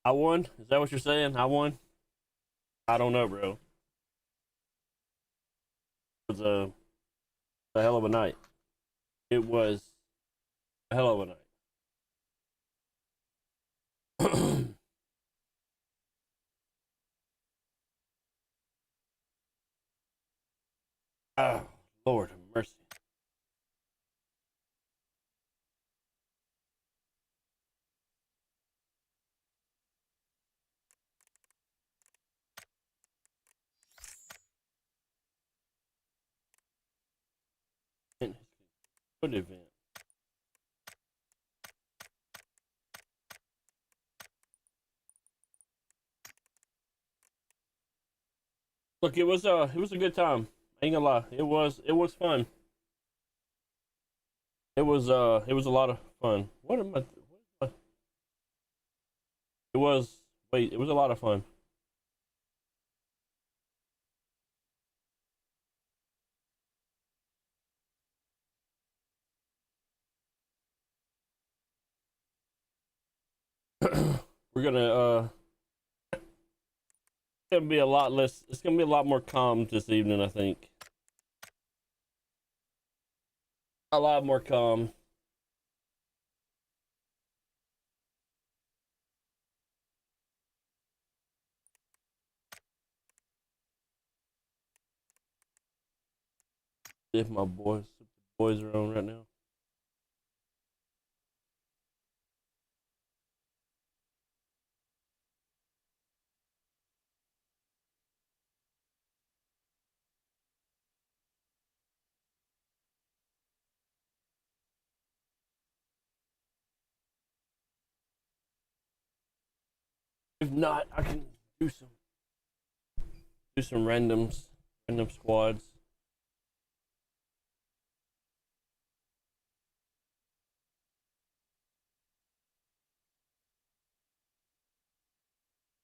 I won? Is that what you're saying? I won? I don't know, bro. It was a hell of a night. It was a hell of a night. Oh, Lord have mercy. Good event. Look, it was a good time. I ain't gonna lie. It was fun. It was a lot of fun. What am I? It was wait. It was a lot of fun. We're gonna it's gonna be a lot less. It's gonna be a lot more calm this evening. I think a lot more calm. If boys are on right now. If not, I can do some do some random squads.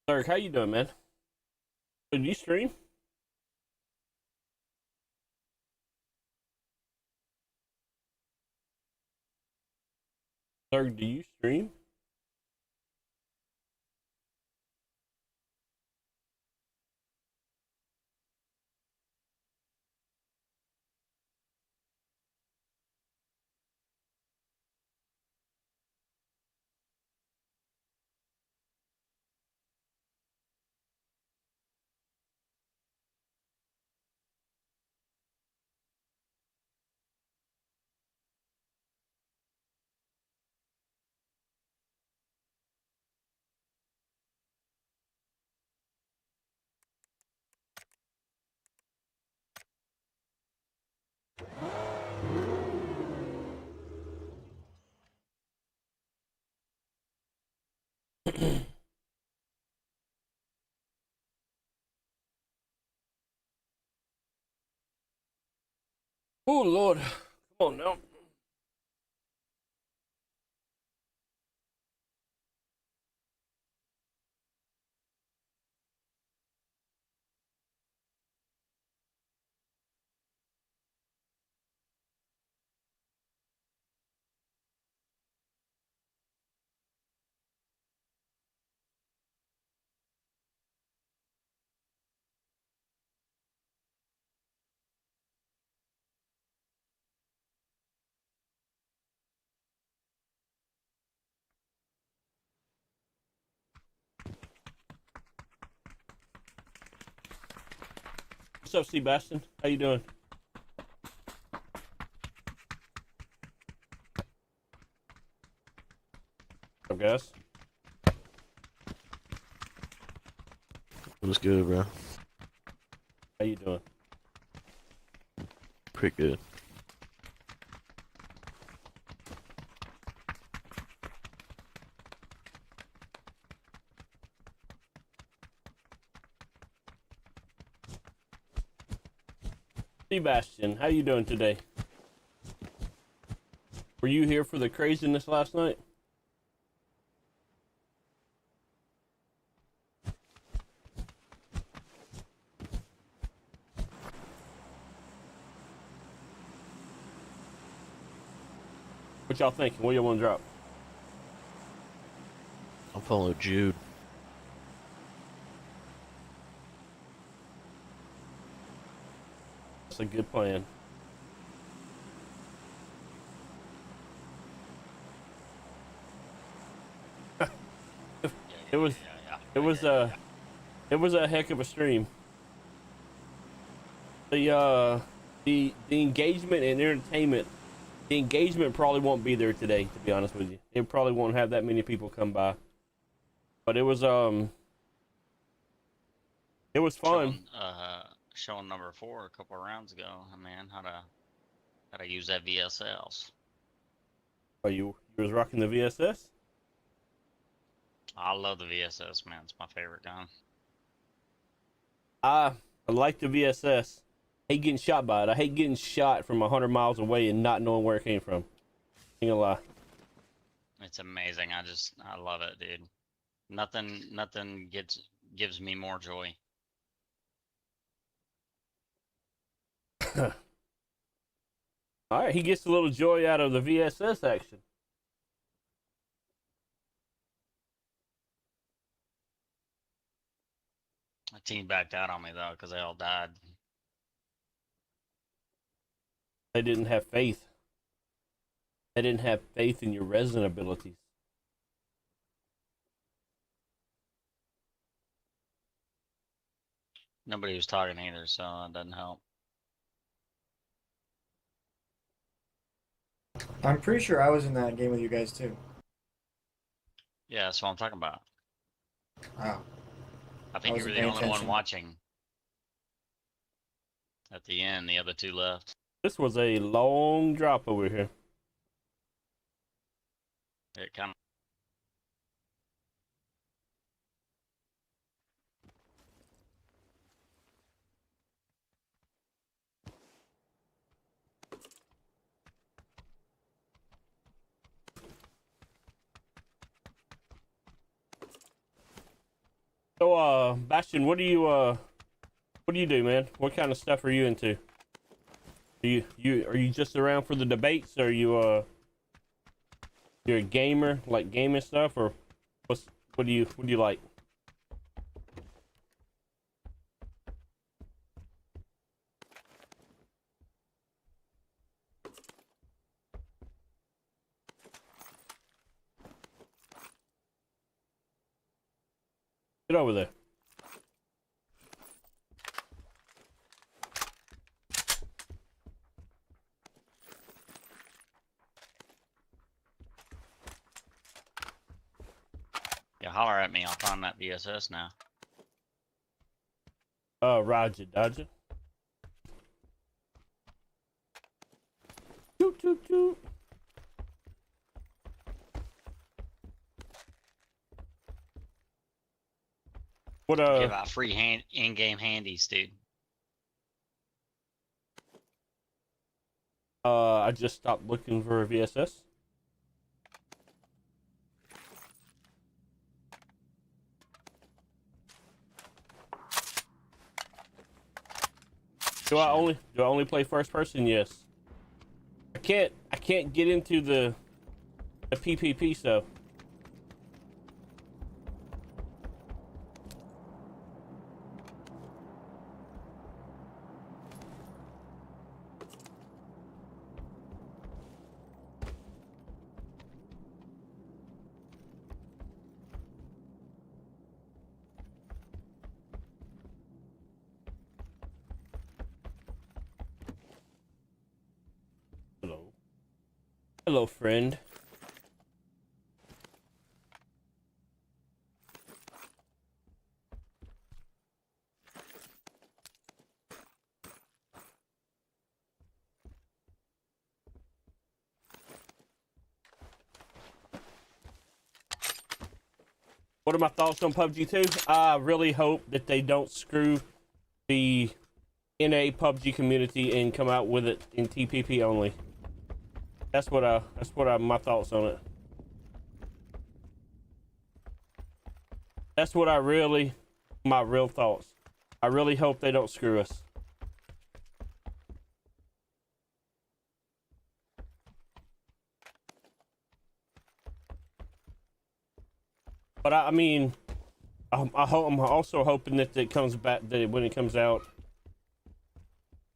Dirk, how you doing, man? Did you stream? Dirk, do you stream? Oh Lord, come on now. What's up, Sebastian? How you doing? What's up, guys? What's good, bro? How you doing? Pretty good. Sebastian, how you doing today? Were you here for the craziness last night? What y'all thinking? What y'all want to drop? I'm following Jude. That's a good plan. Yeah, It yeah, was, yeah, yeah, yeah, it yeah, was yeah, yeah, a, yeah. it was a heck of a stream. The engagement and entertainment, the engagement probably won't be there today. To be honest with you, it probably won't have that many people come by. But it was fun. Showing number four a couple of rounds ago, man, how to use that VSLs. Are you was rocking the VSS? I love the VSS, man. It's my favorite gun. I like the VSS. Hate getting shot by it. I hate getting shot from 100 miles away and not knowing where it came from. Ain't gonna lie. It's amazing. I love it, dude. Nothing gives me more joy. All right, he gets a little joy out of the VSS action. The team backed out on me though, because they all died. They didn't have faith. They didn't have faith in your resin abilities. Nobody was talking either, so it doesn't help. I'm pretty sure I was in that game with you guys too. Yeah, that's what I'm talking about. Wow. I I think you were wasn't the paying only one attention. watching. At the end, the other two left. This was a long drop over here. It kind of. So, Bastion, what do you do, man? What kind of stuff are you into? Are you just around for the debates? Are you're a gamer, like gaming stuff, or what do you like? Get over there. Yeah, holler at me. I'll find that VSS now. Roger, Dodger. Toot toot toot. What Give out free in-game handies, dude. I just stopped looking for a VSS. Do I only play first person? Yes. I can't get into the PPP stuff. Hello. Hello, friend. What are my thoughts on PUBG 2? I really hope that they don't screw the NA PUBG community and come out with it in TPP only. That's what my thoughts on it. That's what my real thoughts. I really hope they don't screw us. But I mean, I'm also hoping that it comes back, that when it comes out,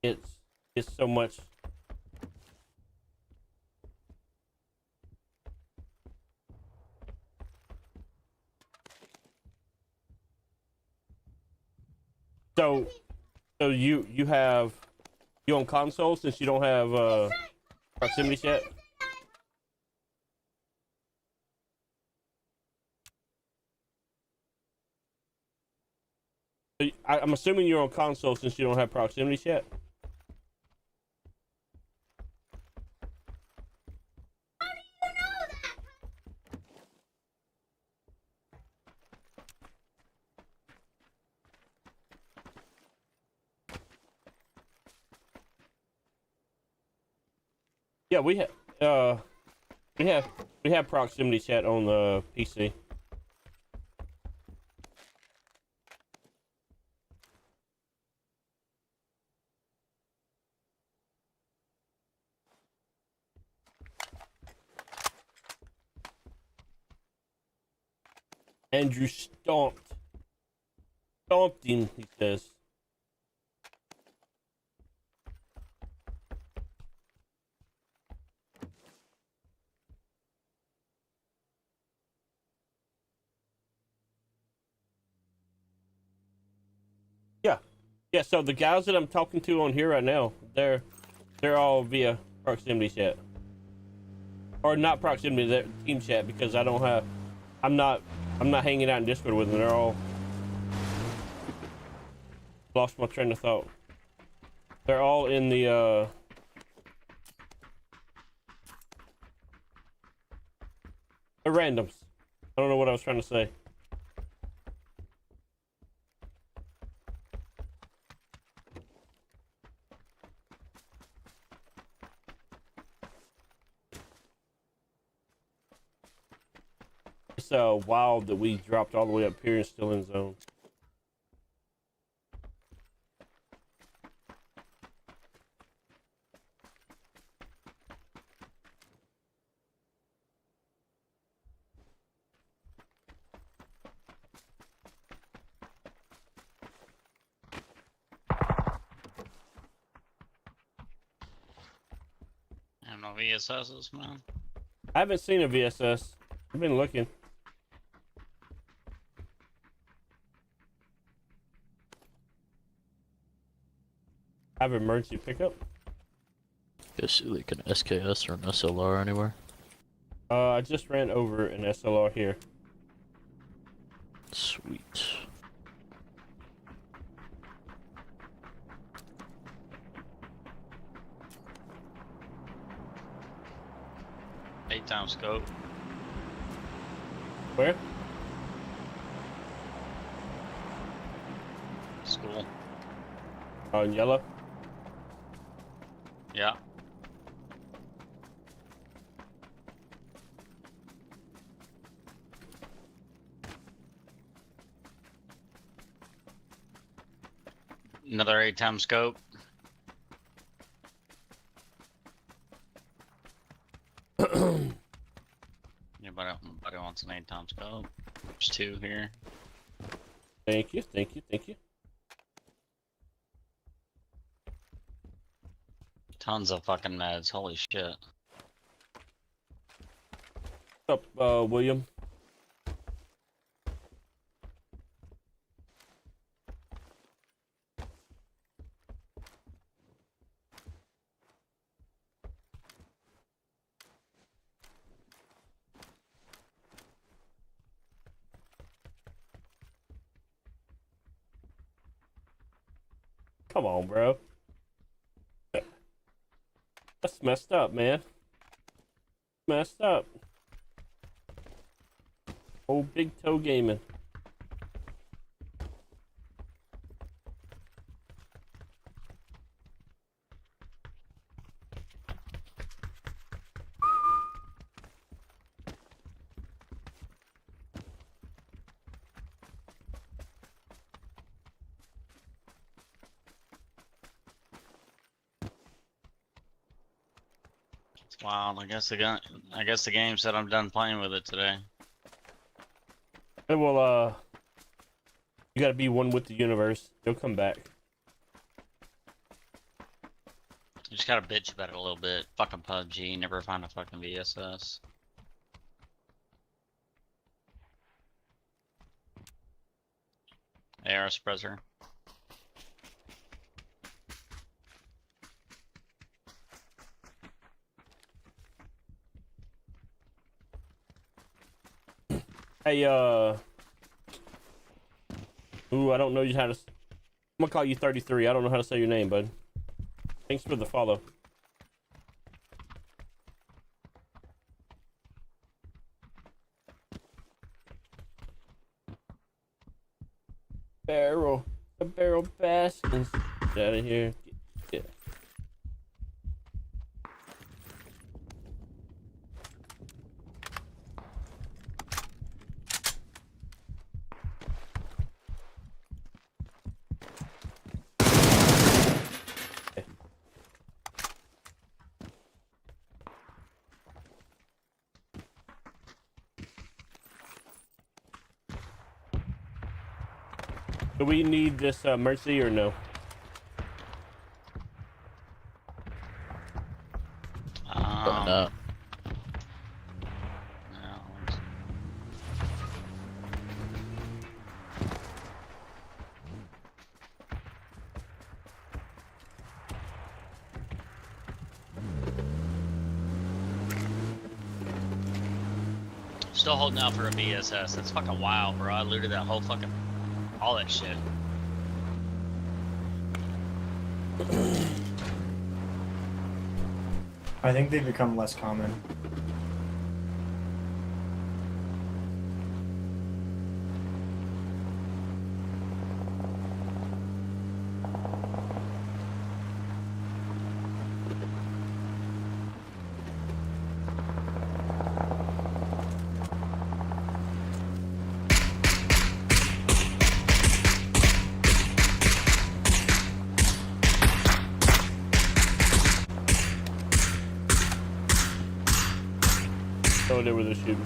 it's It's so much. So, you have you on console since you don't have proximity chat. I'm assuming you're on console since you don't have proximity chat. Yeah, we have proximity chat on the PC. Andrew stomped him, he says. Yeah, so the guys that I'm talking to on here right now, they're all via proximity chat. Or not proximity, they're team chat, because I'm not hanging out in Discord with them. They're all lost my train of thought. They're all in the they're randoms. I don't know what I was trying to say. It's wild that we dropped all the way up here and still in zone. I have no VSSs, man. I haven't seen a VSS. I've been looking. I have emergency pickup. Guess like an SKS or an SLR anywhere. I just ran over an SLR here. Sweet. Eight times scope. Where? School. Oh, in yellow. Yeah. Another 8 times scope. Anybody wants an 8 times scope? There's 2 here. Thank you, thank you, thank you. Tons of fucking meds. Holy shit. What's up, William? Come on, bro. That's messed up, man. Messed up. Old big toe gaming. It's wild. I guess the game said I'm done playing with it today. It will, you gotta be one with the universe. You'll come back. just gotta bitch about it a little bit. Fucking PUBG, never find a fucking VSS. AR suppressor. Hey, ooh, I don't know how to. I'm gonna call you 33. I don't know how to say your name, bud. Thanks for the follow. A barrel Baskins. Get out of here. Yeah. Do we need this mercy or no? Going up. No. Still holding out for a VSS. That's fucking wild, bro. I looted that whole fucking, all that shit. I think they've become less common. Oh, they were the shooting.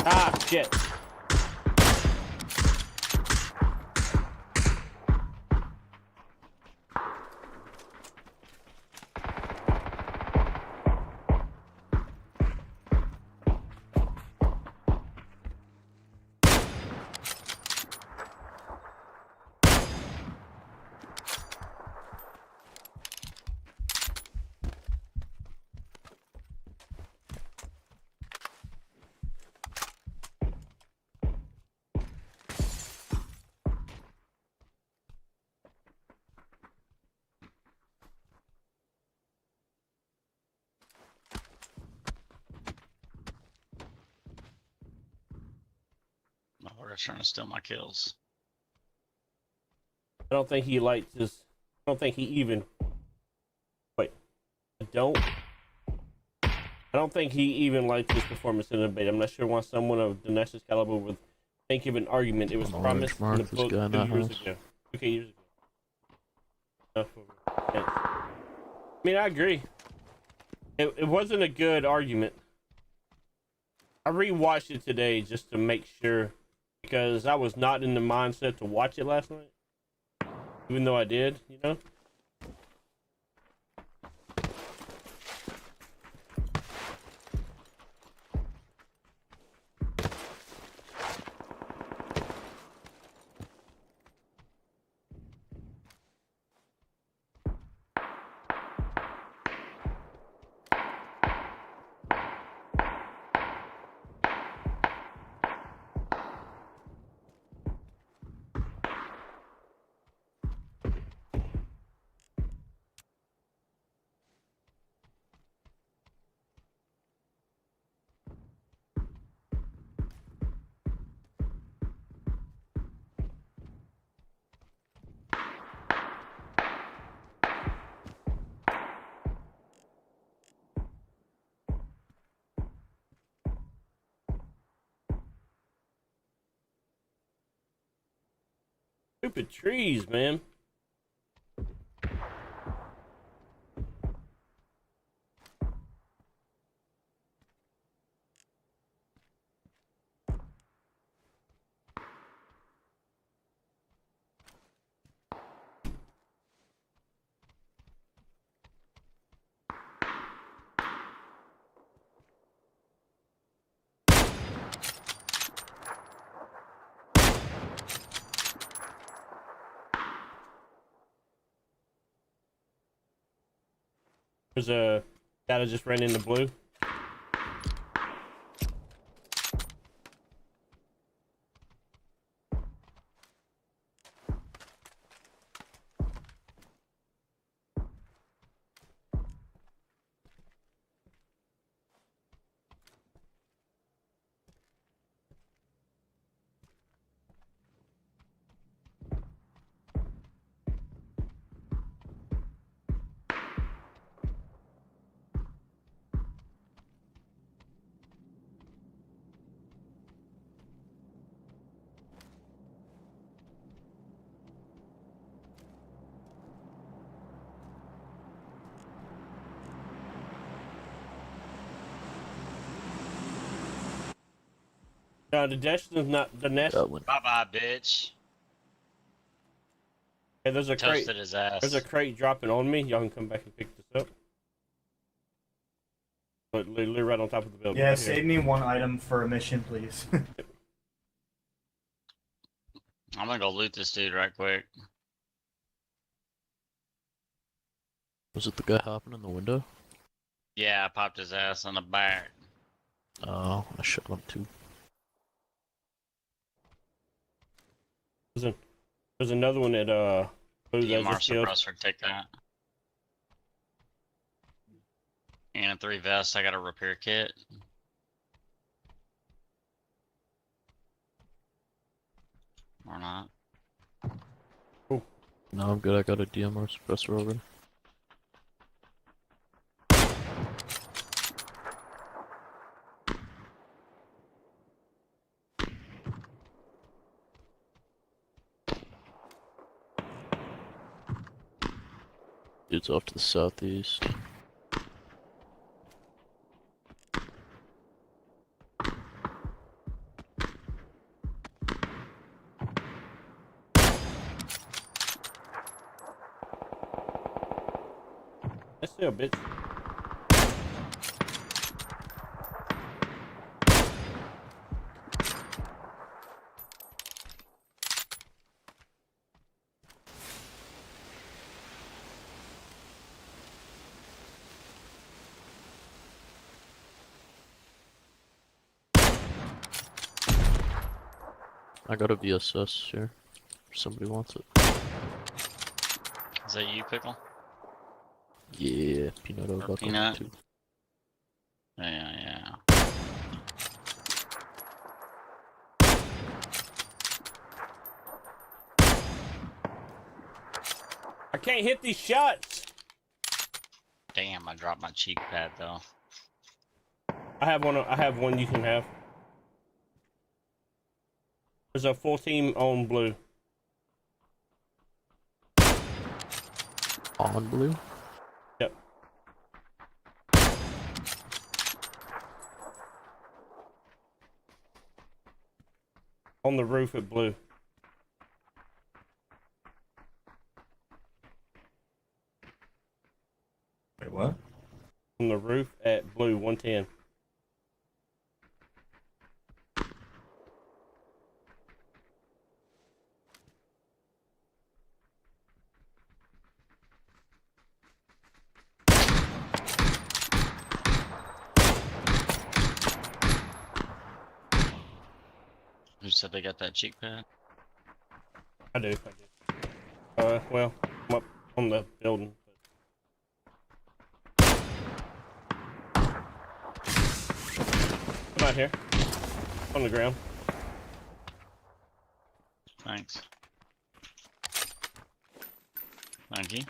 Ah, shit. My order's trying to steal my kills. I don't think he likes this. I don't think he even. Wait. I don't think he even liked his performance in the debate. I'm not sure why someone of Dinesh's caliber would think of an argument. It was An promised in orange the mark, this book guy in 2 that years house. ago. 2 years ago. Enough of it. I mean, I agree. It wasn't a good argument. I rewatched it today just to make sure, because I was not in the mindset to watch it last night, even though I did, you know. Stupid trees, man. There's a guy that just ran into blue. No, the Destin's not the nest. That one. Bye bye, bitch. Hey, there's a crate. Toasted his ass. There's a crate dropping on me. Y'all can come back and pick this up. Literally right on top of the building. Yeah, right save here. me one item for a mission, please. I'm gonna go loot this dude right quick. Was it the guy hopping in the window? Yeah, I popped his ass on the back. Oh, I shot him too. There's another one that Blue that DMR just killed. suppressor, take that. And a 3 vest, I got a repair kit. Or not. No, I'm good. I got a DMR suppressor already. Dude's off to the southeast. That's still a bitch. I got a VSS here. If somebody wants it. Is that you, Pickle? Yeah, Peanut over Peanut? too. Yeah. I can't hit these shots. Damn, I dropped my cheek pad though. I have one you can have. There's a full team on blue. On blue? Yep. On the roof at blue. Wait, what? On the roof at blue 110. Who said they got that cheek pad? I do. Well, I'm up on the building. Come out here. On the ground. Thanks. Thank you.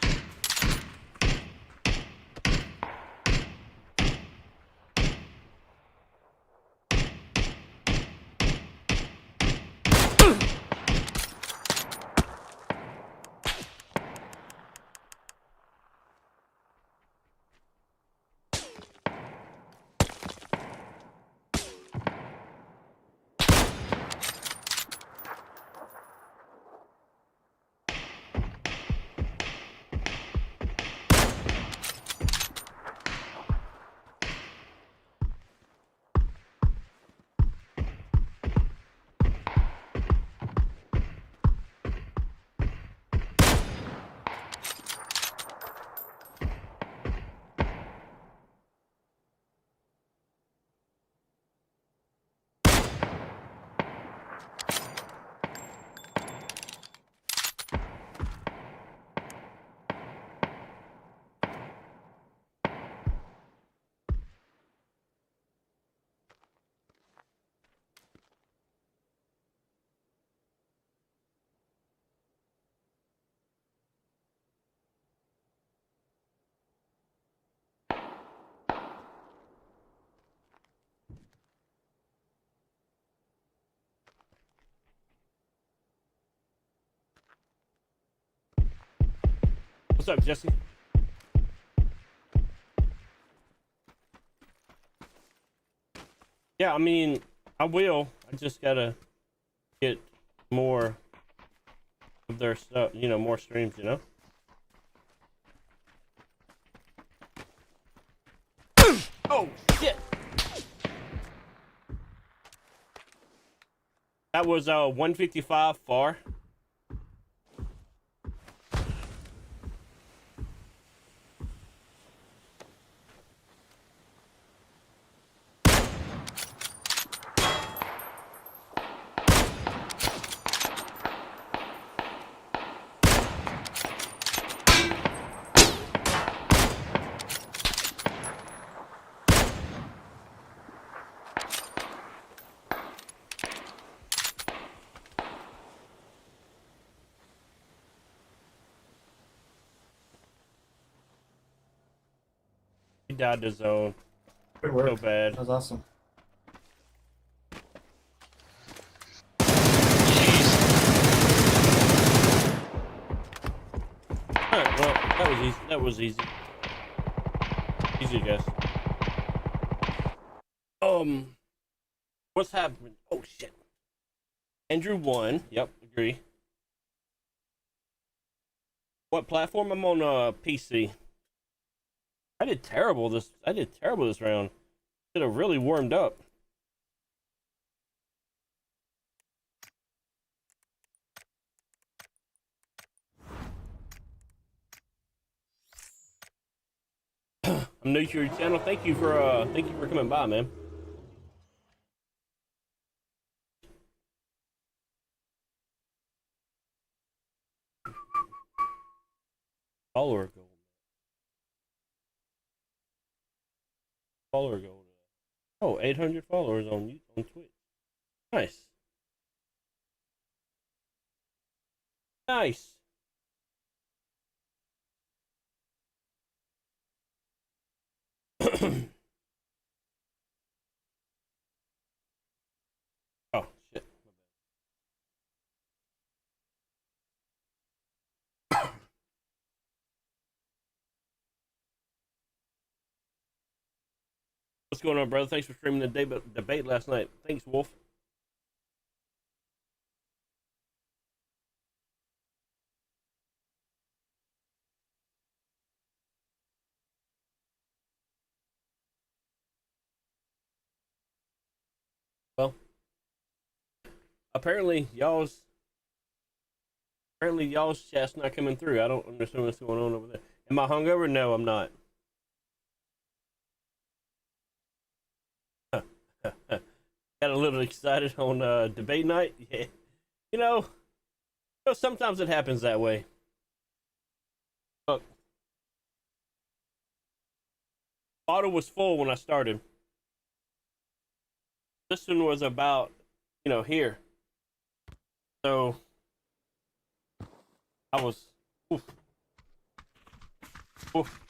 What's up, Jesse? Yeah, I mean, I will. I just gotta get more of their stuff, you know, more streams, you know? Oh, shit! That was 155 far. He died to zone. Good work. So bad. That was awesome. Alright, well, that was easy. That was easy. Easy, guess. What's happening? Oh shit. Andrew won. Yep, agree. What platform? I'm on PC. I did terrible this round. Should have really warmed up. I'm new to your channel. Thank you for coming by, man. Follower gold. Follower gold. Oh, 800 followers on Twitch. Nice. Nice. Oh shit. What's going on, brother? Thanks for streaming the debate last night. Thanks, Wolf. Well, apparently y'all's chat's not coming through. I don't understand what's going on over there. Am I hungover? No, I'm not. Got a little excited on debate night. Yeah, you know, sometimes it happens that way. Look, bottle was full when I started. This one was about, here. So I was, oof, oof.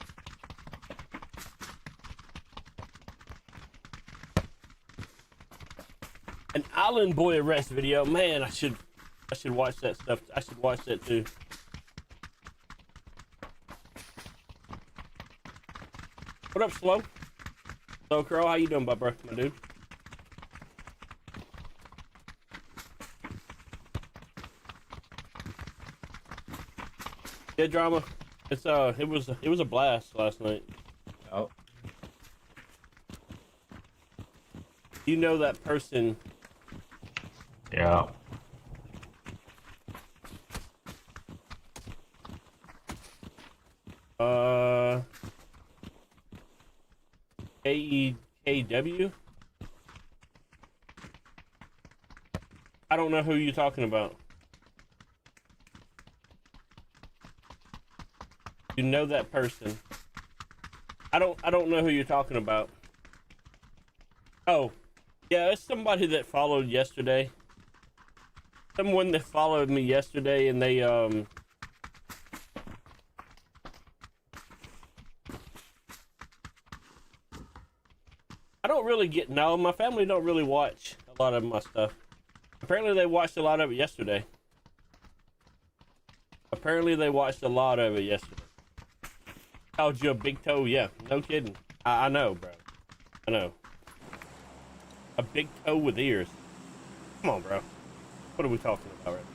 An Island Boy arrest video. Man, I should watch that stuff. I should watch that too. What up, Slow? Slow Crow, how you doing, my dude? Yeah, drama. It was a blast last night. Oh. You know that person. Yeah. AEKW? I don't know who you're talking about. You know that person. I don't know who you're talking about. Oh, yeah, it's somebody that followed yesterday. Someone that followed me yesterday, and they I don't really no, my family don't really watch a lot of my stuff. Apparently they watched a lot of it yesterday. called you a big toe. Yeah, no kidding. I know, bro. I know. A big toe with ears. Come on, bro. What are we talking about right now?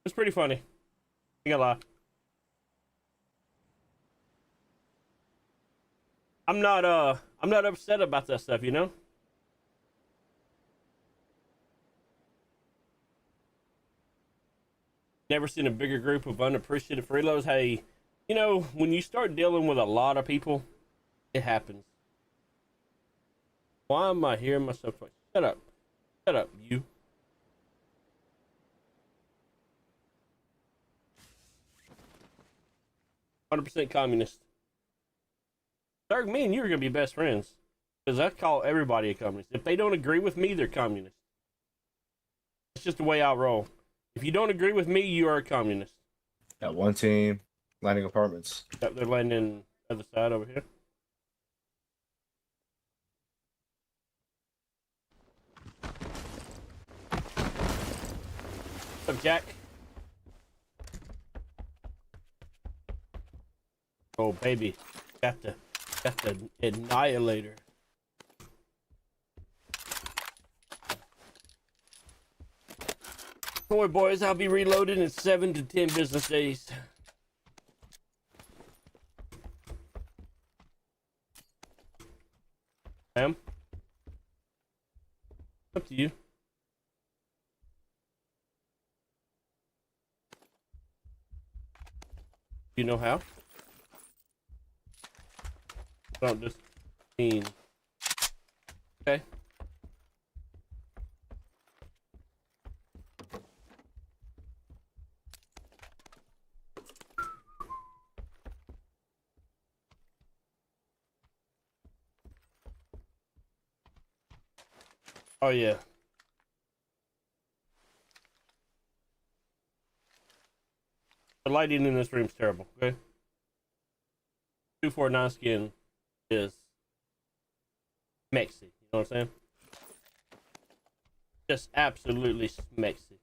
It's pretty funny. I ain't gonna lie. I'm not upset about that stuff, you know? Never seen a bigger group of unappreciative freeloads. Hey, you know, when you start dealing with a lot of people, it happens. Why am I hearing myself twice? Shut up. Shut up, you. %, communist. Dark, me and you are gonna be best friends. Because I call everybody a communist. If they don't agree with me, they're communist. It's just the way I roll. If you don't agree with me, you are a communist. Got one team, landing apartments. Yep, they're landing other side over here. What's up, Jack? Oh, baby. Got the annihilator. Boy, boys, I'll be reloaded in 7 to 10 business days. Sam? Up to you. You know how? Don't just mean. Okay. Oh yeah. The lighting in this room's terrible, okay? 249 skin is smexy, you know what I'm saying? Just absolutely smexy.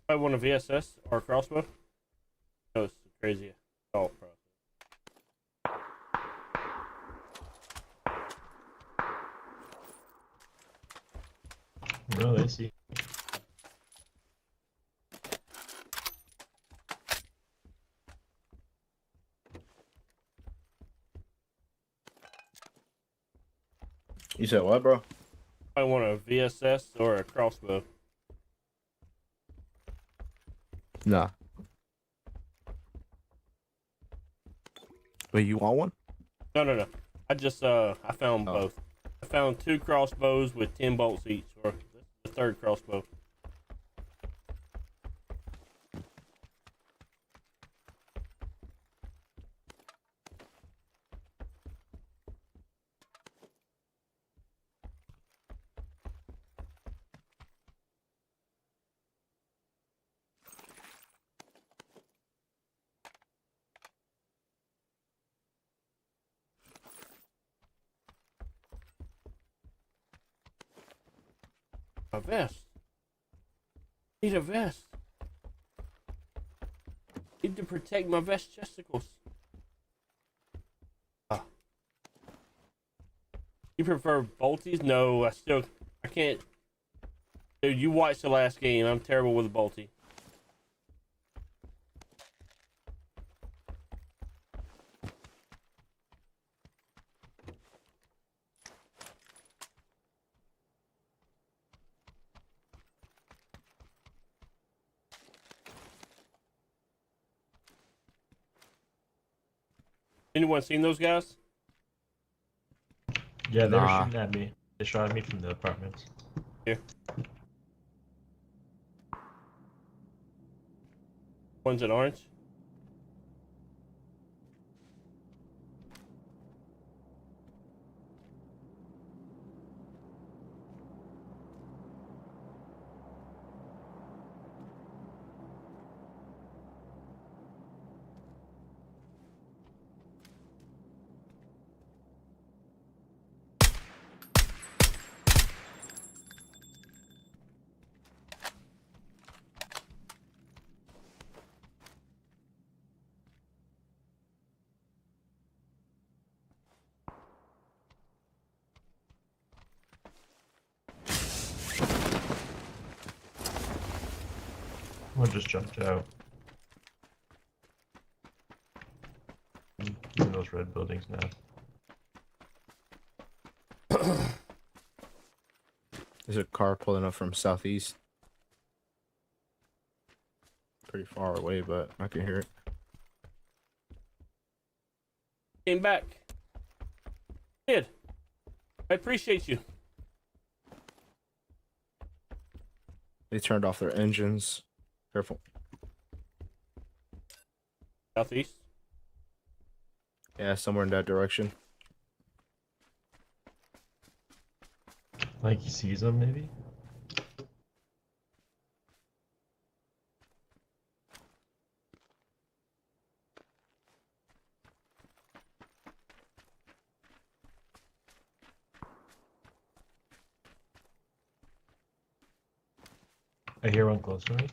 I want a VSS or a crossbow. No, it's crazy assault process. Really? I see. You said what, bro? I want a VSS or a crossbow. Nah. Wait, you want one? No. I just I found Oh. both. I found 2 crossbows with 10 bolts each, or the 3rd crossbow. A vest. Need a vest. Need to protect my vest chesticles. Ah. You prefer bolties? No, I can't. Dude, you watched the last game. I'm terrible with a bolty. Anyone seen those guys? Yeah, they were Nah. shooting at me. They shot at me from the apartments. Here. One's in orange. One just jumped out. In those red buildings now. There's a car pulling up from southeast. Pretty far away, but I can hear it. Came back. Did. I appreciate you. They turned off their engines. Careful. Southeast. Yeah, somewhere in that direction. Like he sees them, maybe? I hear one close to me.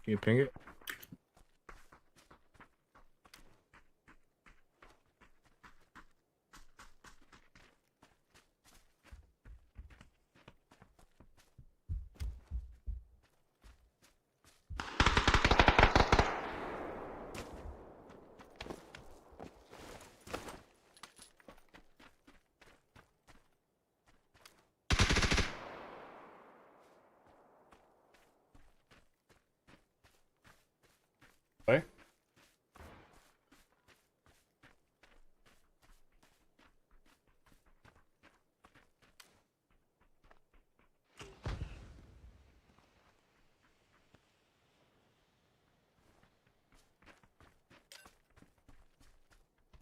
Can you ping it? Where?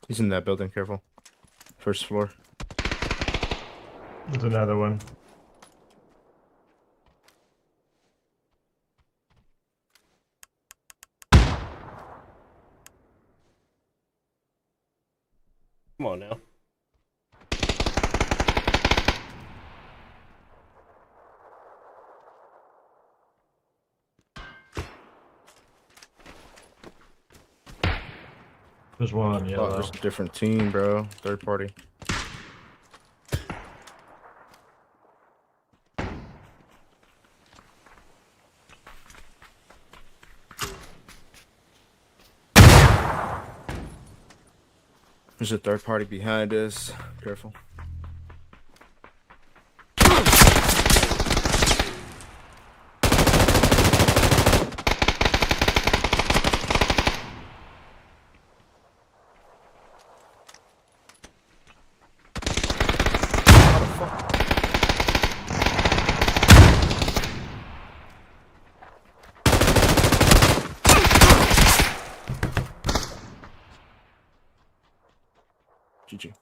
He's in that building. Careful. First floor. There's another one. Come on now. There's one on Oh, yellow. there's a different team, bro. Third party. There's a third party behind us. Careful. How the fuck? GG.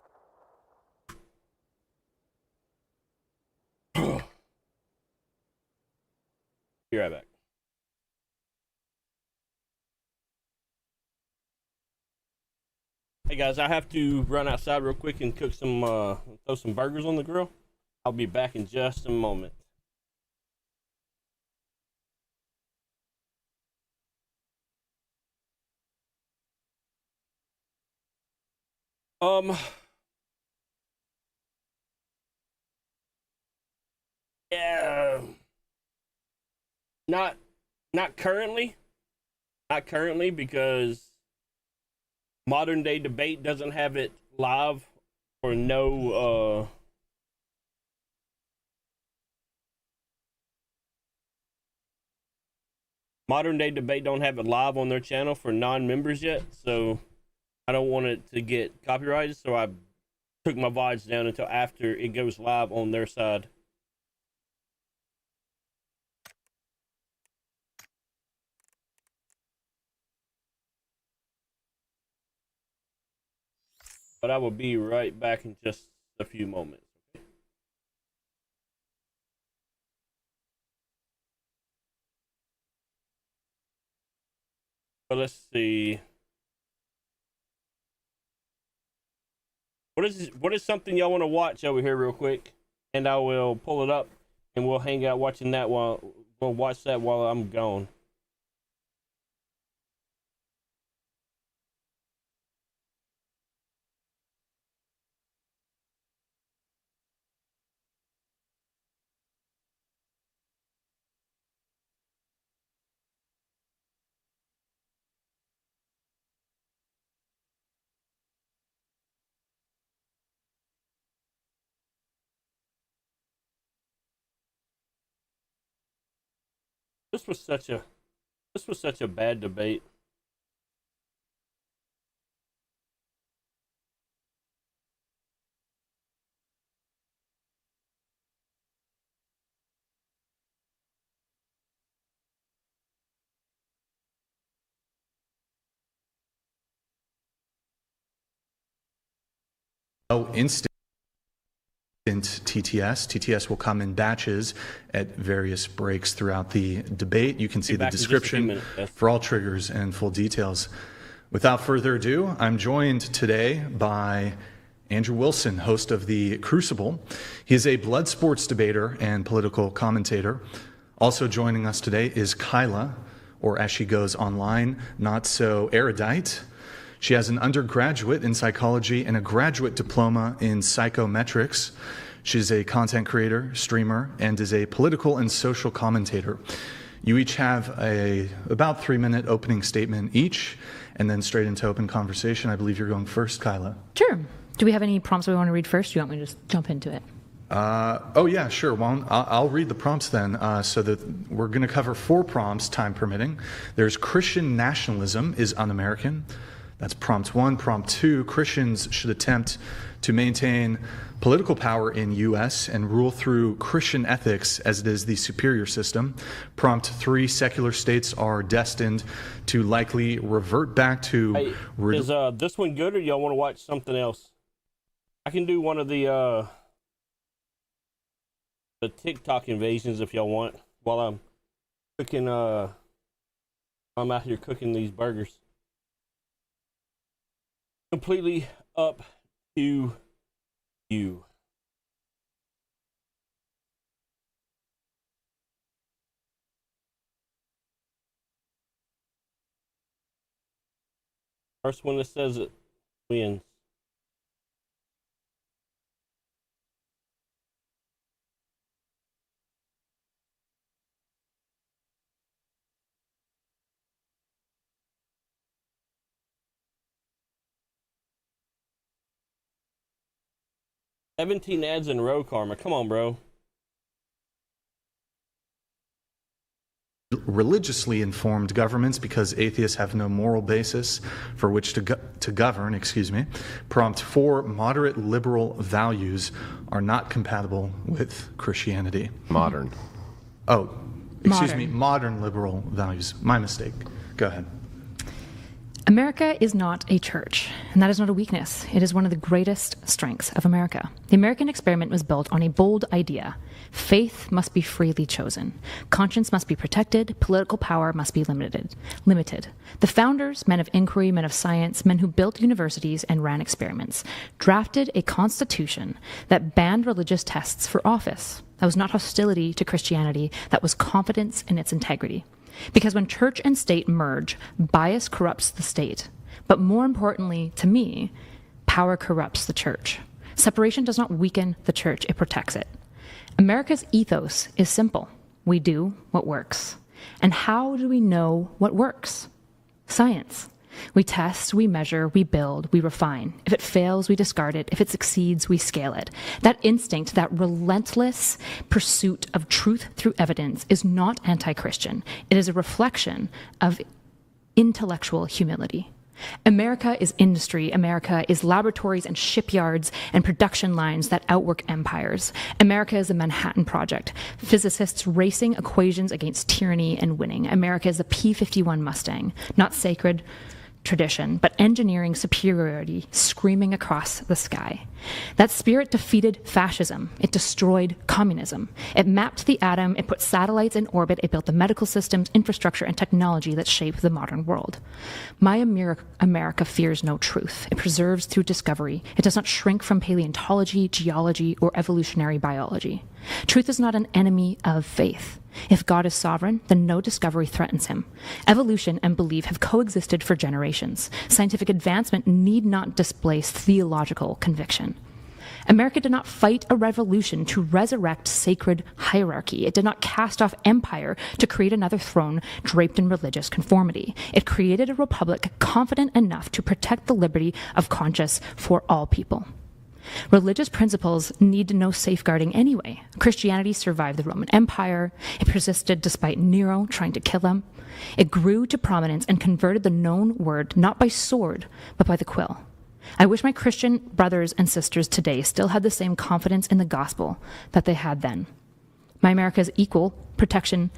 Be right back. Hey guys, I have to run outside real quick and cook some, throw some burgers on the grill. I'll be back in just a moment. Yeah, not, not currently, not currently because Modern Day Debate doesn't have it live or no, Modern Day Debate don't have it live on their channel for non-members yet, so I don't want it to get copyrighted, so I took my VODs down until after it goes live on their side. But I will be right back in just a few moments. Okay? But let's see. What is something y'all want to watch over here real quick? And I will pull it up and we'll hang out watching that while we'll watch that while I'm gone. This was such a bad debate. Instant TTS. TTS will come in batches at various breaks throughout the debate. You can see the description for all triggers and full details. Without further ado, I'm joined today by Andrew Wilson, host of The Crucible. He is a blood sports debater and political commentator. Also joining us today is Kyla, or as she goes online, Not So Erudite. She has an undergraduate in psychology and a graduate diploma in psychometrics. She's a content creator, streamer, and is a political and social commentator. You each have about 3-minute opening statement each, and then straight into open conversation. I believe you're going first, Kyla. Sure. Do we have any prompts we want to read first? Do you want me to just jump into it? Oh yeah, sure. Well, I'll read the prompts then. So that we're going to cover 4 prompts, time permitting. There's Christian nationalism is un-American. That's prompt 1. Prompt 2, Christians should attempt to maintain political power in U.S. and rule through Christian ethics as it is the superior system. Prompt 3, secular states are destined to likely revert back to... Hey, is this one good, or y'all want to watch something else? I can do one of the TikTok invasions if y'all want, while I'm cooking, I'm out here cooking these burgers. Completely up to you. First one that says it wins. "17 ads in a row, Karma. Come on, bro." Religiously informed governments because atheists have no moral basis for which to govern. Prompt 4, moderate liberal values are not compatible with Christianity. Modern. Oh, excuse me, modern liberal values. My mistake. Go ahead. America is not a church, and that is not a weakness. It is one of the greatest strengths of America. The American experiment was built on a bold idea. Faith must be freely chosen. Conscience must be protected. Political power must be limited. The founders, men of inquiry, men of science, men who built universities and ran experiments, drafted a constitution that banned religious tests for office. That was not hostility to Christianity. That was confidence in its integrity. Because when church and state merge, bias corrupts the state. But more importantly, to me, power corrupts the church. Separation does not weaken the church, it protects it. America's ethos is simple. We do what works. And how do we know what works? Science. We test, we measure, we build, we refine. If it fails, we discard it. If it succeeds, we scale it. That instinct, that relentless pursuit of truth through evidence is not anti-Christian. It is a reflection of intellectual humility. America is industry. America is laboratories and shipyards and production lines that outwork empires. America is the Manhattan Project, physicists racing equations against tyranny and winning. America is the P-51 Mustang, not sacred tradition, but engineering superiority screaming across the sky. That spirit defeated fascism. It destroyed communism. It mapped the atom. It put satellites in orbit. It built the medical systems, infrastructure, and technology that shape the modern world. My America fears no truth. It preserves through discovery. It does not shrink from paleontology, geology, or evolutionary biology. Truth is not an enemy of faith. If God is sovereign, then no discovery threatens him. Evolution and belief have coexisted for generations. Scientific advancement need not displace theological conviction. America did not fight a revolution to resurrect sacred hierarchy. It did not cast off empire to create another throne draped in religious conformity. It created a republic confident enough to protect the liberty of conscience for all people. Religious principles need no safeguarding anyway. Christianity survived the Roman Empire. It persisted despite Nero trying to kill them. It grew to prominence and converted the known word not by sword, but by the quill. I wish my Christian brothers and sisters today still had the same confidence in the gospel that they had then. My America is equal protection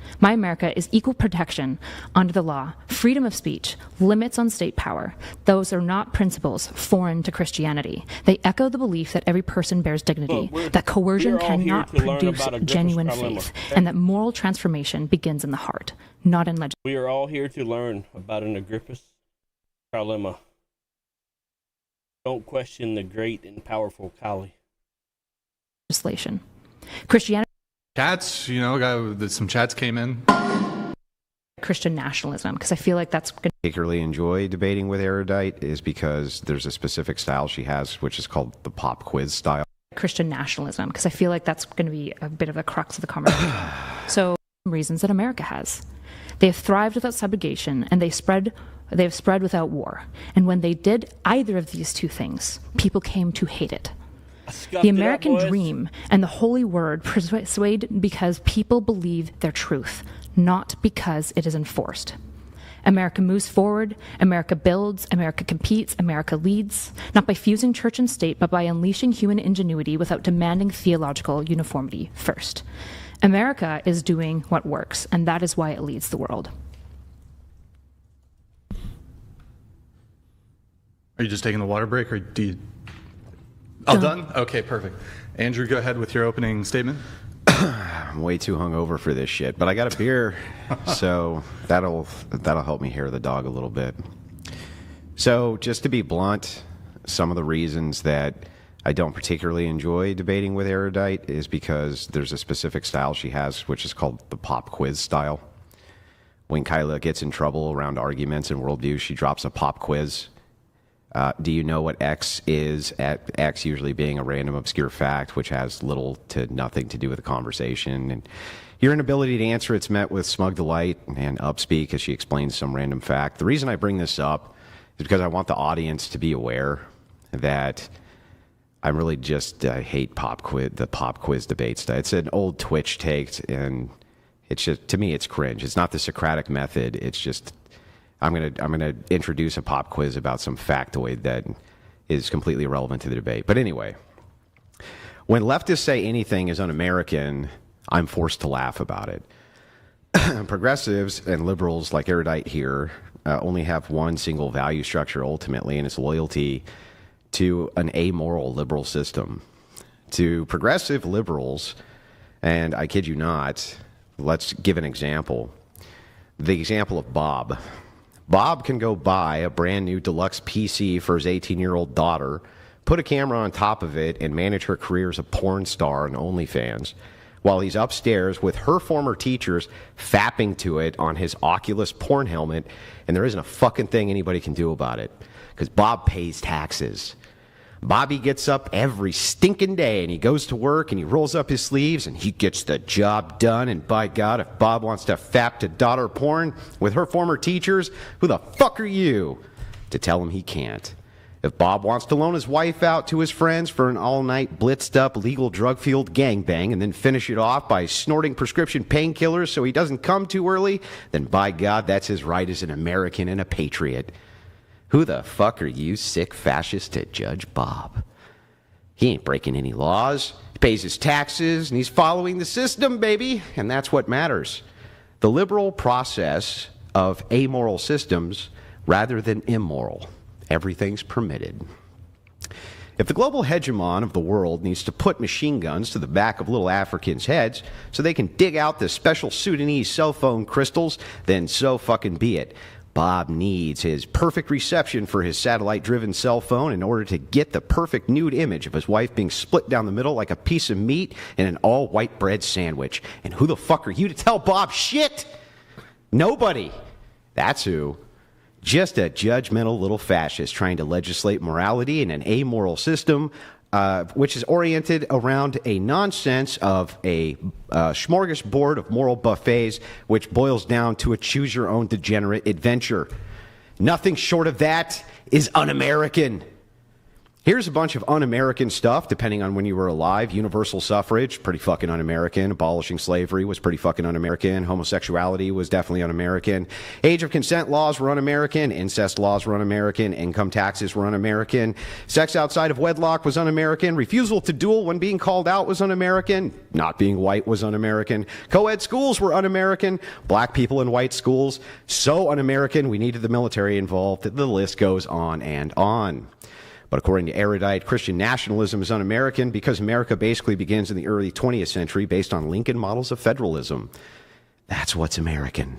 under the law, freedom of speech, limits on state power. Those are not principles foreign to Christianity. They echo the belief that every person bears dignity, that coercion cannot produce genuine faith, and that moral transformation begins in the heart, not in legislation. We are all here to learn about an Agrippus trilemma. Don't question the great and powerful Kali. Christianity. Chats, some chats came in. Christian nationalism, because I feel like that's particularly enjoy debating with Erudite is because there's a specific style she has, which is called the pop quiz style. Christian nationalism, because I feel like that's going to be a bit of the crux of the conversation. So, reasons that America has. They have thrived without subjugation, and they have spread without war. And when they did either of these two things, people came to hate it. The American dream and the holy word persuade because people believe their truth, not because it is enforced. America moves forward, America builds, America competes, America leads, not by fusing church and state, but by unleashing human ingenuity without demanding theological uniformity first. America is doing what works, and that is why it leads the world. Are you just taking the water break, or do you... All done? Okay, perfect. Andrew, go ahead with your opening statement. I'm way too hungover for this shit, but I got a beer, so that'll help me hair the dog a little bit. So, just to be blunt, some of the reasons that I don't particularly enjoy debating with Erudite is because there's a specific style she has, which is called the pop quiz style. When Kyla gets in trouble around arguments and worldview, she drops a pop quiz. Do you know what X is? X usually being a random obscure fact, which has little to nothing to do with the conversation. And your inability to answer it's met with smug delight and upspeak as she explains some random fact. The reason I bring this up is because I want the audience to be aware that I'm really just hate the pop quiz debates. It's an old Twitch take, and it's just, to me, it's cringe. It's not the Socratic method. It's just... I'm gonna introduce a pop quiz about some factoid that is completely irrelevant to the debate. But anyway, when leftists say anything is un-American, I'm forced to laugh about it. Progressives and liberals like Erudite here only have one single value structure ultimately, and it's loyalty to an amoral liberal system. To progressive liberals, and I kid you not, let's give an example. The example of Bob. Bob can go buy a brand new deluxe PC for his 18-year-old daughter, put a camera on top of it, and manage her career as a porn star on OnlyFans, while he's upstairs with her former teachers fapping to it on his Oculus porn helmet, and there isn't a fucking thing anybody can do about it, because Bob pays taxes. Bobby gets up every stinking day, and he goes to work, and he rolls up his sleeves, and he gets the job done. And by God, if Bob wants to fap to daughter porn with her former teachers, who the fuck are you to tell him he can't? If Bob wants to loan his wife out to his friends for an all-night blitzed-up legal drug-fueled gangbang and then finish it off by snorting prescription painkillers so he doesn't come too early, then by God, that's his right as an American and a patriot. Who the fuck are you, sick fascist, to judge Bob? He ain't breaking any laws. He pays his taxes, and he's following the system, baby, and that's what matters. The liberal process of amoral systems rather than immoral. Everything's permitted. If the global hegemon of the world needs to put machine guns to the back of little Africans' heads so they can dig out the special Sudanese cell phone crystals, then so fucking be it. Bob needs his perfect reception for his satellite-driven cell phone in order to get the perfect nude image of his wife being split down the middle like a piece of meat in an all-white bread sandwich. And who the fuck are you to tell Bob shit? Nobody. That's who. Just a judgmental little fascist trying to legislate morality in an amoral system which is oriented around a nonsense of a smorgasbord of moral buffets, which boils down to a choose-your-own degenerate adventure. Nothing short of that is un-American. Here's a bunch of un-American stuff, depending on when you were alive. Universal suffrage, pretty fucking un-American. Abolishing slavery was pretty fucking un-American. Homosexuality was definitely un-American. Age of consent laws were un-American. Incest laws were un-American. Income taxes were un-American. Sex outside of wedlock was un-American. Refusal to duel when being called out was un-American. Not being white was un-American. Co-ed schools were un-American. Black people in white schools, so un-American, we needed the military involved. The list goes on and on. But according to erudite, Christian nationalism is un-American because America basically begins in the early 20th century based on Lincoln models of federalism. That's what's American.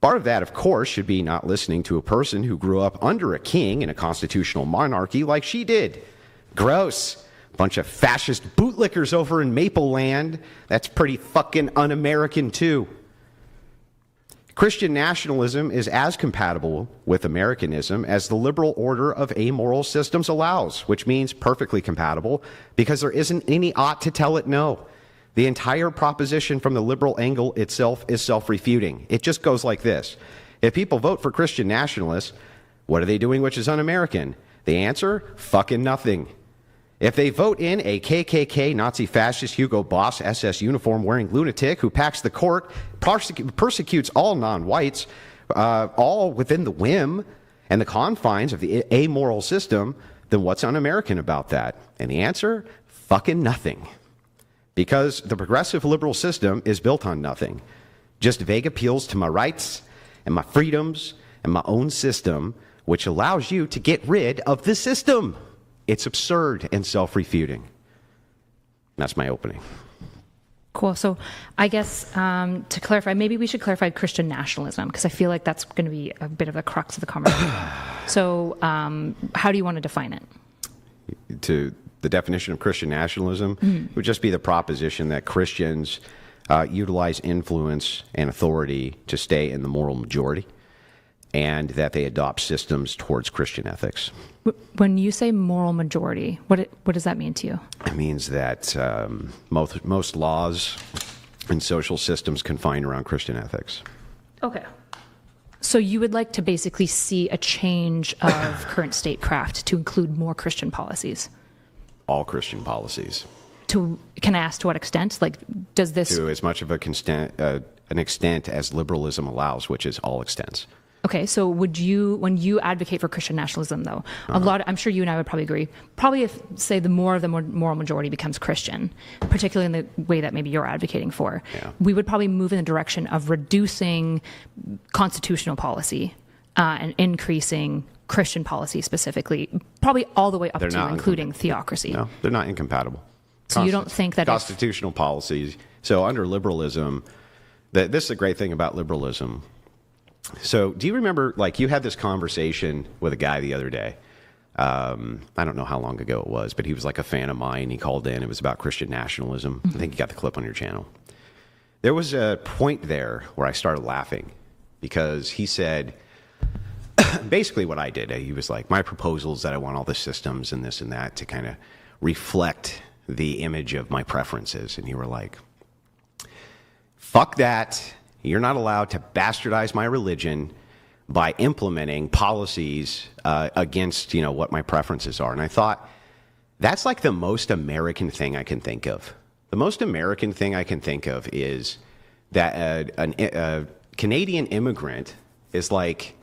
Part of that, of course, should be not listening to a person who grew up under a king in a constitutional monarchy like she did. Gross. Bunch of fascist bootlickers over in Maple Land. That's pretty fucking un-American too. Christian nationalism is as compatible with Americanism as the liberal order of amoral systems allows, which means perfectly compatible because there isn't any ought to tell it no. The entire proposition from the liberal angle itself is self-refuting. It just goes like this. If people vote for Christian nationalists, what are they doing which is un-American? The answer? Fucking nothing. If they vote in a KKK, Nazi fascist Hugo Boss SS uniform wearing lunatic who packs the court, persecutes all non-whites, all within the whim and the confines of the amoral system, then what's un-American about that? And the answer? Fucking nothing. Because the progressive liberal system is built on nothing. Just vague appeals to my rights and my freedoms and my own system, which allows you to get rid of the system. It's absurd and self-refuting. That's my opening. Cool. So I guess to clarify, maybe we should clarify Christian nationalism, because I feel like that's going to be a bit of the crux of the conversation. So how do you want to define it? To the definition of Christian nationalism would just be the proposition that Christians utilize influence and authority to stay in the moral majority, and that they adopt systems towards Christian ethics. When you say moral majority, what does that mean to you? It means that most laws and social systems confine around Christian ethics. Okay. So you would like to basically see a change of current statecraft to include more Christian policies? All Christian policies. Can I ask to what extent? Like, does this... To as much of an extent as liberalism allows, which is all extents. Okay, so when you advocate for Christian nationalism, though, I'm sure you and I would probably agree, probably if, say, the more of the moral majority becomes Christian, particularly in the way that maybe you're advocating for, we would probably move in the direction of reducing constitutional policy and increasing Christian policy specifically, probably all the way up to including theocracy. No, they're not incompatible. So you don't think that constitutional policies, so under liberalism, this is a great thing about liberalism. So do you remember, like, you had this conversation with a guy the other day? I don't know how long ago it was, but he was like a fan of mine. He called in. It was about Christian nationalism. I think you got the clip on your channel. There was a point there where I started laughing because he said, basically what I did, he was like, my proposal is that I want all the systems and this and that to kind of reflect the image of my preferences. And you were like, fuck that. You're not allowed to bastardize my religion by implementing policies against, what my preferences are. And I thought, that's like the most American thing I can think of. The most American thing I can think of is that a Canadian immigrant is like,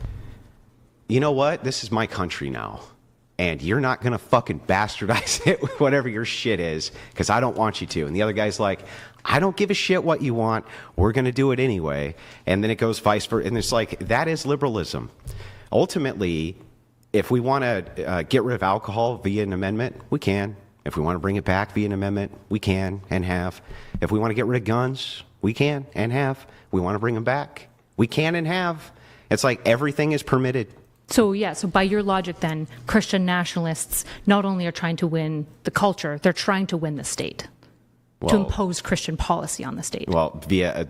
you know what? This is my country now. And you're not going to fucking bastardize it with whatever your shit is, because I don't want you to. And the other guy's like, I don't give a shit what you want. We're going to do it anyway. And then it goes vice versa. And it's like, that is liberalism. Ultimately, if we want to get rid of alcohol via an amendment, we can. If we want to bring it back via an amendment, we can and have. If we want to get rid of guns, we can and have. We want to bring them back, we can and have. It's like everything is permitted. So by your logic then, Christian nationalists not only are trying to win the culture, they're trying to win the state. To impose Christian policy on the state. Well, they're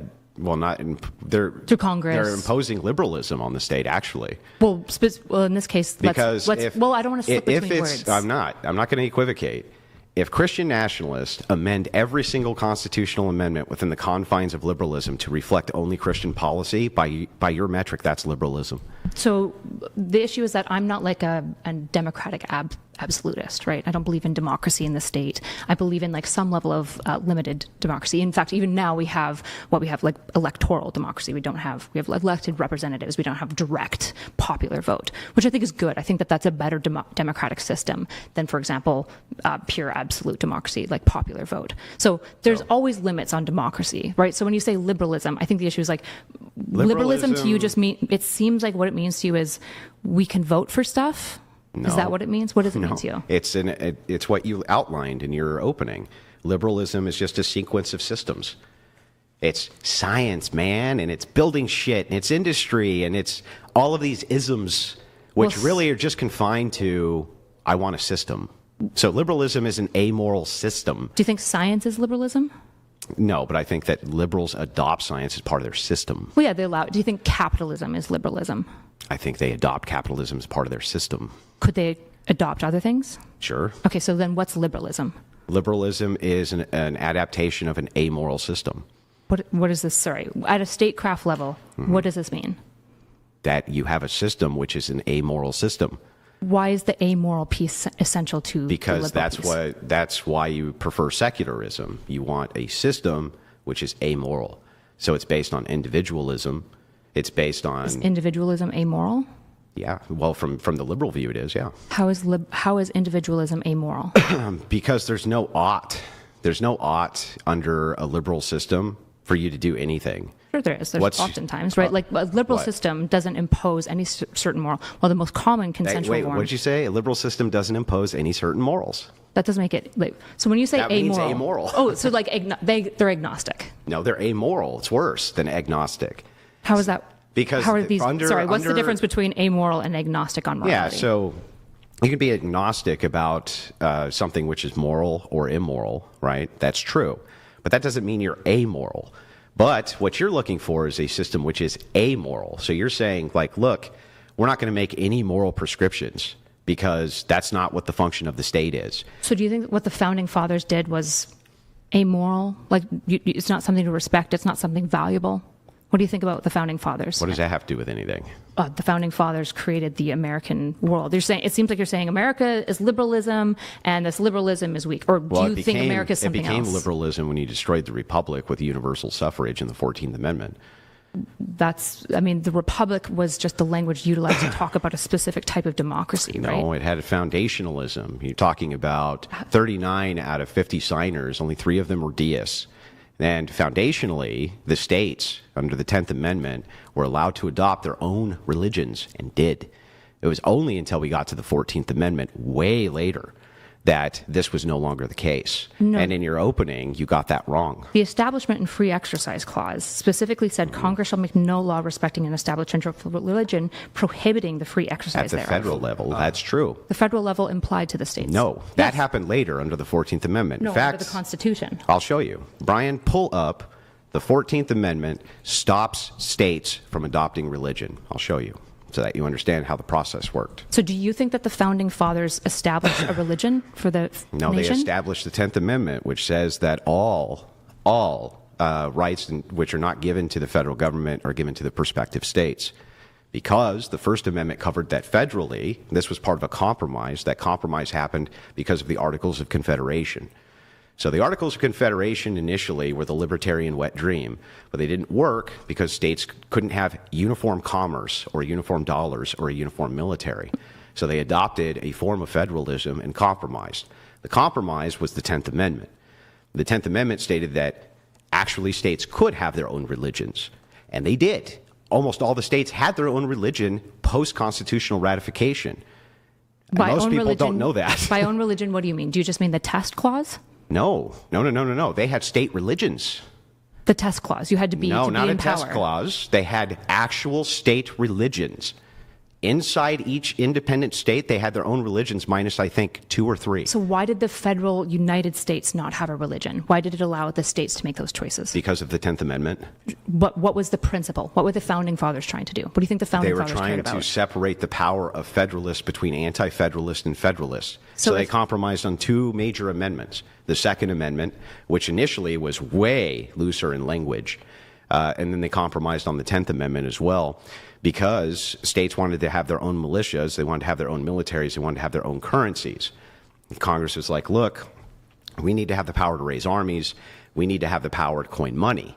through Congress. They're imposing liberalism on the state, actually. Well, in this case, I don't want to slip between words. I'm not going to equivocate. If Christian nationalists amend every single constitutional amendment within the confines of liberalism to reflect only Christian policy, by your metric, that's liberalism. So the issue is that I'm not like a democratic absolutist, right? I don't believe in democracy in the state. I believe in like some level of limited democracy. In fact, even now we have like electoral democracy. We have elected representatives. We don't have direct popular vote, which I think is good. I think that that's a better democratic system than, for example, pure absolute democracy, like popular vote. So there's always limits on democracy, right? So when you say liberalism, I think the issue is like liberalism to you just it seems like what it means to you is we can vote for stuff. No. Is that what it means? What does it mean to you? It's what you outlined in your opening. Liberalism is just a sequence of systems. It's science, man, and it's building shit, and it's industry, and it's all of these isms, which really are just confined to, I want a system. So liberalism is an amoral system. Do you think science is liberalism? No, but I think that liberals adopt science as part of their system. Well, yeah, they allow it. Do you think capitalism is liberalism? I think they adopt capitalism as part of their system. Could they adopt other things? Sure. Okay, so then what's liberalism? Liberalism is an adaptation of an amoral system. What is this? Sorry, at a statecraft level, what does this mean? That you have a system which is an amoral system. Why is the amoral piece essential to because the liberal piece? that's why you prefer secularism. You want a system which is amoral. So it's based on individualism. It's based on... Is individualism amoral? Yeah. Well, from the liberal view, it is, yeah. How is individualism amoral? Because there's no ought. There's no ought under a liberal system for you to do anything. Sure there is. There's oftentimes, right? Like a liberal system doesn't impose any certain moral. Well, the most common consensual form... Wait, what did you say? A liberal system doesn't impose any certain morals. That doesn't make it... Like, so when you say that amoral... means amoral. Oh, so like they're agnostic. No, they're amoral. It's worse than agnostic. How is that? Because how are these? What's the difference between amoral and agnostic on morality? Yeah, so you can be agnostic about something which is moral or immoral, right? That's true. But that doesn't mean you're amoral. But what you're looking for is a system which is amoral. So you're saying, like, look, we're not going to make any moral prescriptions because that's not what the function of the state is. So do you think what the founding fathers did was amoral? Like, it's not something to respect, it's not something valuable? What do you think about the founding fathers? What does that have to do with anything? The founding fathers created the American world. You're saying, it seems like you're saying America is liberalism and this liberalism is weak. Or do you think America is something else? It became liberalism when you destroyed the Republic with universal suffrage in the 14th Amendment. The Republic was just the language utilized to talk about a specific type of democracy, right? No, it had a foundationalism. You're talking about 39 out of 50 signers, only 3 of them were deists. And foundationally, the states, under the 10th Amendment, were allowed to adopt their own religions and did. It was only until we got to the 14th Amendment, way later, that this was no longer the case. No. And in your opening, you got that wrong. The Establishment and Free Exercise Clause specifically said Congress shall make no law respecting an establishment of religion prohibiting the free exercise thereof. At the federal level, that's true. The federal level implied to the states. No, that happened later under the 14th Amendment. No, in fact, under the Constitution. I'll show you. Brian, pull up the 14th Amendment stops states from adopting religion. I'll show you, so that you understand how the process worked. So do you think that the founding fathers established a religion for the No, nation? They established the 10th Amendment, which says that all rights which are not given to the federal government are given to the prospective states. Because the First Amendment covered that federally, this was part of a compromise. That compromise happened because of the Articles of Confederation. So the Articles of Confederation initially were the libertarian wet dream, but they didn't work because states couldn't have uniform commerce or uniform dollars or a uniform military. So they adopted a form of federalism and compromised. The compromise was the 10th Amendment. The 10th Amendment stated that actually states could have their own religions, and they did. Almost all the states had their own religion post-constitutional ratification. And most people don't know that. By own religion, what do you mean? Do you just mean the test clause? No. They had state religions. The test clause. You had to be No, to not be a in test power. clause. They had actual state religions. Inside each independent state, they had their own religions minus, I think, 2 or 3. So why did the federal United States not have a religion? Why did it allow the states to make those choices? Because of the 10th Amendment. What was the principle? What were the founding fathers trying to do? What do you think the founding fathers cared about? They were trying to separate the power of federalists between anti-federalists and federalists. So they compromised on 2 major amendments. The Second Amendment, which initially was way looser in language, and then they compromised on the 10th Amendment as well. because states wanted to have their own militias, they wanted to have their own militaries, they wanted to have their own currencies. Congress was like, look, we need to have the power to raise armies, we need to have the power to coin money.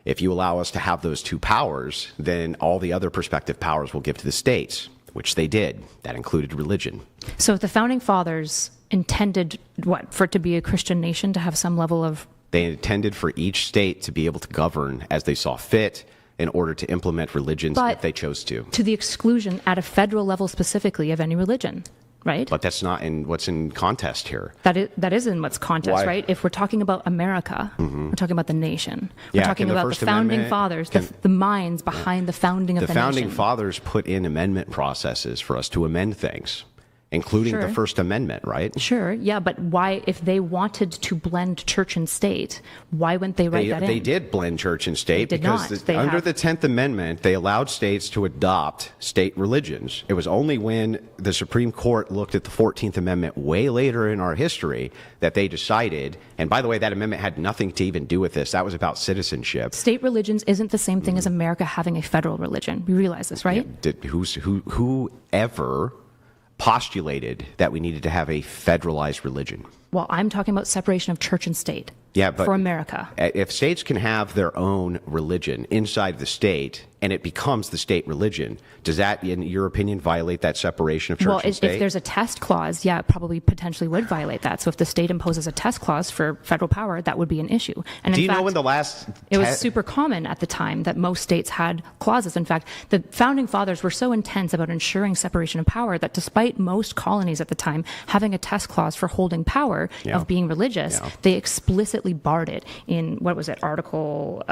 If you allow us to have those two powers, then all the other prospective powers will give to the states, which they did. That included religion. So if the founding fathers intended what, for it to be a Christian nation, to have some level of... They intended for each state to be able to govern as they saw fit in order to implement religions if they chose to. To the exclusion at a federal level specifically of any religion, right? But that's not in what's in contest here. That is in what's contest, Why? Right? If we're talking about America, we're talking about the nation. We're Yeah, talking can the about the First founding Amendment- fathers, can- the minds behind the founding of The the founding nation. fathers put in amendment processes for us to amend things, including the Sure. First Amendment, right? Sure, yeah, but why, if they wanted to blend church and state, why wouldn't they write that in? They did blend church and state They did because not. They under have- the 10th Amendment, they allowed states to adopt state religions. It was only when the Supreme Court looked at the 14th Amendment way later in our history that they decided, and by the way, that amendment had nothing to even do with this. That was about citizenship. State religions isn't the same thing as America having a federal religion. We realize this, right? Whoever postulated that we needed to have a federalized religion? Well, I'm talking about separation of church and state. Yeah, but for America. If states can have their own religion inside the state and it becomes the state religion, does that, in your opinion, violate that separation of church Well, and state? if there's a test clause, yeah, it probably potentially would violate that. So if the state imposes a test clause for federal power, that would be an issue. And Do in you fact, know when the last... it was super common at the time that most states had clauses. In fact, the founding fathers were so intense about ensuring separation of power that despite most colonies at the time having a test clause for holding power of being religious, they explicitly barred it in, what was it, Article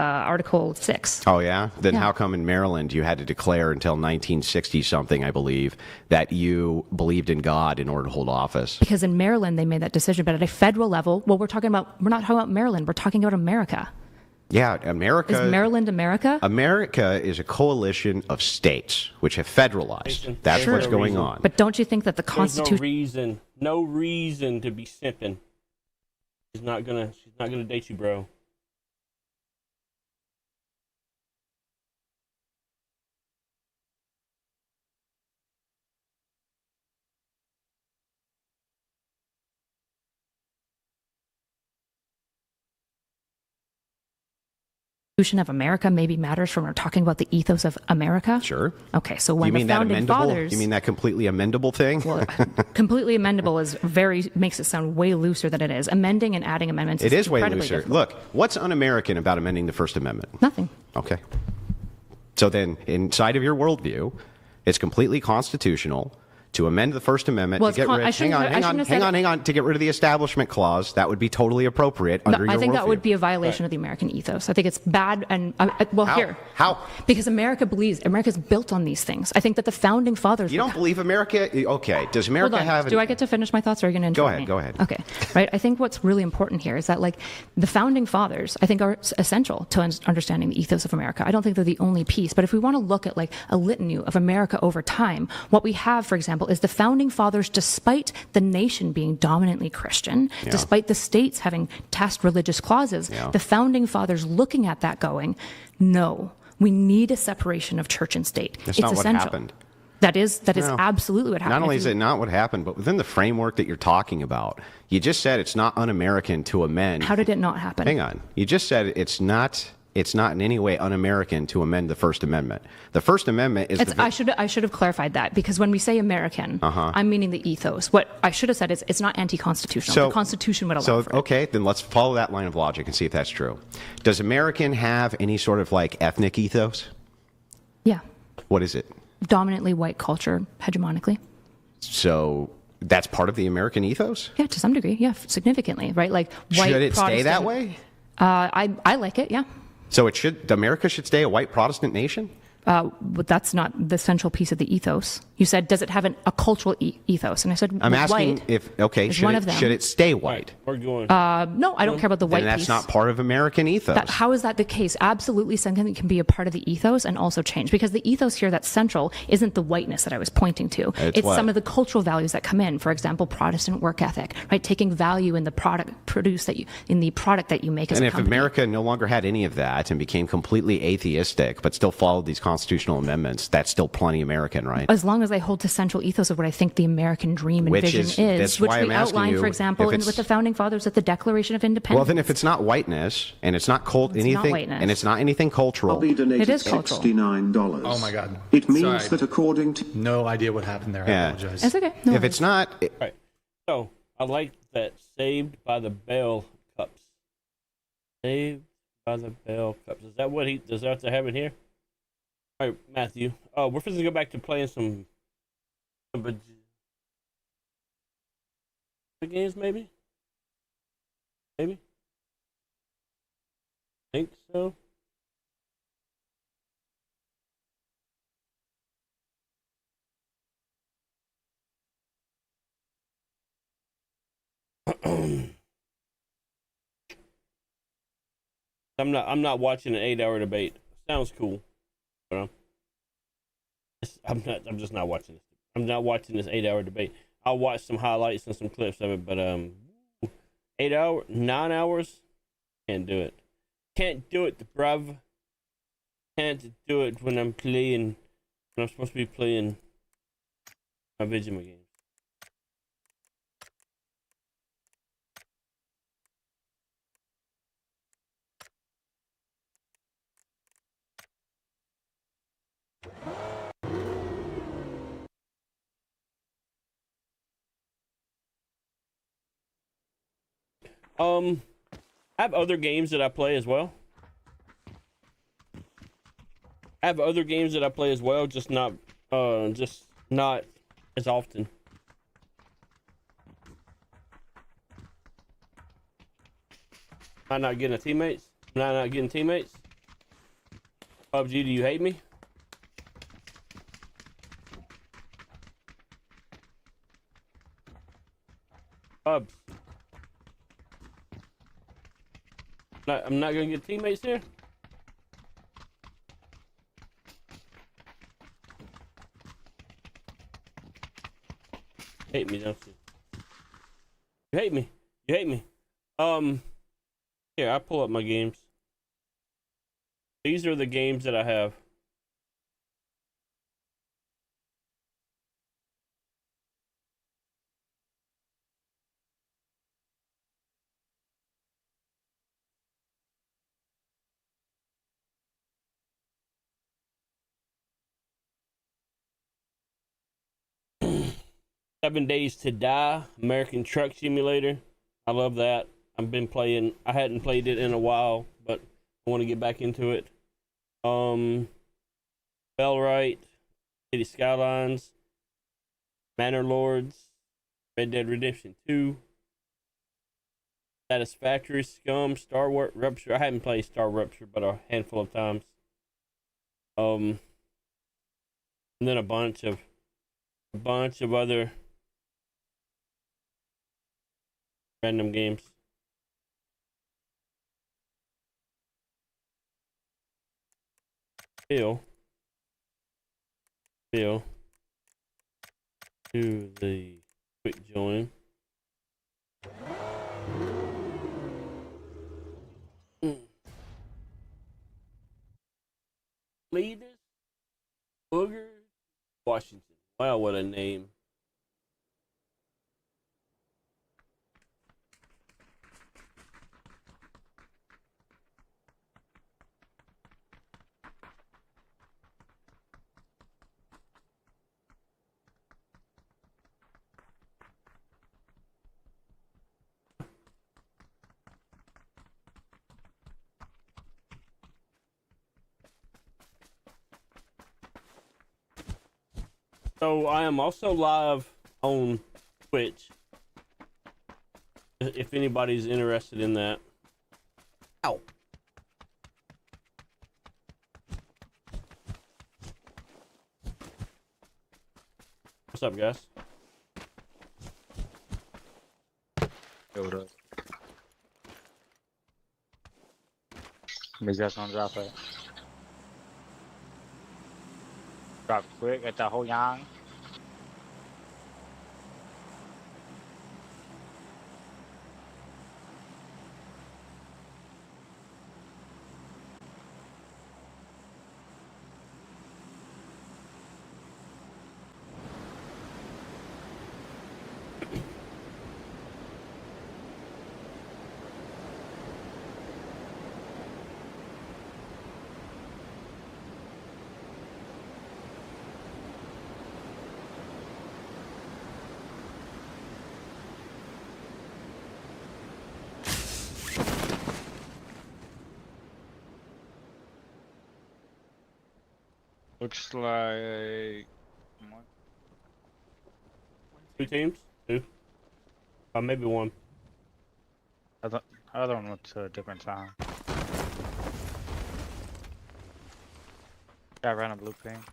6. Oh, yeah? Then how come in Maryland you had to declare until 1960-something, I believe, that you believed in God in order to hold office? Because in Maryland, they made that decision. But at a federal level, well, we're not talking about Maryland. We're talking about America. Yeah, America... Is Maryland America? America is a coalition of states which have federalized. That's what's going on. But don't you think that the Constitution... No reason to be simping. She's not gonna date you, bro. Constitution of America maybe matters when we're talking about the ethos of America? Sure. Okay, so when you mean the that founding amendable? fathers... You mean that completely amendable thing? Well, completely amendable makes it sound way looser than it is. Amending and adding amendments It is way incredibly looser. difficult. Look, what's un-American about amending the First Amendment? Nothing. Okay. So then, inside of your worldview, it's completely constitutional to amend the First Amendment Well, to get rid. Hang on. To get rid of the Establishment Clause, that would be totally appropriate under your I think worldview. that would be a violation of the American ethos. I think it's bad, and How? Because America's built on these things. I think that the founding fathers. You don't believe America? Okay. Does America have? Do I get to finish my thoughts, or are you going to interrupt me? Go ahead. Okay. Right. I think what's really important here is that, like, the founding fathers, I think, are essential to understanding the ethos of America. I don't think they're the only piece, but if we want to look at like a litany of America over time, what we have, for example, is the founding fathers, despite the nation being dominantly Christian, despite the states having test religious clauses, the founding fathers looking at that going, no, we need a separation of church and state. That's it's not essential. what happened. That is absolutely what happened. Not only is it not what happened, but within the framework that you're talking about, you just said it's not un-American to amend. How did it not happen? Hang on. You just said it's not in any way un-American to amend the First Amendment. The First Amendment is... I should have clarified that, because when we say American, I'm meaning the ethos. What I should have said is it's not anti-constitutional. The Constitution would allow for it. Okay, then let's follow that line of logic and see if that's true. Does American have any sort of like ethnic ethos? Yeah. What is it? Dominantly white culture, hegemonically. So that's part of the American ethos? Yeah, to some degree. Yeah, significantly, right? Like white Should it stay that Protestant- way? I like it, yeah. So America should stay a white Protestant nation? But that's not the central piece of the ethos. You said, does it have a cultural ethos? And I said, I'm asking white should it stay white? We're going. No, I don't care about the white Then that's piece. not part of American ethos. How is that the case? Absolutely something that can be a part of the ethos and also change. Because the ethos here that's central isn't the whiteness that I was pointing to. It's what? some of the cultural values that come in. For example, Protestant work ethic, right? Taking value in the product that you make as a and if company. America no longer had any of that and became completely atheistic, but still followed these constitutional amendments, that's still plenty American, right? As long as I hold to central ethos of what I think the American dream and Which vision is- is, that's which why we I'm asking outlined, you for example, if with it's- the founding fathers at the Declaration of Independence. Well, then if it's not whiteness and it's not It's not anything, whiteness. and it's not anything cultural, Bobby donated It is cultural. $69. Oh my God. It means Sorry. that according to No idea what happened there. I Yeah. apologize. It's okay. No if worries. it's not, Right. So I like that. Saved by the Bell Cups. Saved by the Bell Cups. Is that what he does? That to have it here? All right, Matthew. Oh, we're supposed to go back to playing some games, maybe. Maybe. Think so. I'm not watching an 8-hour debate. Sounds cool, but I'm just not watching this. I'm not watching this 8-hour debate. I'll watch some highlights and some clips of it, but 9 hours, can't do it. Can't do it, bruv. Can't do it when I'm supposed to be playing my video game. I have other games that I play as well. Just not as often. Am I not getting teammates? Am I not getting teammates? PUBG, do you hate me? Pubs. I'm not gonna get teammates here. Hate me, don't you? You hate me. You hate me. Here, I pull up my games. These are the games that I have. Seven Days to Die, American Truck Simulator. I love that. I hadn't played it in a while, but I want to get back into it. Bellwright, City Skylines, Manor Lords, Red Dead Redemption 2, Satisfactory, Scum, Star Rupture. I haven't played Star Rupture, but a handful of times. And then a bunch of other random games. Bill to the quick join. Cletus Booger Washington. Wow, what a name. So I am also live on Twitch. If anybody's interested in that. Ow. What's up, guys? Yo, what up? Is that gonna drop it? Drop quick at the whole yang. Looks like one. 2 teams? 2? Maybe 1. Other one went to a different time. Yeah, I ran a blue ping.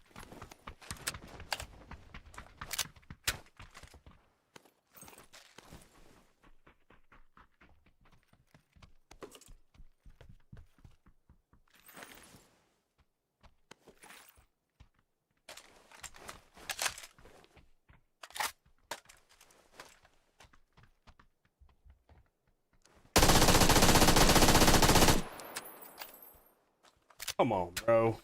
Come on, bro.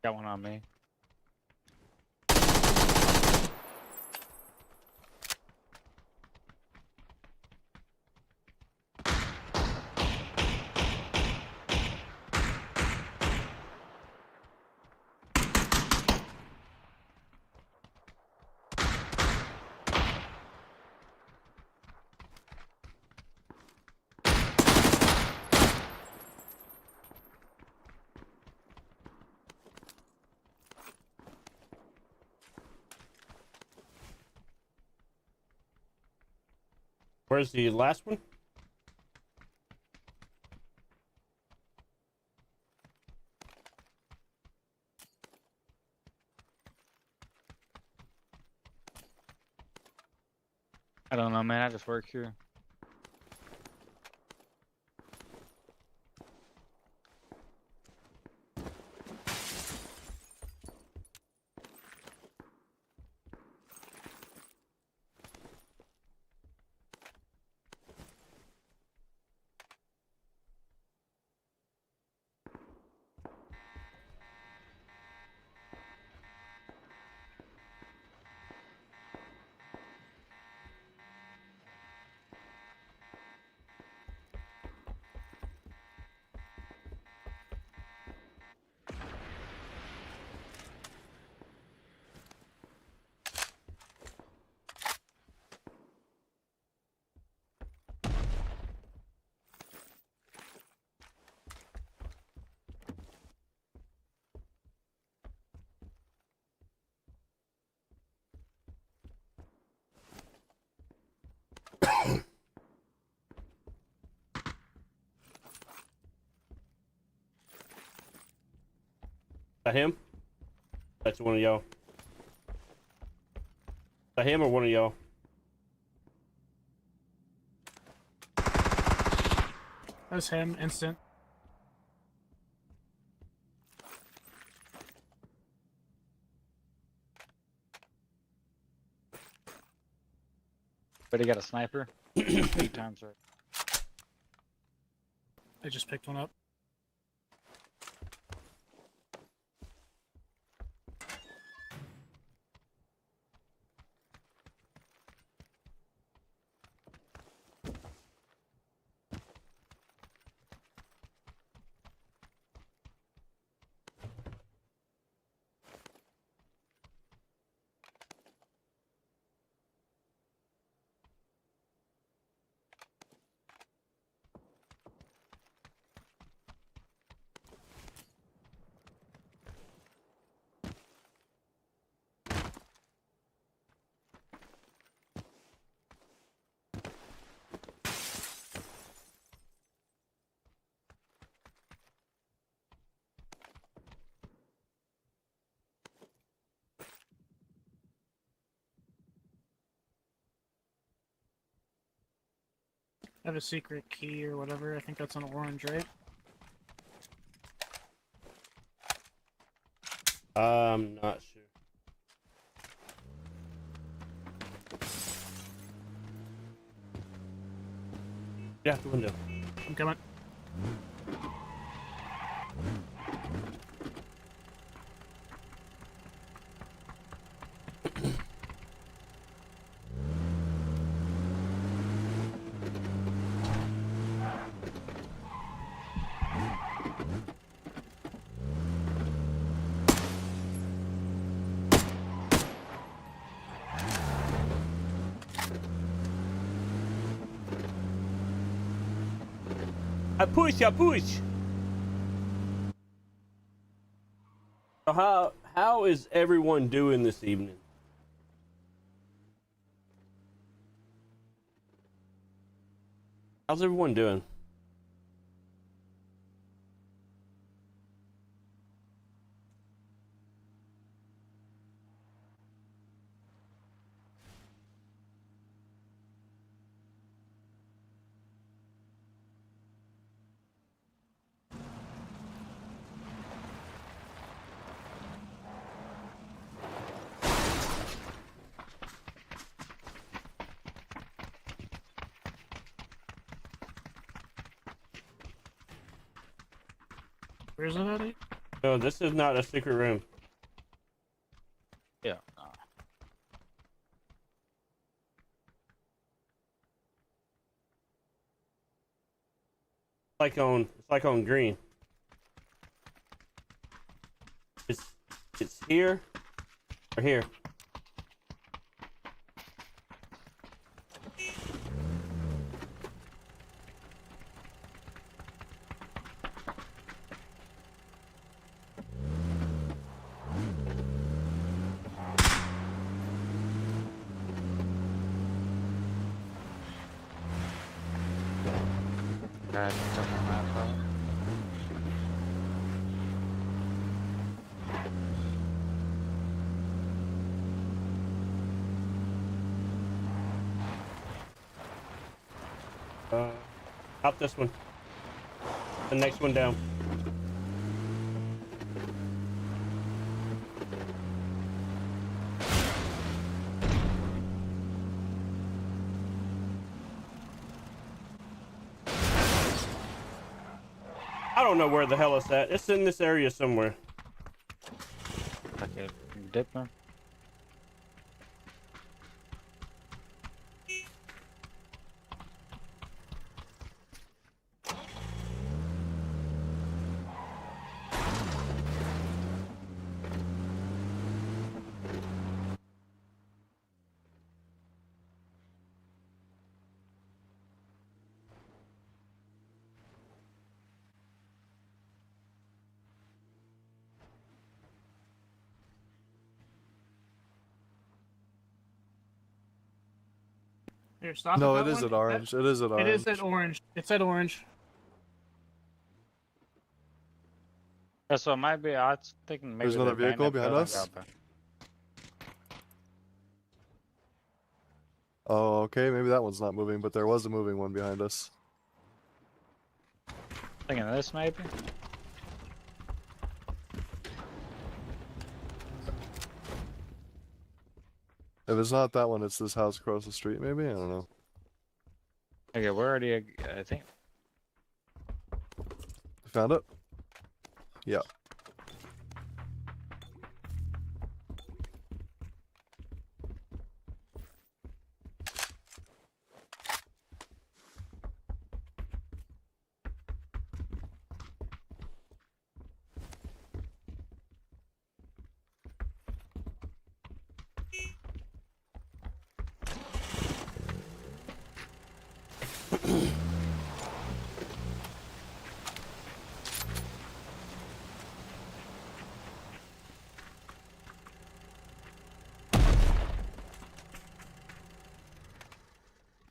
Got one on me. Where's the last one? I don't know, man. I just work here. That him? That's one of y'all. That him or one of y'all? That's him, instant. But he got a sniper. 8 times right. I just picked one up. I have a secret key or whatever. I think that's on orange, right? I'm not sure. Get out the window. I'm coming. I push. So how is everyone doing this evening? How's everyone doing? Where's it at? No, this is not a secret room. Yeah. It's like on green. It's here or here. God, took my map out. Out this one. The next one down. I don't know where the hell it's at. It's in this area somewhere. Okay, dipping. Here, stop. No, at it that is one. at orange. It is at It orange. is at orange. It's at orange. That's what it might be. I was thinking maybe There's another the vehicle abandoned behind building us. got there. Oh, okay. Maybe that one's not moving, but there was a moving one behind us. Thinking of this maybe. If it's not that one, it's this house across the street, maybe? I don't know. Okay, we're already. I think. Found it? Yeah.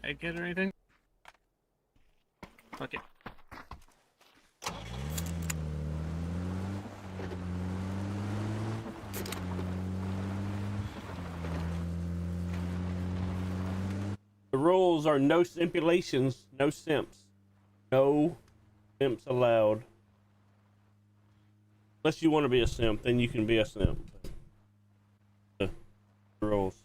I get or anything? Fuck it. The rules are no simpulations, no simps. No simps allowed. Unless you want to be a simp, then you can be a simp. The rules.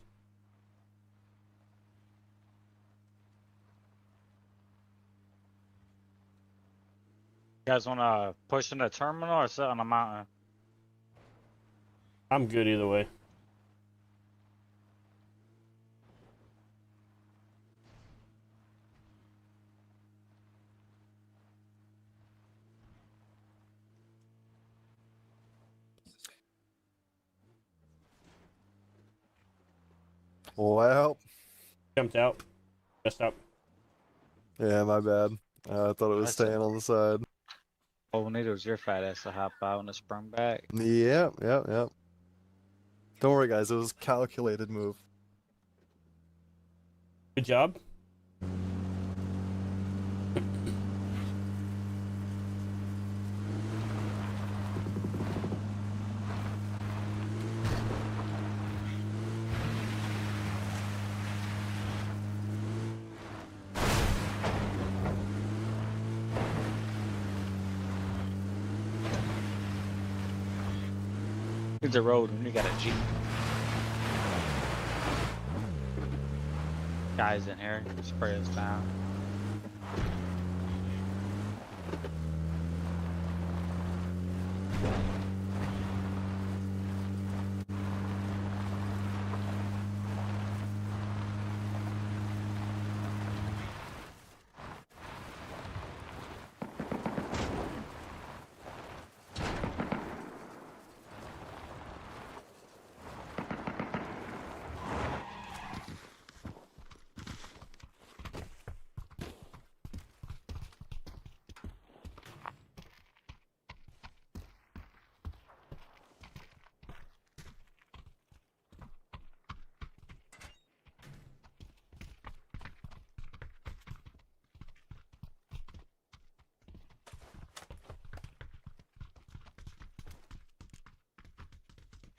guys want to push in the terminal or sit on a mountain? I'm good either way. Well, Jumped out. Messed up. yeah, my bad. I thought it was That's staying on the side. All we needed was your fat ass to hop out and it sprung back. Yep. Don't worry, guys. It was a calculated move. Good job. It's a road when you got a Jeep. Guys in here, spray us down.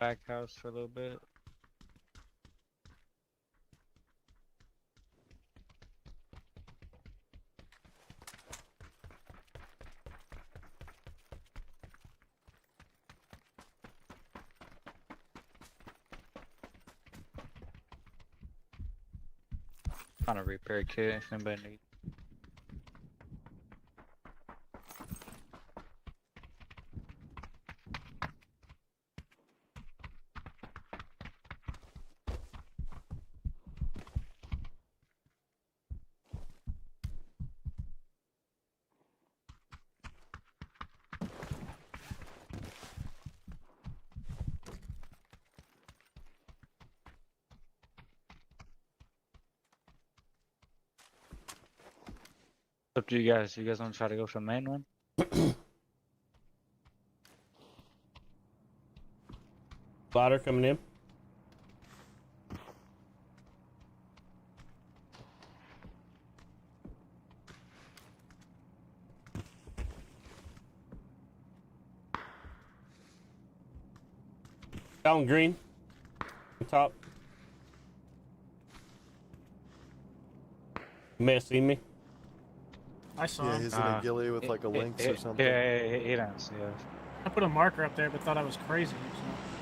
Back house for a little bit. On a repair kit if anybody needs. Up to you guys. You guys want to try to go for the main one? Ladder coming in. Down green. On top. You may have seen me. I saw Yeah, him. he's in a ghillie with like a lynx or something. Yeah, he doesn't see us. I put a marker up there, but thought I was crazy. So.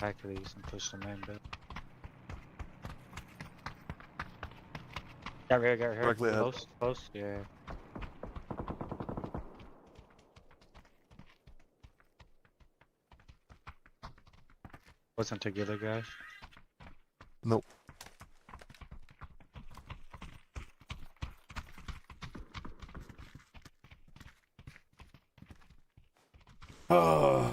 back of these and push the main bit. Got right here. Directly ahead. Close, yeah. Wasn't together, guys. Nope. Oh.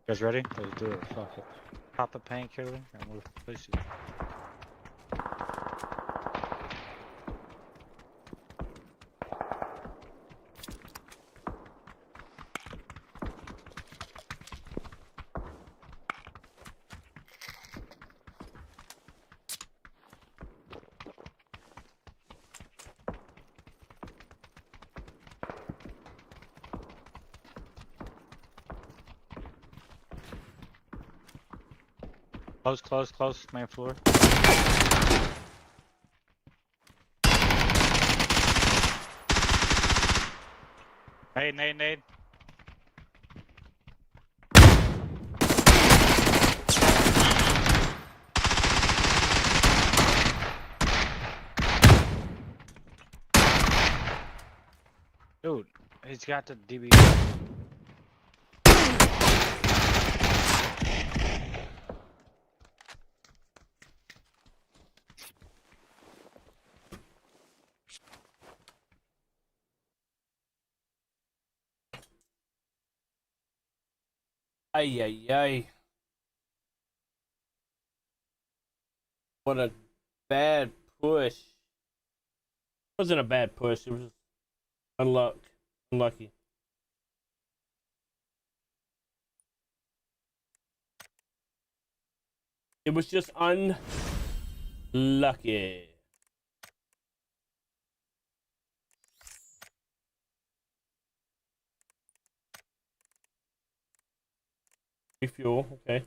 You guys ready? Let's do it. Fuck it. Pop a painkiller and we'll push it. Close, main floor. Nade. Dude, he's got the DB. Ay, ay, ay. What a bad push. It wasn't a bad push. It was just unlucky. It was just unlucky. Refuel, okay.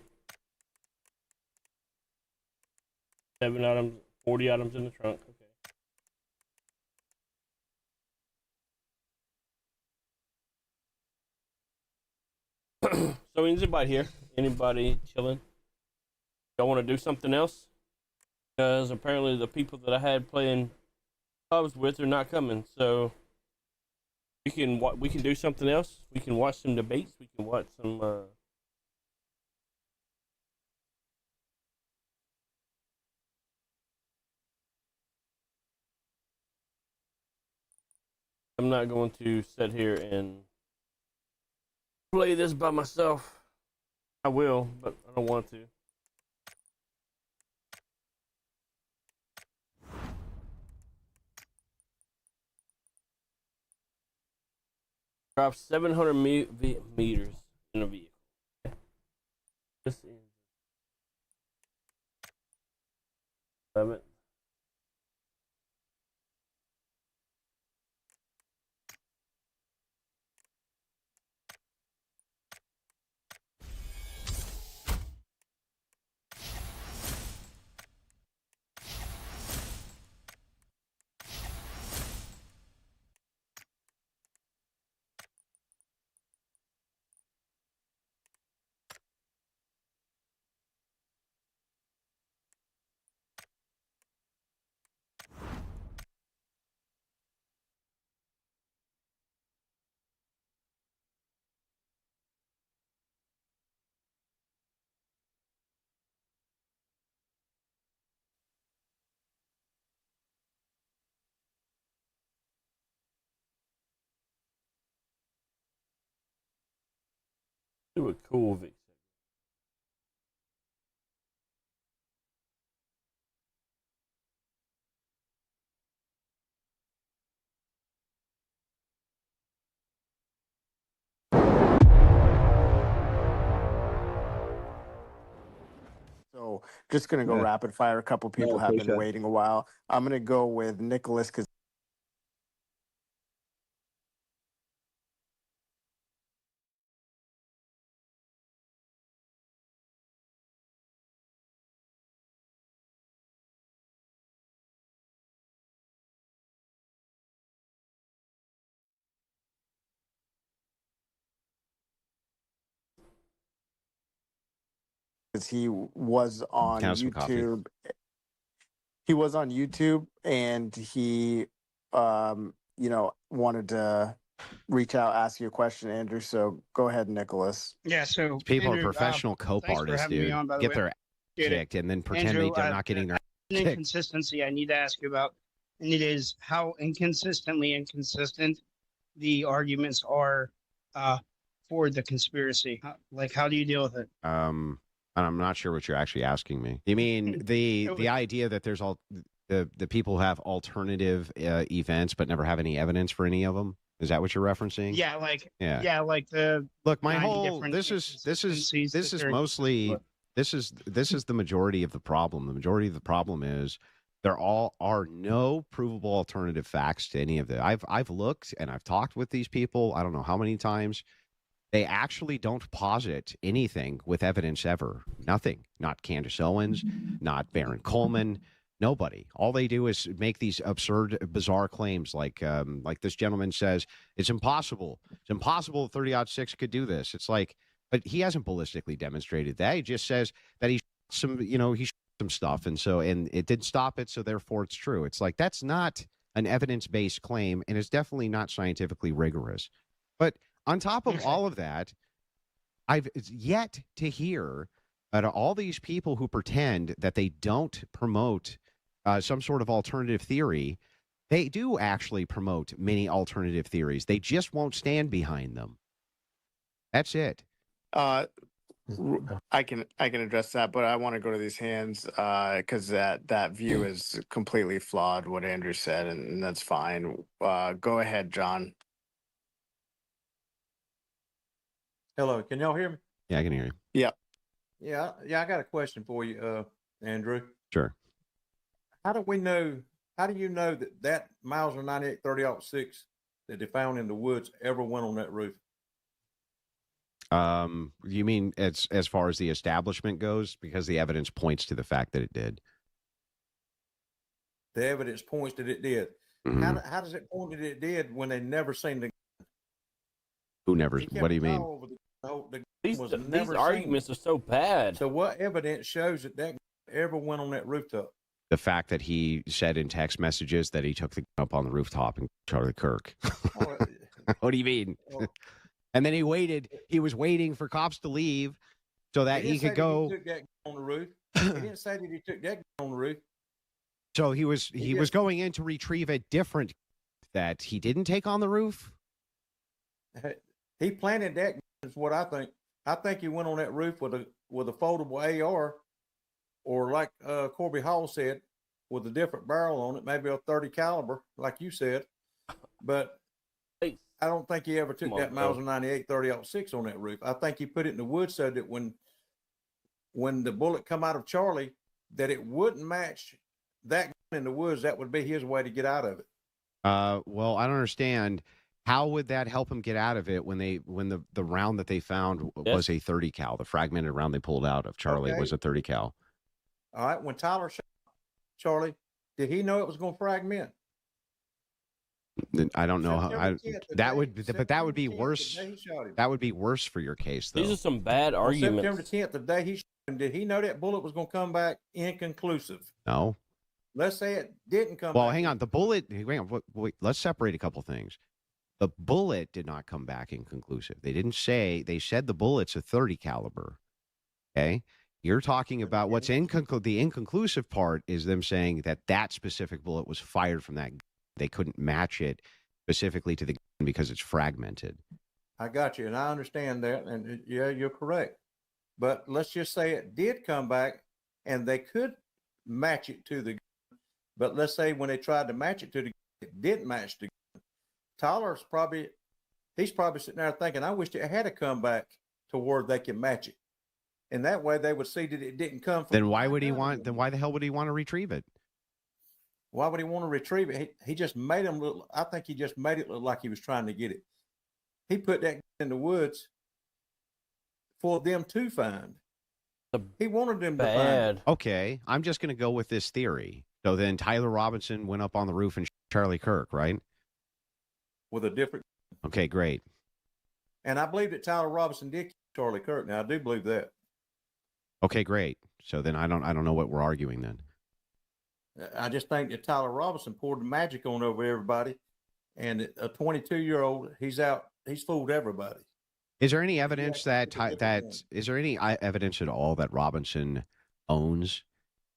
7 items, 40 items in the trunk, okay. So anybody here? Anybody chilling? Y'all want to do something else? Because apparently the people that I had playing pubs with are not coming. So we can do something else. We can watch some debates. We can watch some. I'm not going to sit here and play this by myself. I will, but I don't want to. Drive 700 meters in a vehicle. This is 11. Do a cool Vic. So just gonna go rapid fire. A couple people have been waiting a while. I'm gonna go with Nicholas because he was on Can I have some coffee? YouTube. He was on YouTube and he, wanted to reach out, ask you a question, Andrew. So go ahead, Nicholas. Yeah, so People Andrew, are professional cope thanks for artists, having me dude. on, by the Get way. their ass Appreciate it. kicked and then pretend Andrew, they're not getting their an kicked. inconsistency I need to ask you about, and it is how inconsistently inconsistent the arguments are for the conspiracy. How do you deal with it? And I'm not sure what you're actually asking me. You mean the idea that there's all the people have alternative events but never have any evidence for any of them? Is that what you're referencing? Yeah, like the look. My 90 whole different this is inconsistencies that are- mostly this is the majority of the problem. The majority of the problem is there are no provable alternative facts to any of it. I've looked and I've talked with these people. I don't know how many times. They actually don't posit anything with evidence ever. Nothing. Not Candace Owens, not Baron Coleman, nobody. All they do is make these absurd, bizarre claims like this gentleman says, it's impossible. It's impossible 30-06 could do this. It's like, but he hasn't ballistically demonstrated that. He just says that he shot some stuff, and it didn't stop it, so therefore it's true. It's like, that's not an evidence-based claim, and it's definitely not scientifically rigorous. But on top of all of that, I've yet to hear out of all these people who pretend that they don't promote some sort of alternative theory. They do actually promote many alternative theories. They just won't stand behind them. That's it. I can address that, but I want to go to these hands because that view is completely flawed. What Andrew said, and that's fine. Go ahead, John. Hello, can y'all hear me? Yeah, I can hear you. Yeah. Yeah, I got a question for you, Andrew. Sure. How do you know that Mauser 98-30-06 that they found in the woods ever went on that roof? You mean as far as the establishment goes? Because the evidence points to the fact that it did. The evidence points that it did. Mm-hmm. How does it point that it did when they never seen the? Who never? What do you mean? These arguments are so bad. So what evidence shows that ever went on that rooftop? The fact that he said in text messages that he took the gun up on the rooftop in Charlie Kirk. What do you mean? And then he was waiting for cops to leave so that he could go. He took that gun on the roof. He didn't say that he took that gun on the roof. So he was going in to retrieve a different that he didn't take on the roof. He planted that. Is what I think. I think he went on that roof with a foldable AR, or like Corby Hall said, with a different barrel on it, maybe a 30 caliber, like you said. But I don't think he ever took that Mauser 98-30-06 on that roof. I think he put it in the woods so that when the bullet come out of Charlie, that it wouldn't match that gun in the woods. That would be his way to get out of it. Well, I don't understand. How would that help him get out of it when the round that they found was a 30 cal? The fragmented round they pulled out of Charlie was a 30 cal. All right. When Tyler shot Charlie, did he know it was going to fragment? I don't know how. That would be worse. That would be worse for your case, though. These are some bad arguments. September 10th, the day he shot him, did he know that bullet was going to come back inconclusive? No. Let's say it didn't come back. Well, hang on. The bullet. Hang on. Wait, let's separate a couple things. The bullet did not come back inconclusive. They didn't say. They said the bullet's a 30 caliber. Okay. You're talking about what's the inconclusive part is them saying that specific bullet was fired from that gun. They couldn't match it specifically to the gun because it's fragmented. I got you, and I understand that, and yeah, you're correct. But let's just say it did come back, and they could match it to the gun. But let's say when they tried to match it to the gun, it didn't match the gun. Tyler's probably sitting there thinking, I wish it had to come back to where they can match it. and that way they would see that it didn't come from. Then why would he want? Then why the hell would he want to retrieve it? Why would he want to retrieve it? He just made him look. I think he just made it look like he was trying to get it. He put that in the woods for them to find. He wanted them to find it. Okay, I'm just going to go with this theory. So then Tyler Robinson went up on the roof and Charlie Kirk, right? With a different. Okay, great. And I believe that Tyler Robinson did kill Charlie Kirk. Now I do believe that. Okay, great. So then I don't know what we're arguing then. I just think that Tyler Robinson poured the magic on over everybody, and a 22-year-old, he's fooled everybody. Is there any evidence is there any evidence at all that Robinson owns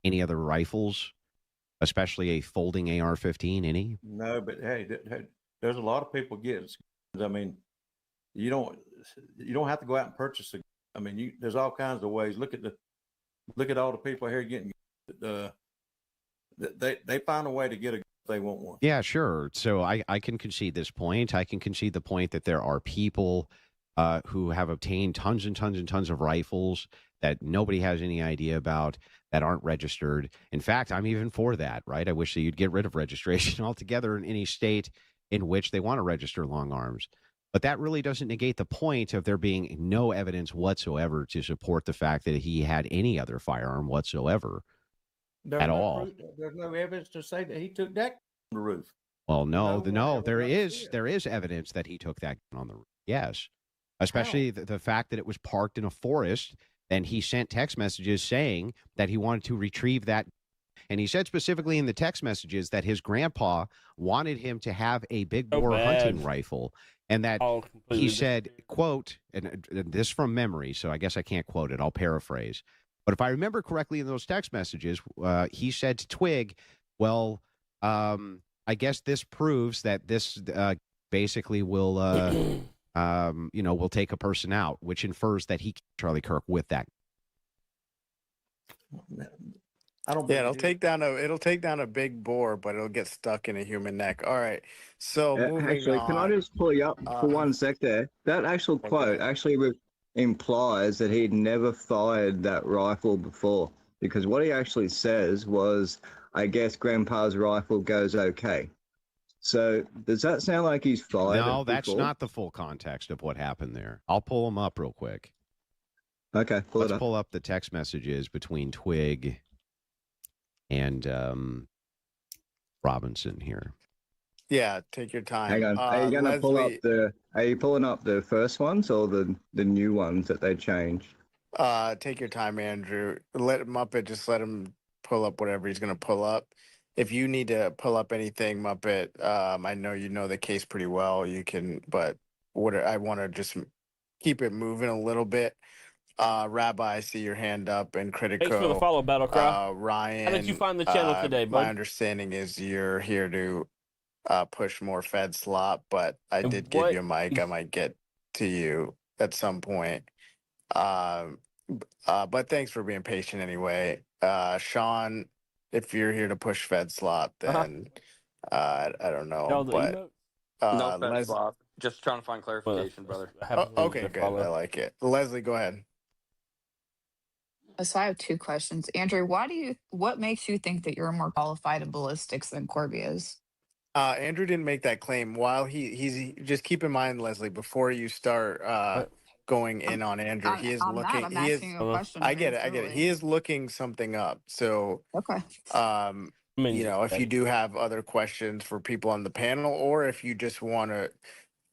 any other rifles, especially a folding AR-15? Any? No, but hey, there's a lot of people get. I mean, you don't have to go out and purchase a. I mean, there's all kinds of ways. Look at all the people here getting. They find a way to get a. They want one. Yeah, sure. So I can concede this point. I can concede the point that there are people who have obtained tons and tons and tons of rifles that nobody has any idea about, that aren't registered. In fact, I'm even for that, right? I wish that you'd get rid of registration altogether in any state in which they want to register long arms. But that really doesn't negate the point of there being no evidence whatsoever to support the fact that he had any other firearm whatsoever at all. There's no evidence to say that he took that on the roof. Well, no, there is evidence that he took that gun on the roof. Yes, especially the fact that it was parked in a forest, and he sent text messages saying that he wanted to retrieve that. And he said specifically in the text messages that his grandpa wanted him to have a big bore hunting rifle, and that he said, quote, and this from memory, so I guess I can't quote it, I'll paraphrase. But if I remember correctly in those text messages, he said to Twig, well, I guess this proves that this basically will, will take a person out, which infers that he killed Charlie Kirk with that. I don't. Yeah, it'll take down a big boar, but it'll get stuck in a human neck. All right. So moving actually, on. can I just pull you up for 1 sec there? That actual quote actually implies that he'd never fired that rifle before, because what he actually says was, I guess Grandpa's rifle goes okay. So does that sound like he's fired? No, that's not the full context of what happened there. I'll pull them up real quick. Okay, let's pull up the text messages between Twig and Robinson here. Yeah, take your time. Hang on. Are you going to pull up Are you pulling up the first ones or the new ones that they changed? Take your time, Andrew. Let Muppet just let him pull up whatever he's going to pull up. If you need to pull up anything, Muppet, I know you know the case pretty well. You can, but I want to just keep it moving a little bit. Rabbi, I see your hand up, and Critico. Thanks for the follow, Battlecry. Ryan, how did you find the channel today, bud? My understanding is you're here to push more Fed slop, but I did give you a mic. I might get to you at some point. But thanks for being patient anyway. Sean, if you're here to push Fed slop, then I don't know. But no Fed slop. Just trying to find clarification, brother. Okay, good. I like it. Leslie, go ahead. So I have two questions. Andrew, what makes you think that you're more qualified in ballistics than Corby is? Andrew didn't make that claim. While he's just keep in mind, Leslie, before you start going in on Andrew, he is looking. I get it. He is looking something up. So okay. If you do have other questions for people on the panel, or if you just want to.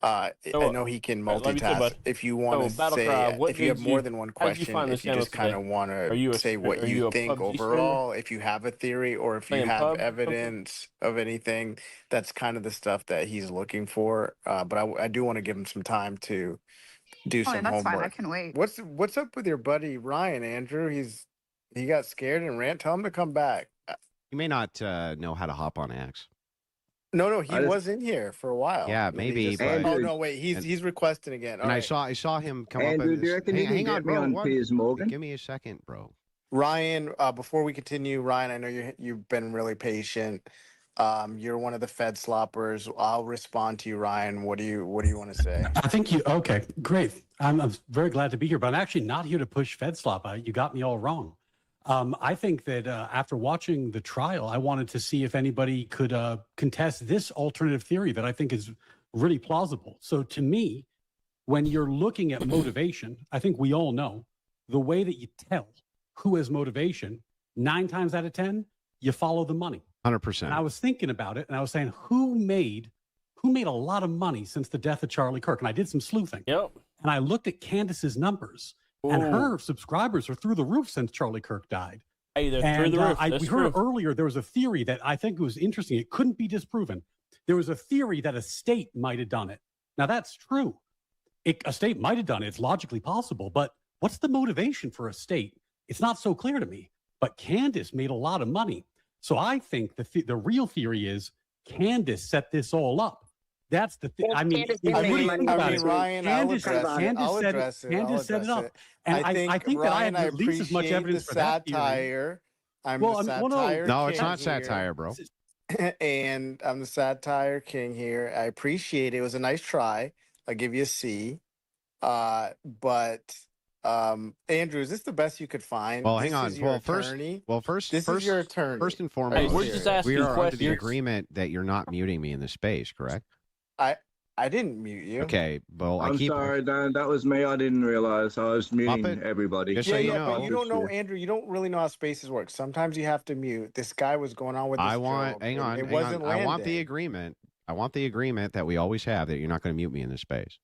I know he can multitask. If you want to say, if you have more than one question, if you just kind of want to say what you think overall, if you have a theory, or if you have evidence of anything, that's kind of the stuff that he's looking for. But I do want to give him some time to do some that's homework. fine. I can wait. What's up with your buddy Ryan, Andrew? He got scared and ran. Tell him to come back. You may not know how to hop on X. No, he was in here for a while. Yeah, maybe. But, oh no, wait, he's requesting again. All right. I saw him come Andrew, up. Do you reckon hang on, bro. On Piers Morgan? Give me a second, bro. Ryan, before we continue, Ryan, I know you've been really patient. You're one of the Fed sloppers. I'll respond to you, Ryan. What do you want to say? I think you, okay, great. I'm very glad to be here, but I'm actually not here to push Fed slop. You got me all wrong. I think that after watching the trial, I wanted to see if anybody could contest this alternative theory that I think is really plausible. So to me, when you're looking at motivation, I think we all know the way that you tell who has motivation, 9 times out of 10, you follow the money. 100%. And I was thinking about it, and I was saying, who made a lot of money since the death of Charlie Kirk? And I did some sleuthing. Yep. And I looked at Candace's numbers, and her subscribers are through the roof since Charlie Kirk died. Hey, they're through the roof. We heard earlier there was a theory that I think was interesting. It couldn't be disproven. There was a theory that a state might have done it. Now, that's true. A state might have done it. It's logically possible. But what's the motivation for a state? It's not so clear to me. But Candace made a lot of money. So I think the real theory is Candace set this all up. That's the thing. I mean, Ryan, I'll address it. Candace set it up. And I think that I have at least as much evidence for that satire. theory. No, it's not satire, bro. And I'm the satire king here. I appreciate it. It was a nice try. I'll give you a C. But Andrew, is this the best you could find? Well, hang on. First, this is your attorney. First and foremost, we're just asking we are under the questions. agreement that you're not muting me in this space, correct? I didn't mute you. Okay, well, I'm sorry, Dan. That was me. I didn't realize I was muting everybody. Just so you know. But you don't know, Andrew. You don't really know how spaces work. Sometimes you have to mute. This guy was going on with this joke, hang on. It wasn't landing. I want the agreement. I want the agreement that we always have that you're not going to mute me in this space.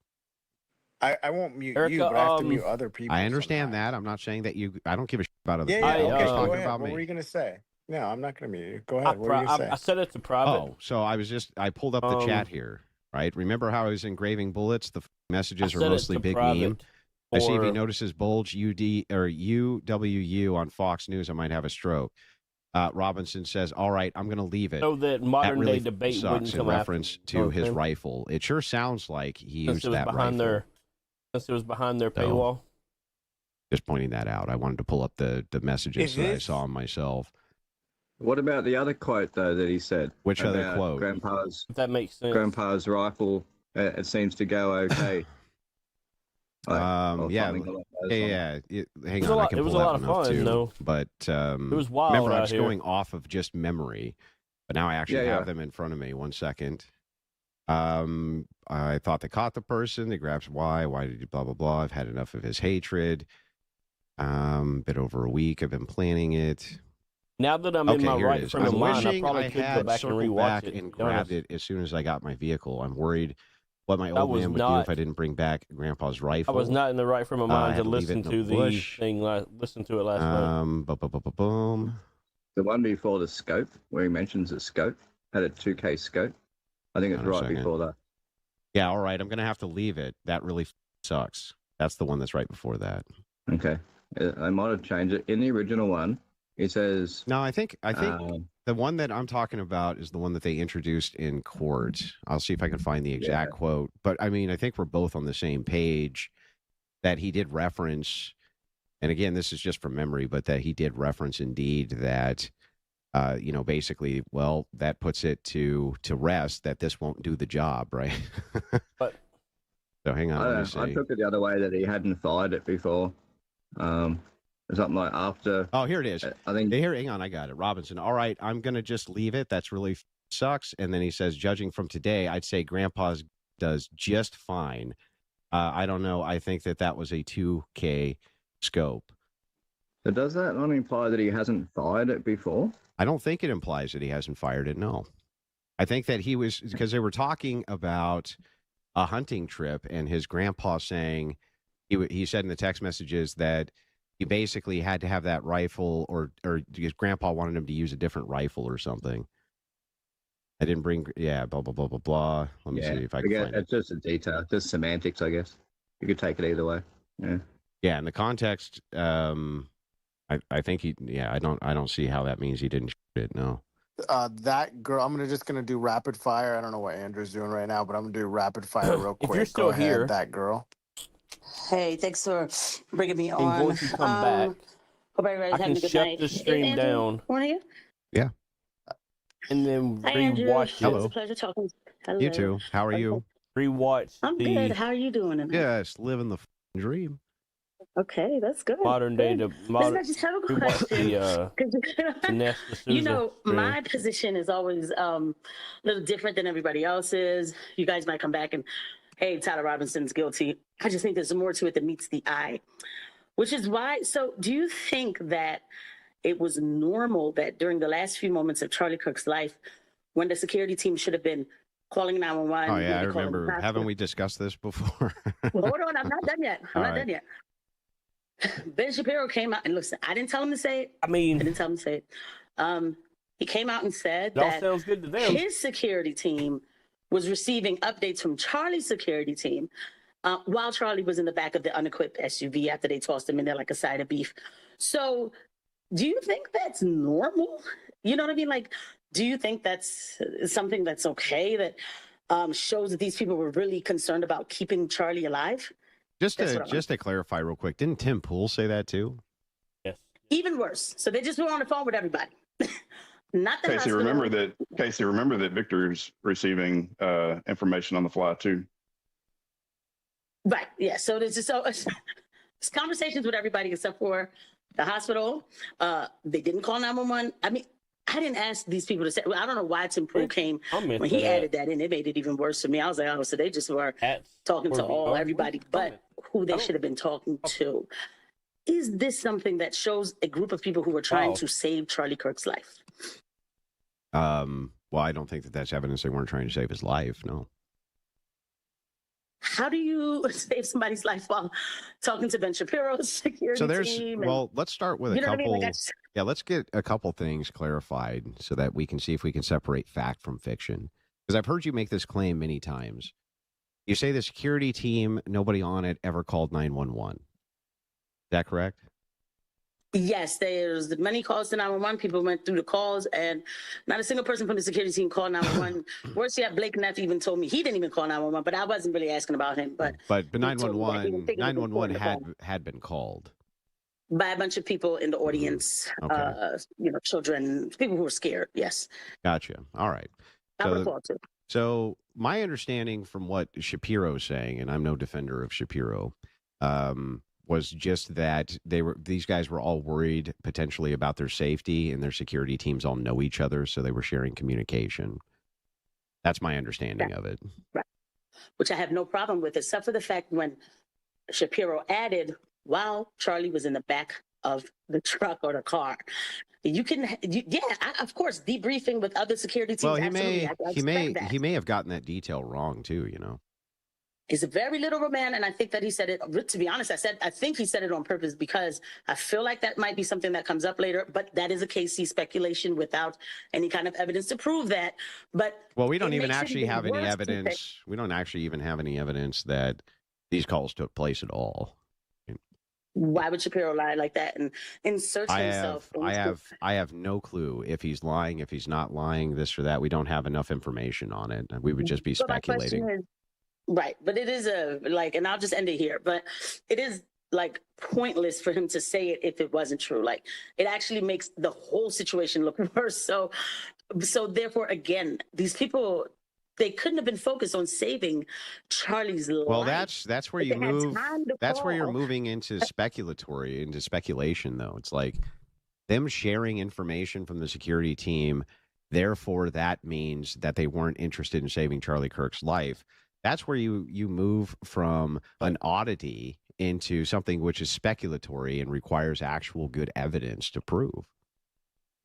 I won't mute Erica, you, but I have to mute other people. I understand that. I'm not saying that you. I don't give a shit about other Yeah, people. yeah. I'm just Go talking ahead. about What me. were you gonna say? No, I'm not gonna mute you. Go ahead. What were you gonna say? I said it's a private. Oh, so I pulled up the chat here, right? Remember how I was engraving bullets? The messages are mostly big meme. I see if he notices bulge UD or UWU on Fox News, I might have a stroke. Robinson says, "All right, I'm going to leave it." So that modern really day debate sucks wouldn't in come reference after, to his rifle. It sure sounds like he since used it was that behind rifle. Since it was behind their So, paywall. Just pointing that out. I wanted to pull up the messages Is that I this- saw myself. What about the other quote though that he said? Which other about quote? Grandpa's. If that makes sense. Grandpa's rifle. It seems to go okay. Or Yeah, something along those yeah. lines. Hang was a on, I lot- can it was pull a that lot of one up fun, too. though. But It was wild remember, I out was here. going off of just memory, but now I actually Yeah, have them in front of me. 1 second. I thought they caught the person. They grabs why? Why did you blah blah blah? I've had enough of his hatred. Bit over a week. I've been planning it. Now that I'm in my here it right is. frame of I'm mind, I wishing probably I could go had back and circled rewatch back it. and to be honest. grabbed it as soon as I got my vehicle. I'm worried what my I old was man would do not- if I didn't bring back Grandpa's rifle. I was not in the right frame of I mind had to leave it listen in to the the bush. thing. Listen to it last night. Boom. The one before the scope, where he mentions the scope, had a 2K scope. I think it's Hang on a right second. before that. Yeah, all right. I'm gonna have to leave it. That really sucks. That's the one that's right before that. Okay. I might have changed it. In the original one, it says. No, I think the one that I'm talking about is the one that they introduced in court. I'll see if I can find the exact quote. But I mean, I think we're both on the same page that he did reference, and again, this is just from memory, but that he did reference indeed that basically, well, that puts it to rest that this won't do the job, right? But so hang on, let me see. I took it the other way that he hadn't fired it before. Something like after. Oh, here it is. I think. Here, hang on, I got it. Robinson. All right, I'm gonna just leave it. That's really sucks. And then he says, judging from today, I'd say Grandpa's does just fine. I don't know. I think that was a 2K scope. So does that not imply that he hasn't fired it before? I don't think it implies that he hasn't fired it. No, I think that he was, because they were talking about a hunting trip and his grandpa saying he said in the text messages that he basically had to have that rifle or his grandpa wanted him to use a different rifle or something. I didn't bring, blah, blah, blah, blah, blah. Let me see if I can find it. It's just a detail, just semantics, I guess. You could take it either way. Yeah. Yeah, in the context, I think I don't see how that means he didn't shoot it. No. That girl, I'm just gonna do rapid fire. I don't know what Andrew's doing right now, but I'm gonna do rapid fire real quick. If you're still Go ahead, here, that girl. Hey, thanks for bringing me and on. going to come back, Hope everybody's I can having a good shut night. the stream Andrew, down. One of you? Yeah. and then Hi, Andrew. rewatch It was Hello. a pleasure talking. Hello. You too. How are you? Rewatch I'm good. How are you doing tonight? Yes, living the dream. Okay, that's good. modern day Good. to Listen, modern. I just have a Rewatch question. the 'Cause Nesta you Souza know, stream. my position is always a little different than everybody else's. You guys might come back and, hey, Tyler Robinson's guilty. I just think there's more to it than meets the eye, which is why. So, do you think that it was normal that during the last few moments of Charlie Kirk's life, when the security team should have been calling 911? Oh yeah, I maybe calling the remember. hospital? Haven't we discussed this before? Well, hold on, I'm not done yet. I'm All not right. done yet. Ben Shapiro came out and listen, I didn't tell him to say it. I mean, I didn't tell him to say it. He came out and said it all that sounds good to them. his security team was receiving updates from Charlie's security team while Charlie was in the back of the unequipped SUV after they tossed him in there like a side of beef. So, do you think that's normal? You know what I mean? Like, do you think that's something that's okay that shows that these people were really concerned about keeping Charlie alive? Just That's to what I just to clarify real quick, didn't Tim Pool say that too? Yes. Even worse. So they just were on the phone with everybody. Not the Casey, hospital. remember that Victor's receiving information on the fly too. Right. Yeah. So there's just it's conversations with everybody except for the hospital. They didn't call 911. I mean, I didn't ask these people to say. Well, I don't know why Tim Pool came when he added that in. It made it even worse for me. I was like, oh, so they just were talking to everybody, but who they should have been talking to. Is this something that shows a group of people who were trying to save Charlie Kirk's life? Well, I don't think that that's evidence they weren't trying to save his life. No. How do you save somebody's life while talking to Ben Shapiro's security So there's team? well, let's start with a You know what I couple. mean? Like, Yeah, let's get a couple things clarified so that we can see if we can separate fact from fiction. Because I've heard you make this claim many times. You say the security team, nobody on it ever called 911. Is that correct? Yes, there's many calls to 911. People went through the calls, and not a single person from the security team called 911. Worse yet, Blake Neff even told me he didn't even call 911, but I wasn't really asking about him. But But he told me that he 911 didn't think it was 911 important to had been called. by a bunch of people in the audience, children, people who were scared. Yes, Gotcha. All right. I recall too. So my understanding from what Shapiro's saying, and I'm no defender of Shapiro, was just that these guys were all worried potentially about their safety, and their security teams all know each other, so they were sharing communication. That's my understanding of it. Right. Which I have no problem with, except for the fact when Shapiro added, while Charlie was in the back of the truck or the car. You can, of course, debriefing with other security teams. Well, he absolutely. may have gotten that detail wrong too. You know, he's a very literal man, and I think that he said it. To be honest, I think he said it on purpose because I feel like that might be something that comes up later. But that is a KC speculation without any kind of evidence to prove that. But well, we don't even actually have any evidence. We don't actually even have any evidence that these calls took place at all. Why would Shapiro lie like that and insert himself? I have no clue if he's lying, if he's not lying, this or that. We don't have enough information on it. We would just be speculating. Right, but it is and I'll just end it here. But it is like pointless for him to say it if it wasn't true. Like it actually makes the whole situation look worse. So therefore, again, these people. They couldn't have been focused on saving Charlie's life. Well, that's where you move. That's where you're moving into speculation, though. It's like them sharing information from the security team. Therefore, that means that they weren't interested in saving Charlie Kirk's life. That's where you move from an oddity into something which is speculatory and requires actual good evidence to prove.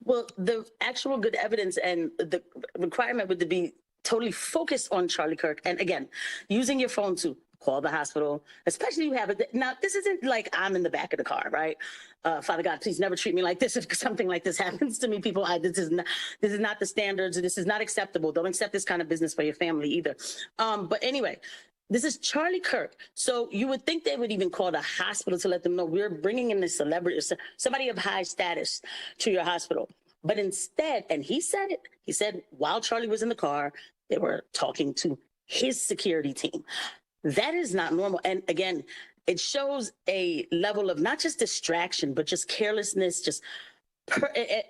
Well, the actual good evidence and the requirement would be totally focused on Charlie Kirk. And again, using your phone to call the hospital, especially you have it. Now, this isn't like I'm in the back of the car, right? Father God, please never treat me like this. If something like this happens to me, people, this is not the standards. This is not acceptable. Don't accept this kind of business for your family either. But anyway, this is Charlie Kirk. So you would think they would even call the hospital to let them know we're bringing in this celebrity, somebody of high status to your hospital. But instead, and he said while Charlie was in the car, they were talking to his security team. That is not normal. And again, it shows a level of not just distraction, but just carelessness, just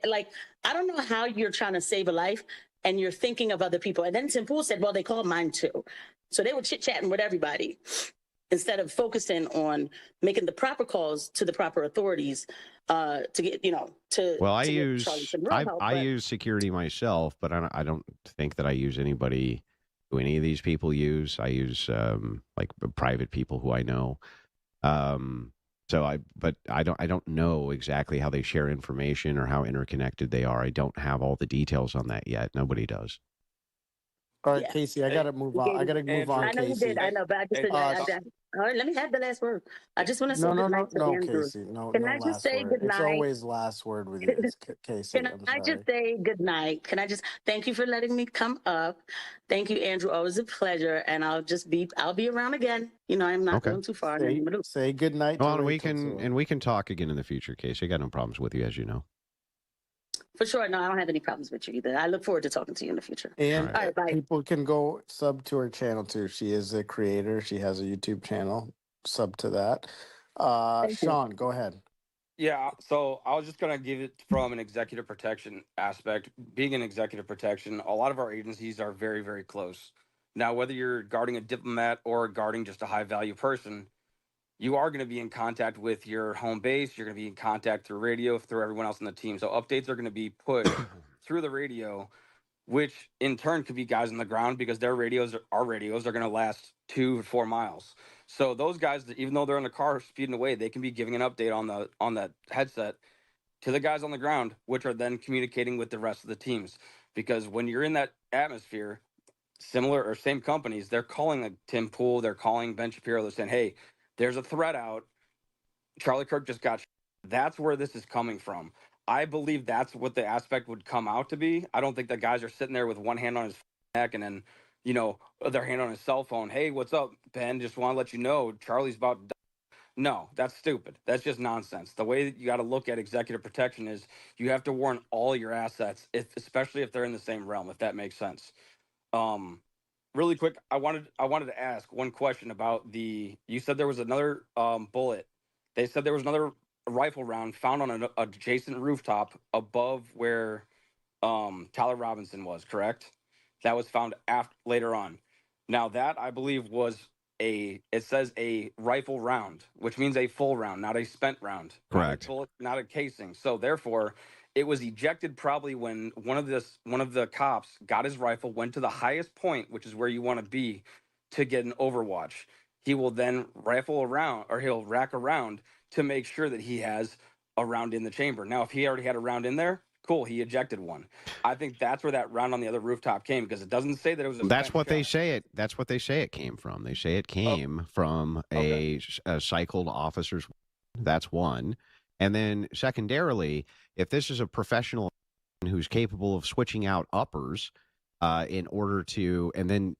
like, I don't know how you're trying to save a life and you're thinking of other people. And then Tim Pool said, well, they called mine too. So they were chit-chatting with everybody instead of focusing on making the proper calls to the proper authorities to get, Well, I to get use Charlie some real help. I But use security myself, but I don't think that I use anybody who any of these people use. I use like private people who I know. But I don't know exactly how they share information or how interconnected they are. I don't have all the details on that yet. Nobody does. All right, Casey, I gotta move on. I gotta move on, I know you Casey. did. I know, but I just all right, let me have the last word. I just want to say good night to Andrew. Casey. No, Can no I just last say word. good It's night? always last word with you, it's Casey. Can I'm I sorry. just say good night? Can I just thank you for letting me come up? Thank you, Andrew. Always a pleasure. And I'll be around again. I'm not going too far. Say good night to Well, and Rachel, we can talk again in the future, Casey. I got no problems with you, as you know. For sure. No, I don't have any problems with you either. I look forward to talking to you in the future. And all right, bye. people can go sub to her channel too. She is a creator. She has a YouTube channel. Sub to that. Sean, go ahead. Yeah, so I was just going to give it from an executive protection aspect. Being in executive protection, a lot of our agencies are very, very close. Now, whether you're guarding a diplomat or guarding just a high value person, you are going to be in contact with your home base. You're going to be in contact through radio, through everyone else on the team. So updates are going to be put through the radio, which in turn could be guys on the ground because our radios are going to last 2 to 4 miles. So those guys, even though they're in the car speeding away, they can be giving an update on that headset to the guys on the ground, which are then communicating with the rest of the teams. Because when you're in that atmosphere, similar or same companies, they're calling like Tim Pool, they're calling Ben Shapiro, they're saying, hey, there's a threat out. Charlie Kirk just got. That's where this is coming from. I believe that's what the aspect would come out to be. I don't think the guys are sitting there with one hand on his neck and then, other hand on his cell phone. Hey, what's up, Ben? Just want to let you know Charlie's about to die. No, that's stupid. That's just nonsense. The way that you got to look at executive protection is you have to warn all your assets, especially if they're in the same realm, if that makes sense. Really quick, I wanted to ask one question about you said there was another bullet. They said there was another rifle round found on an adjacent rooftop above where Tyler Robinson was, correct? That was found later on. Now that I believe was it says a rifle round, which means a full round, not a spent round. Correct. Not a casing. So therefore, it was ejected probably when one of the cops got his rifle, went to the highest point, which is where you want to be to get an overwatch. He will then rifle around, or he'll rack around to make sure that he has a round in the chamber. Now, if he already had a round in there, cool, he ejected one. I think that's where that round on the other rooftop came, because it doesn't say that it was a That's spent what shot. they say it. That's what they say it came from. They say it came from a cycled officer's. That's one, and then secondarily, if this is a professional who's capable of switching out uppers in order to, and then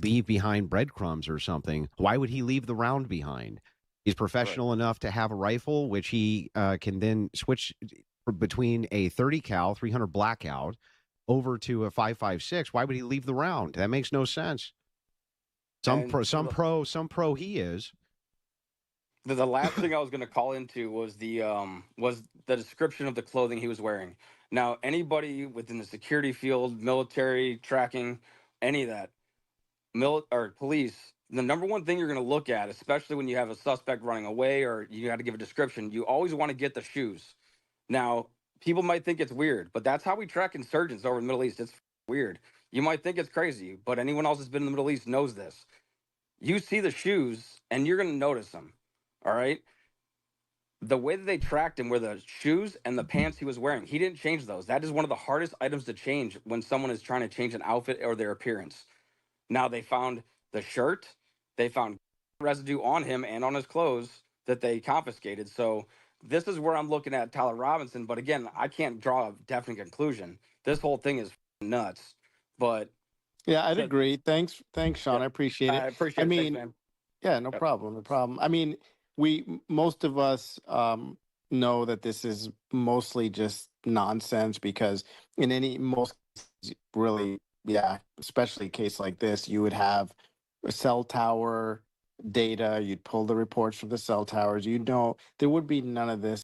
leave behind breadcrumbs or something, why would he leave the round behind? He's professional enough to have a rifle, which he can then switch between a 30 cal 300 blackout over to a 5.56. Why would he leave the round? That makes no sense. Some pro he is. The last thing I was going to call into was the description of the clothing he was wearing. Now, anybody within the security field, military, tracking, any of that, or police, the number one thing you're going to look at, especially when you have a suspect running away or you got to give a description, you always want to get the shoes. Now, people might think it's weird, but that's how we track insurgents over in the Middle East. It's weird. You might think it's crazy, but anyone else that's been in the Middle East knows this. You see the shoes, and you're going to notice them. All right. The way that they tracked him were the shoes and the pants he was wearing. He didn't change those. That is one of the hardest items to change when someone is trying to change an outfit or their appearance. Now they found the shirt. They found residue on him and on his clothes that they confiscated. So this is where I'm looking at Tyler Robinson. But again, I can't draw a definite conclusion. This whole thing is nuts. But yeah, I'd agree. Thanks, Sean. I appreciate it. I appreciate it. Thanks, man. Yeah, no problem. I mean, most of us know that this is mostly just nonsense because really, yeah, especially a case like this, you would have a cell tower data, you'd pull the reports from the cell towers, there would be none of this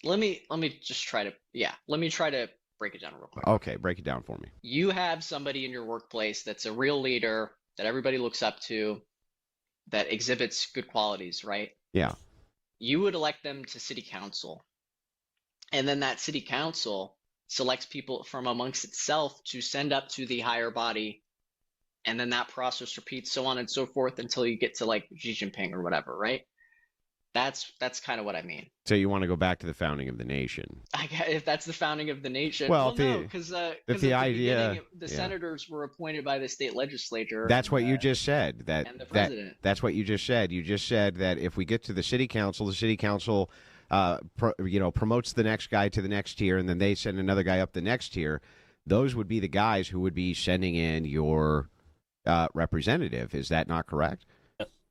let me just try to let me try to break it down real quick. Okay, break it down for me. You have somebody in your workplace that's a real leader that everybody looks up to, that exhibits good qualities, right? Yeah. You would elect them to city council, and then that city council selects people from amongst itself to send up to the higher body, and then that process repeats, so on and so forth, until you get to like Xi Jinping or whatever, right? That's kind of what I mean. So you want to go back to the founding of the nation? If that's the founding of the nation, Well, no, because if the idea, the senators were appointed by the state legislature. That's what you just said. And the president. That's what you just said. You just said that if we get to the city council promotes the next guy to the next tier, and then they send another guy up the next tier. Those would be the guys who would be sending in your representative. Is that not correct?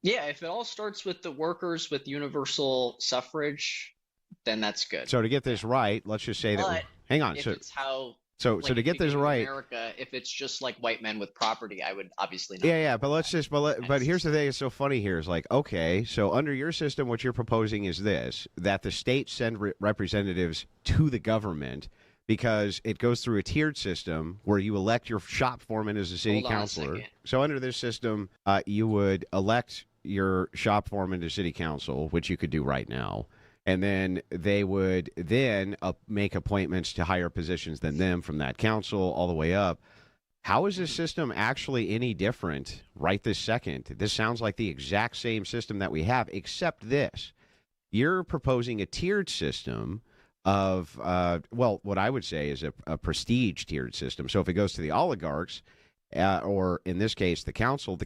Yeah, if it all starts with the workers with universal suffrage, then that's good. So to get this right, let's just say that. Hang on. If it's how. So like, to get this right, America, if it's just like white men with property, I would obviously not. Yeah, but let's just but here's the thing that's so funny here is like, okay, so under your system, what you're proposing is this: that the states send representatives to the government because it goes through a tiered system where you elect your shop foreman as a city councilor. So under this system, you would elect your shop foreman to city council, which you could do right now. And then they would then make appointments to higher positions than them from that council all the way up. How is this system actually any different right this second? This sounds like the exact same system that we have, except this. You're proposing a tiered system of, what I would say is a prestige tiered system. So if it goes to the oligarchs, or in this case, the council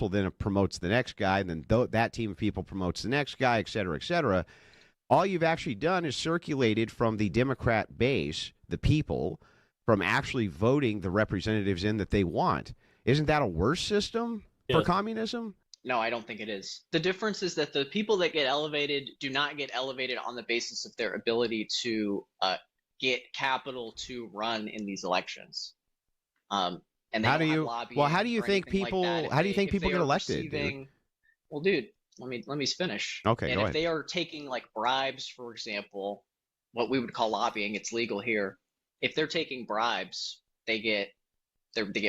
then promotes the next guy, and then that team of people promotes the next guy, et cetera, et cetera. All you've actually done is circulated from the Democrat base, the people, from actually voting the representatives in that they want. Isn't that a worse system for communism? No, I don't think it is. The difference is that the people that get elevated do not get elevated on the basis of their ability to get capital to run in these elections. And how do you think people get elected? Well, dude, let me finish. Okay, and go if ahead. they are taking like bribes, for example, what we would call lobbying, it's legal here. If they're taking bribes, they get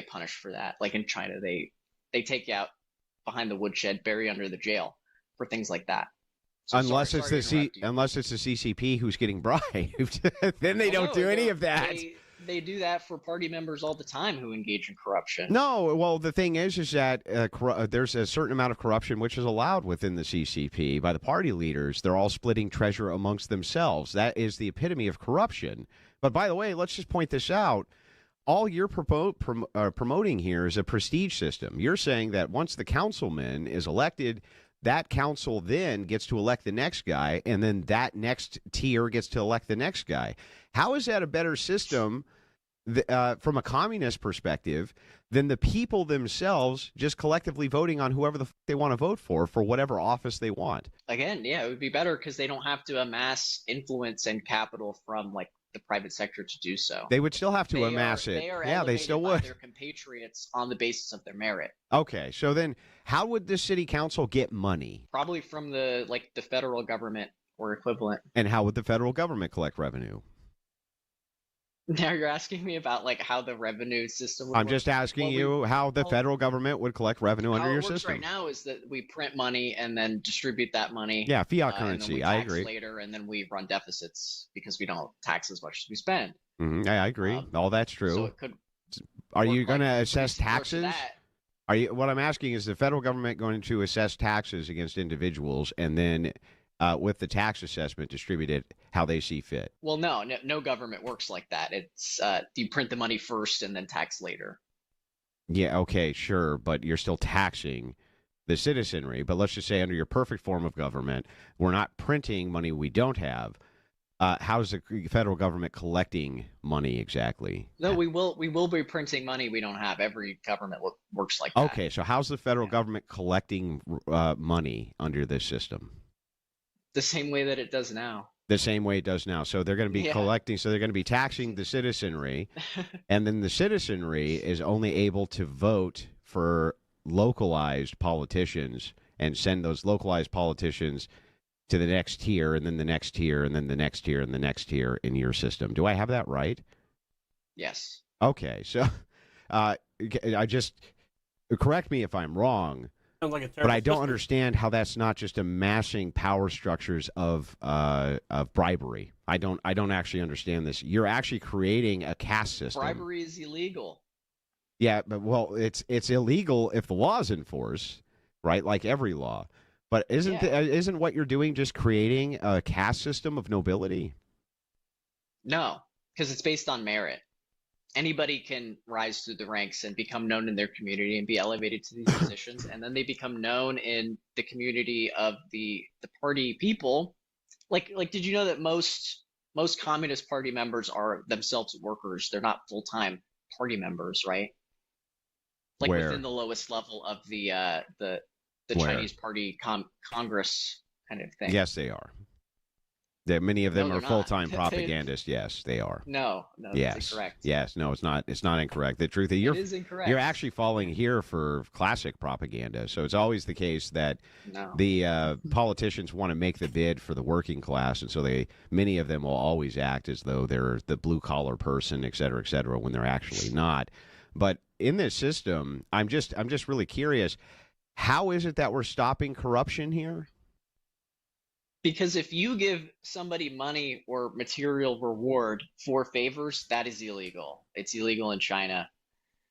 punished for that. Like in China, they take you out behind the woodshed, bury under the jail for things like that. So unless it's the CCP who's getting bribed, then they don't do any of that. They do that for party members all the time who engage in corruption. No, well, the thing is that there's a certain amount of corruption which is allowed within the CCP by the party leaders. They're all splitting treasure amongst themselves. That is the epitome of corruption. But by the way, let's just point this out. All you're promoting here is a prestige system. You're saying that once the councilman is elected, that council then gets to elect the next guy, and then that next tier gets to elect the next guy. How is that a better system from a communist perspective than the people themselves just collectively voting on whoever they want to vote for whatever office they want? Again, yeah, it would be better because they don't have to amass influence and capital from like the private sector to do so. They would still have to amass it. Yeah, they still would. Their compatriots on the basis of their merit. Okay, so then how would the city council get money? Probably from the federal government or equivalent. And how would the federal government collect revenue? Now you're asking me about like how the revenue system would I'm work. just asking you how the federal government would collect revenue under your system. How it works right now is that we print money and then distribute that money. Yeah, fiat and currency. then we I tax agree. Later, and then we run deficits because we don't tax as much as we spend. Yeah, I agree. All that's true. So it could Are you work going to like assess similar to taxes? that. Are you? What I'm asking is the federal government going to assess taxes against individuals and then with the tax assessment distribute it how they see fit? Well, no government works like that. It's you print the money first and then tax later. Yeah, okay, sure, but you're still taxing the citizenry. But let's just say under your perfect form of government, we're not printing money we don't have. How's the federal government collecting money exactly? No, we will be printing money we don't have. Every government works like that. Okay, so how's the federal government collecting money under this system? The same way that it does now. The same way it does now. So they're going to be collecting, so they're going to be taxing the citizenry, and then the citizenry is only able to vote for localized politicians and send those localized politicians to the next tier, and then the next tier, and then the next tier, and the next tier in your system. Do I have that right? Yes. Okay, so I just correct me if I'm wrong. Sounds like a But terrible I don't system. understand how that's not just amassing power structures of bribery. I don't actually understand this. You're actually creating a caste system. Bribery is illegal. Yeah, but well, it's illegal if the law is enforced, right? Like every law. But isn't what you're doing just creating a caste system of nobility? No, because it's based on merit. Anybody can rise through the ranks and become known in their community and be elevated to these positions, and then they become known in the community of the party people. Like, did you know that most Communist Party members are themselves workers? They're not full-time party members, right? Like Where? within the lowest level of the Where? Chinese Party Congress kind of thing. Yes, they are. Many of them No, are they're not. full-time They- propagandists. Yes, they are. No, that's Yes. incorrect. Yes. No, it's not. It's not incorrect. The truth is, is incorrect. You're actually falling here for classic propaganda. So it's always the case that No. the politicians want to make the bid for the working class, and so many of them will always act as though they're the blue-collar person, et cetera, when they're actually not. But in this system, I'm just really curious. How is it that we're stopping corruption here? Because if you give somebody money or material reward for favors, that is illegal. It's illegal in China.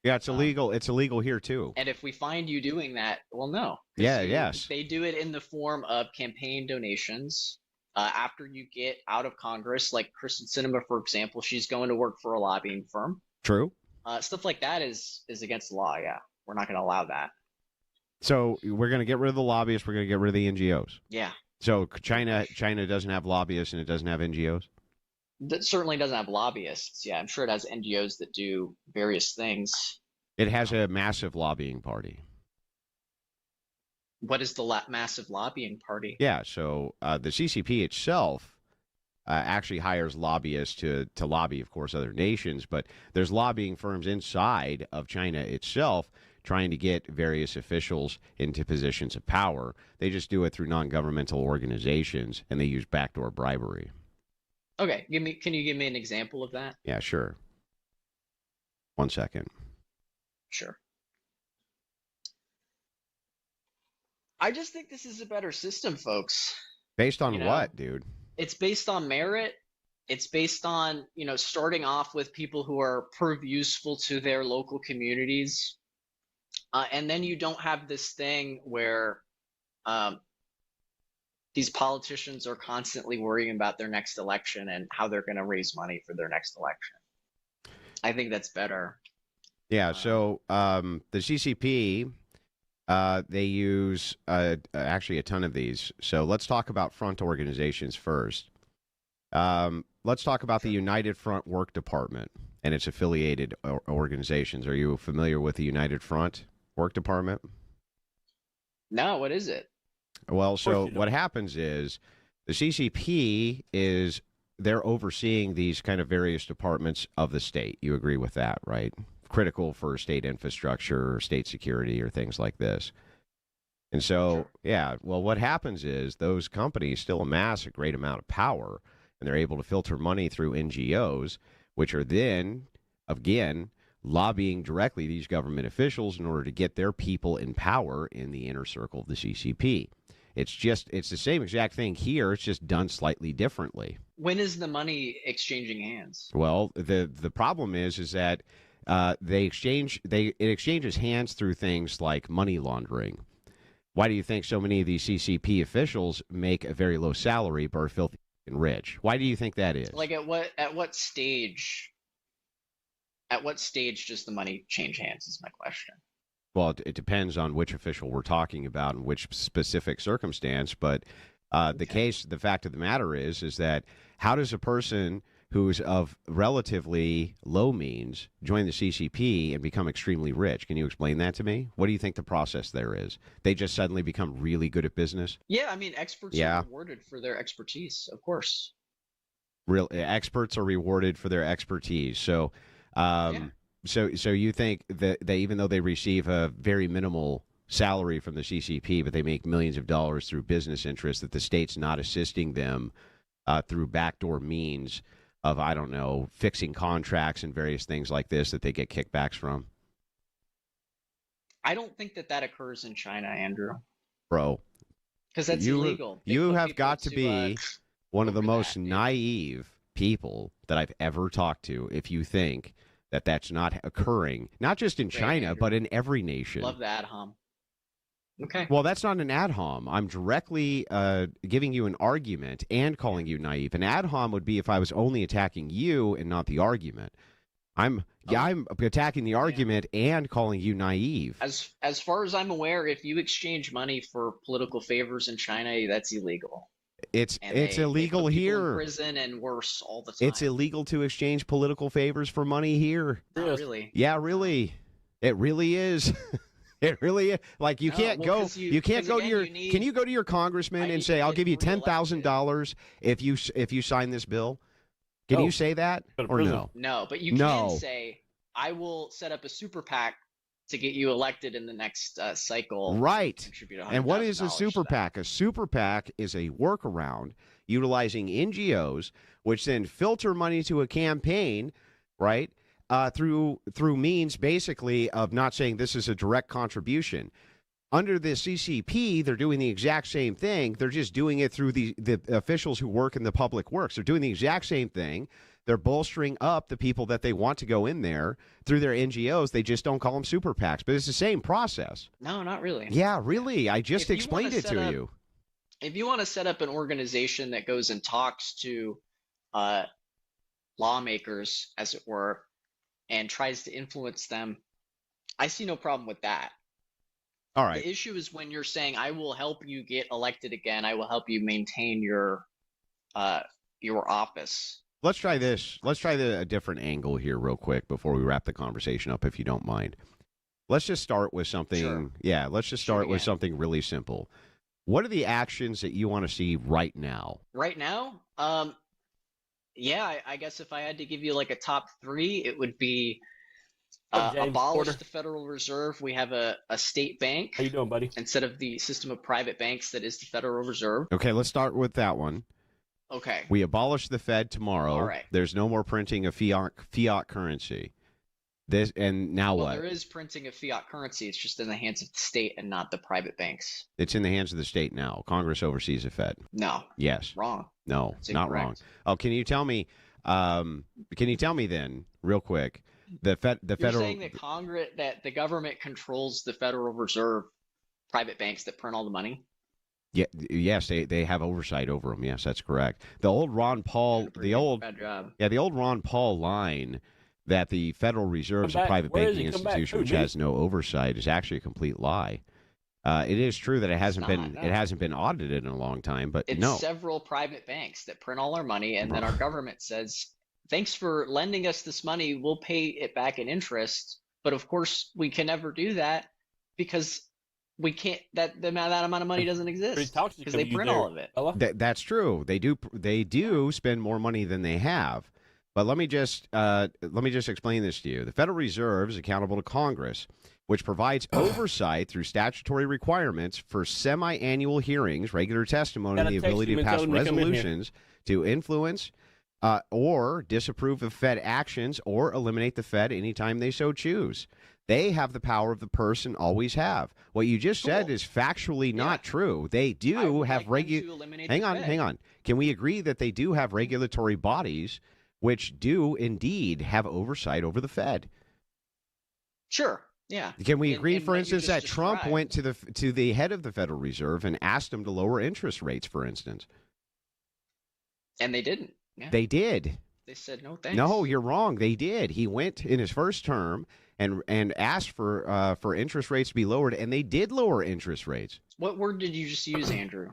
Yeah, it's illegal. It's illegal here too. And if we find you doing that, well, no. Yeah. Yes. They do it in the form of campaign donations. After you get out of Congress, like Kristen Sinema, for example, she's going to work for a lobbying firm. True. Stuff like that is against the law. Yeah, we're not going to allow that. So we're going to get rid of the lobbyists. We're going to get rid of the NGOs. Yeah. So China doesn't have lobbyists and it doesn't have NGOs? That certainly doesn't have lobbyists. Yeah, I'm sure it has NGOs that do various things. It has a massive lobbying party. What is the massive lobbying party? Yeah, so the CCP itself actually hires lobbyists to lobby, of course, other nations, but there's lobbying firms inside of China itself trying to get various officials into positions of power. They just do it through non-governmental organizations, and they use backdoor bribery. Okay, can you give me an example of that? Yeah, sure. 1 second. Sure. I just think this is a better system, folks. Based on You know? what, dude? It's based on merit. It's based on, starting off with people who are proved useful to their local communities. And then you don't have this thing where these politicians are constantly worrying about their next election and how they're going to raise money for their next election. I think that's better. Yeah, so the CCP, they use actually a ton of these. So let's talk about front organizations first. Let's talk about the United Front Work Department and its affiliated organizations. Are you familiar with the United Front Work Department? No, what is it? Well, so what happens is the CCP they're overseeing these kind of various departments of the state. You agree with that, right? Critical for state infrastructure or state security or things like this. And so, yeah, well, what happens is those companies still amass a great amount of power, and they're able to filter money through NGOs, which are then, again, lobbying directly these government officials in order to get their people in power in the inner circle of the CCP. It's the same exact thing here. It's just done slightly differently. When is the money exchanging hands? Well, the problem is that it exchanges hands through things like money laundering. Why do you think so many of these CCP officials make a very low salary but are filthy and rich? Why do you think that is? Like at what stage? At what stage does the money change hands? Is my question. Well, it depends on which official we're talking about and which specific circumstance. But the fact of the matter is that how does a person who's of relatively low means join the CCP and become extremely rich? Can you explain that to me? What do you think the process there is? They just suddenly become really good at business? Yeah, I mean, experts are rewarded for their expertise, of course. Real experts are rewarded for their expertise. So, so you think that even though they receive a very minimal salary from the CCP, but they make millions of dollars through business interests, that the state's not assisting them through backdoor means of, I don't know, fixing contracts and various things like this that they get kickbacks from? I don't think that occurs in China, Andrew. Bro. Because that's illegal. You have got to be one of the most naive people that I've ever talked to if you think that that's not occurring, not just in China, but in every nation. Love the ad hom. Okay. Well, that's not an ad hom. I'm directly giving you an argument and calling you naive. An ad hom would be if I was only attacking you and not the argument. I'm attacking the argument and calling you naive. As far as I'm aware, if you exchange money for political favors in China, that's illegal. It's illegal put people here. In prison and worse all the time. It's illegal to exchange political favors for money here. Not really. Yeah, really. It really is. It really is. Like you can't go. You can't go to your. Can you go to your congressman and say, "I'll give you $10,000 if you sign this bill"? Can you say that or no? No, but you can say, "I will set up a super PAC to get you elected in the next cycle." Right. And what is a super PAC? A super PAC is a workaround utilizing NGOs, which then filter money to a campaign, right? Through means basically of not saying this is a direct contribution. Under the CCP, they're doing the exact same thing. They're just doing it through the officials who work in the public works. They're doing the exact same thing. They're bolstering up the people that they want to go in there through their NGOs. They just don't call them super PACs, but it's the same process. No, not really. Yeah, really. I just explained it to you. If you want to set up an organization that goes and talks to lawmakers, as it were, and tries to influence them, I see no problem with that. All right. The issue is when you're saying, "I will help you get elected again. I will help you maintain your office." Let's try this. Let's try a different angle here real quick before we wrap the conversation up, if you don't mind. Let's just start with something. Sure. Yeah, let's just start with something really simple. What are the actions that you want to see right now? Right now? Yeah, I guess if I had to give you like a top 3, it would be abolish the Federal Reserve. We have a state bank. How you doing, buddy? Instead of the system of private banks that is the Federal Reserve. Okay, let's start with that one. Okay. We abolish the Fed tomorrow. All right. There's no more printing of fiat currency. This and now Well, what? there is printing of fiat currency. It's just in the hands of the state and not the private banks. It's in the hands of the state now. Congress oversees the Fed. No. Yes. Wrong. No, That's not wrong. incorrect. Oh, can you tell me? Can you tell me then, real quick, the You're federal? saying that the government controls the Federal Reserve, private banks that print all the money? Yeah, yes, they have oversight over them. Yes, that's correct. The old Ron Paul, the old Ron Paul line that the Federal Reserve is a private banking institution which has no oversight is actually a complete lie. It is true that it hasn't been audited in a long time, but It's several private banks that print all our money, and then our government says, "Thanks for lending us this money. We'll pay it back in interest." But of course, we can never do that because we can't. That amount of money doesn't exist because they print all of it. That's true. They do spend more money than they have. But let me just explain this to you. The Federal Reserve is accountable to Congress, which provides oversight through statutory requirements for semi-annual hearings, regular testimony, and the ability to pass resolutions to influence or disapprove of Fed actions or eliminate the Fed anytime they so choose. They have the power of the purse and always have. What you just said is factually not true. They do have Hang on. Can we agree that they do have regulatory bodies which do indeed have oversight over the Fed? Sure. Yeah. Can we agree, for instance, that Trump went to the head of the Federal Reserve and asked him to lower interest rates, for instance? And they didn't. Yeah. They did. They said no thanks. No, you're wrong. They did. He went in his first term and asked for interest rates to be lowered, and they did lower interest rates. What word did you just use, Andrew?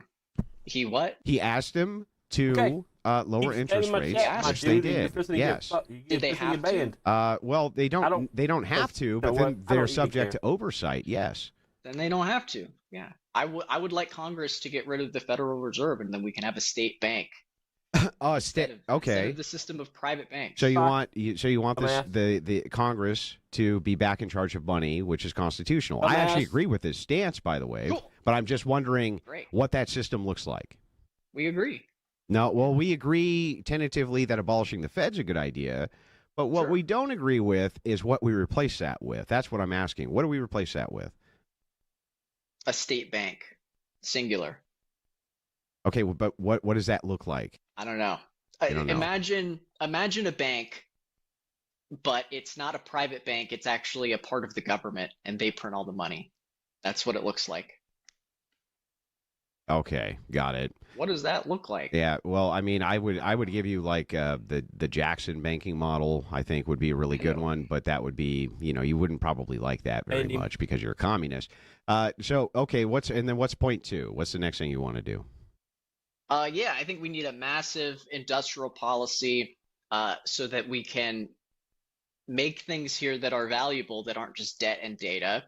He what? He asked him to lower interest rates, which they did. Yes. Did they have to? Well, they don't have to, but then they're subject to oversight. Yes. Then they don't have to. Yeah. I would like Congress to get rid of the Federal Reserve, and then we can have a state bank. Oh, instead of okay. the system of private banks. So you want this Dumbass. the Congress to be back in charge of money, which is constitutional. I Dumbass. actually agree with this stance, by the way. Cool. But I'm just wondering Great. what that system looks like. We agree. No, well, we agree tentatively that abolishing the Fed's a good idea, but what we don't agree with is what we replace that with. That's what I'm asking. What do we replace that with? A state bank, singular. Okay, well, but what does that look like? I don't know. You don't know. Imagine a bank, but it's not a private bank. It's actually a part of the government, and they print all the money. That's what it looks like. Okay, got it. What does that look like? Yeah, well, I mean, I would give you like the Jackson banking model. I think would be a really good one, but that would be, you wouldn't probably like that very much because you're a communist. So okay, what's point 2? What's the next thing you want to do? Yeah, I think we need a massive industrial policy so that we can make things here that are valuable, that aren't just debt and data.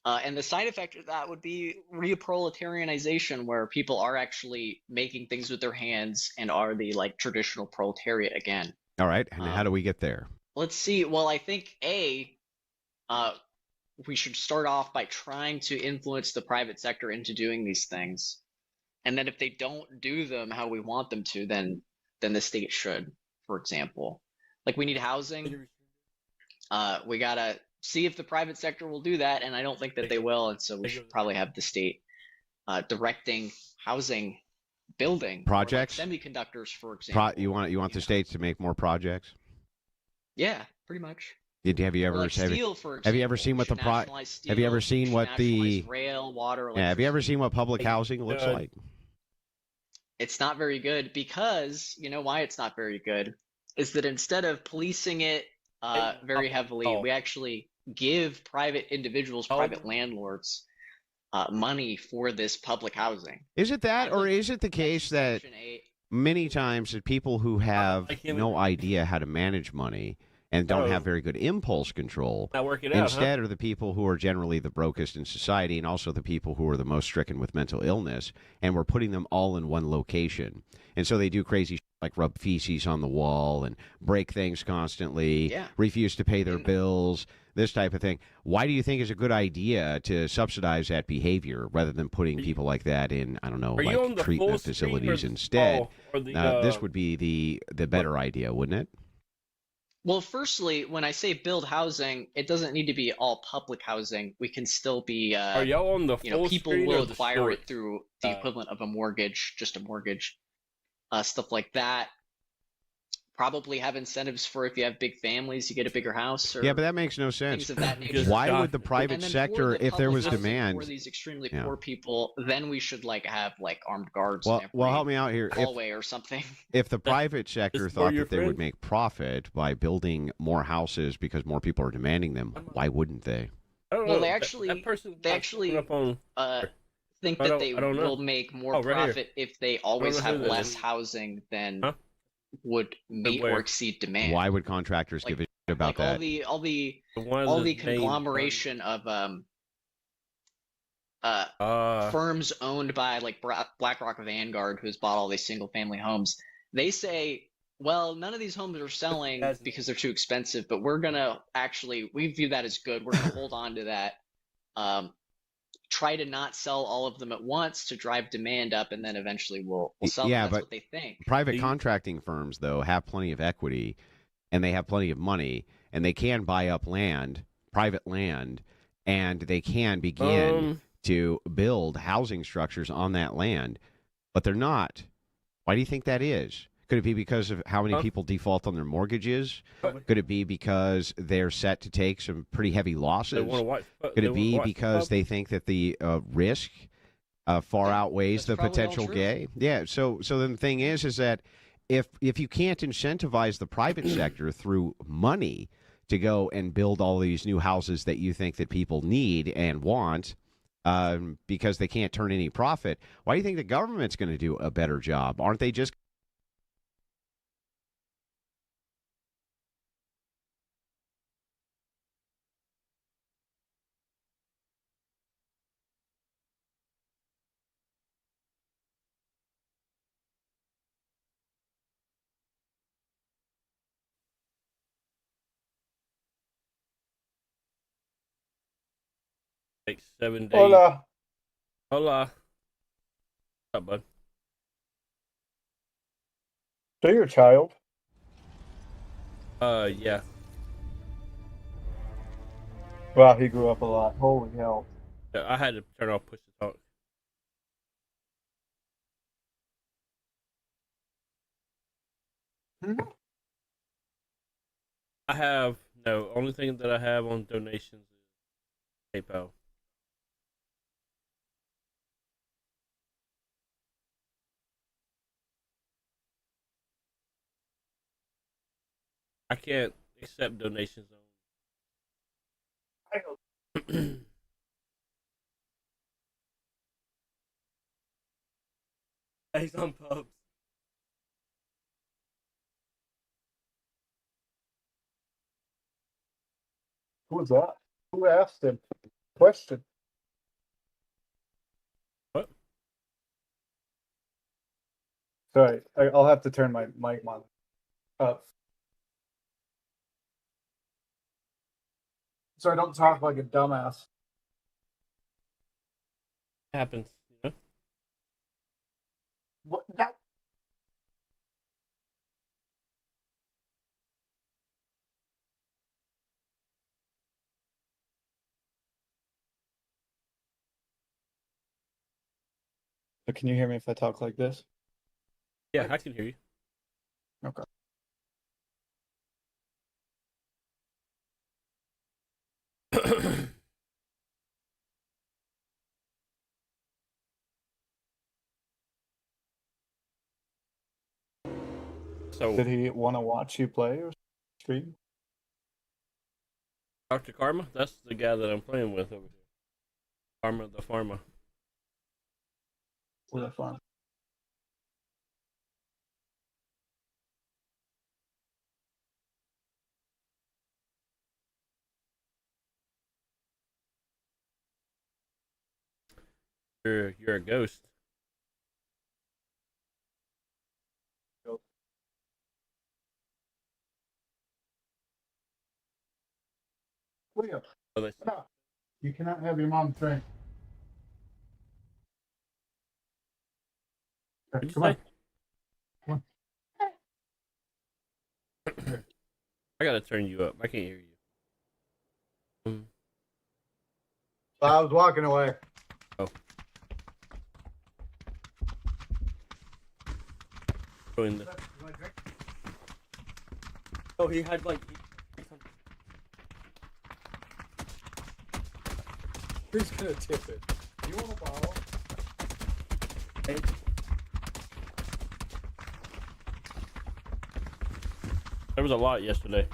And the side effect of that would be reproletarianization, where people are actually making things with their hands and are the like traditional proletariat again. All right, and how do we get there? Let's see. Well, I think we should start off by trying to influence the private sector into doing these things. And then if they don't do them how we want them to, then the state should, for example. Like we need housing. We got to see if the private sector will do that, and I don't think that they will, and so we should probably have the state directing housing building. Projects? Or like semiconductors, for example. You want the states to make more projects? Yeah, pretty much. Have you ever Like steel, for have you ever example. seen what We the should nationalize steel, have you ever seen we what should the nationalize rail, water, have you ever seen what public housing looks like? It's not very good because you know why it's not very good is that instead of policing it very heavily, we actually give private individuals, private landlords, money for this public housing. Is it that, or is it the case that many times that people who have no idea how to manage money and don't have very good impulse control Not working out, instead are the people who are generally the brokest in society and also the people who are the most stricken with mental illness, and we're putting them all in one location. And so they do crazy like rub feces on the wall and break things constantly, refuse to pay their bills, this type of thing. Why do you think it's a good idea to subsidize that behavior rather than putting people like that in, I don't know, like treatment facilities instead? This would be the better idea, wouldn't it? Well, firstly, when I say build housing, it doesn't need to be all public housing. We can still be, Are y'all on the full people screen will or the acquire short? it through the equivalent of a mortgage, just a mortgage, stuff like that. Probably have incentives for if you have big families, you get a bigger house. Or Yeah, but that makes no sense. things of that nature. Why would the private And then sector, for the if there public was housing demand, for these extremely poor people, then we should like have like armed guards. well, in well, every help me out here. hallway or something. If the private sector for thought your that they would friend? make profit by building more houses because more people are demanding them, why wouldn't they? I don't Well, know. they That actually person they was actually up on. think I that don't- they I don't know. will make more Oh, right here. profit if they always know who have that less is. housing than would meet where? or exceed demand. Why would contractors give a shit about like that? all the one all of the the main- conglomeration of firms owned by like BlackRock Vanguard, who's bought all these single family homes, they say, well, none of these homes are selling because they're too expensive, but we're gonna we view that as good. We're gonna hold on to that. Try to not sell all of them at once to drive demand up, and then eventually we'll sell them. Yeah, That's but what they think. private contracting firms, though, have plenty of equity and they have plenty of money and they can buy up land, private land, and they can begin to build housing structures on that land, but they're not. Why do you think that is? Could it be because of how many people default on their mortgages? Could it be because they're set to take some pretty heavy losses? Could it be because they think that the risk far outweighs the potential gain? Yeah. So then the thing is that if you can't incentivize the private sector through money to go and build all these new houses that you think that people need and want, because they can't turn any profit, why do you think the government's going to do a better job? Aren't they just Like 7 days. Hola. Hola. What's up, bud? So you're a child. Yeah. Wow, he grew up a lot. Holy hell. I had to turn off push to talk. I have no. Only thing that I have on donations is PayPal. I can't accept donations on. He's on pubs. Who was that? Who asked him? Question. What? Sorry, I'll have to turn my mic on up. So I don't talk like a dumbass. Happens, you know. What? That... So can you hear me if I talk like this? Yeah, I can hear you. Okay. So did he want to watch you play or stream? Dr. Karma, that's the guy that I'm playing with over here. Karma the Pharma. Where's that farm? You're a ghost. Leo, Oh, that's- no, you cannot have your mom drink. What'd you Come say? on. Come on. I gotta turn you up. I can't hear you. I was walking away. Oh. Doing the... Oh, he had like. Who's gonna tip it? You want a bottle? Hey. There was a lot yesterday.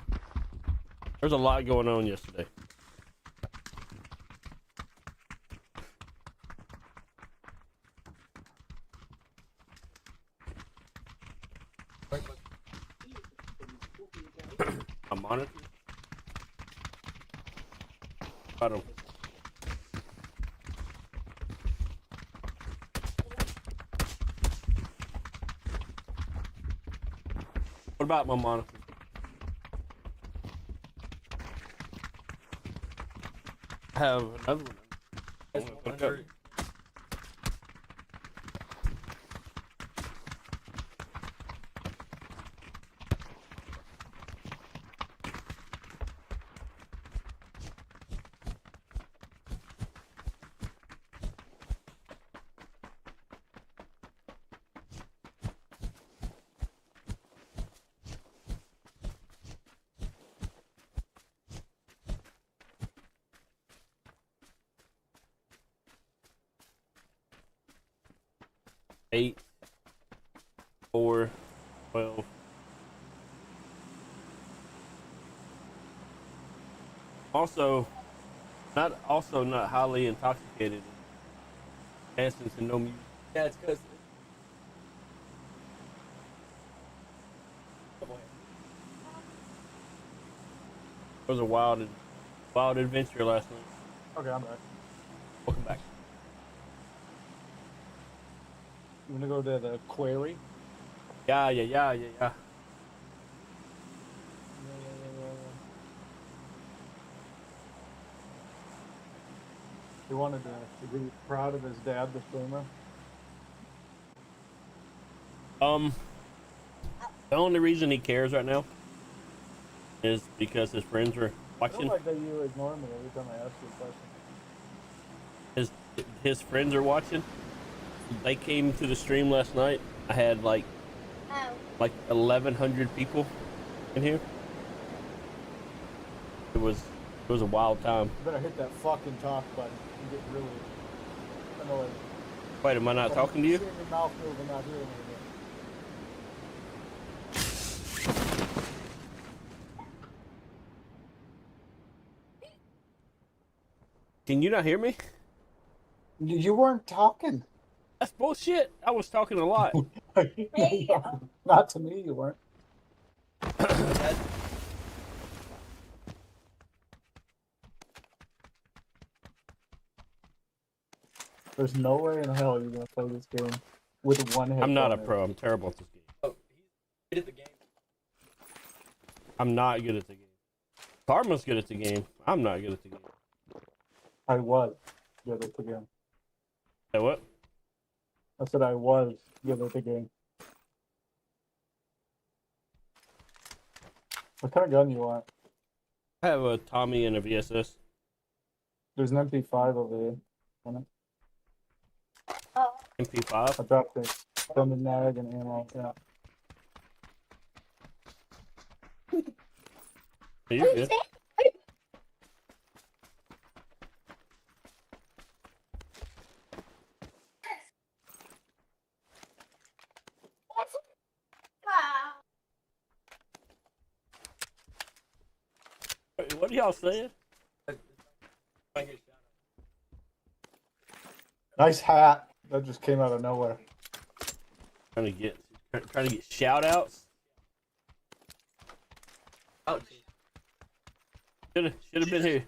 There was a lot going on yesterday. A monitor? Got him. What about my monitor? I have another one. I'm gonna put it up. Eight, 4, 12. Also not highly intoxicated. Dancing to no music. Yeah, it's because. It was a wild adventure last night. Okay, I'm back. Welcome back. You wanna go to the quarry? Yeah. He wanted to be proud of his dad, the streamer. The only reason he cares right now is because his friends are I watching. don't like that you ignore me every time I ask you a question. His friends are watching. They came to the stream last night. I had like 1,100 people in here. It was a wild time. You better hit that fucking talk button and get really annoyed. Wait, am I not talking to you? Seeing your mouth move and not hearing anything. Can you not hear me? You weren't talking. That's bullshit. I was talking a lot. Not to me, you weren't. There's no way in hell you're gonna play this game with one headphone. I'm not a in. pro. I'm terrible at this game. Oh, he's good at the game. I'm not good at the game. Karma's good at the game. I'm not good at the game. I was good at the game. Say what? I said I was good at the game. What kind of gun you want? I have a Tommy and a VSS. There's an MP5 over here. Want it? MP5? I dropped it. From the mag and ammo. Yeah. You're good. What are y'all saying? Nice hat. That just came out of nowhere. Trying to get shout outs. Should have been here.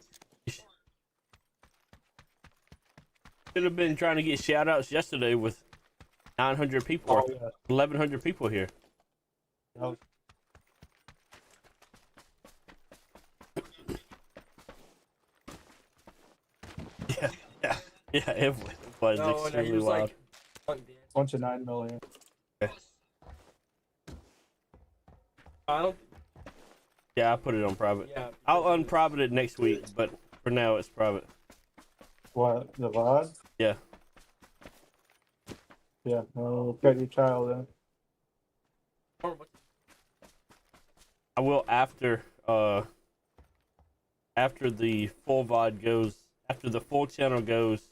Should have been trying to get shout outs yesterday with 900 people or 1,100 people here. Oh. Yeah, it was extremely wild. Bunch of 9 million. Yeah, I put it on private. Yeah. I'll unprivate it next week, but for now it's private. What? The VOD? Yeah. Yeah, no, get your child in. I will after the full VOD goes, after the full channel goes.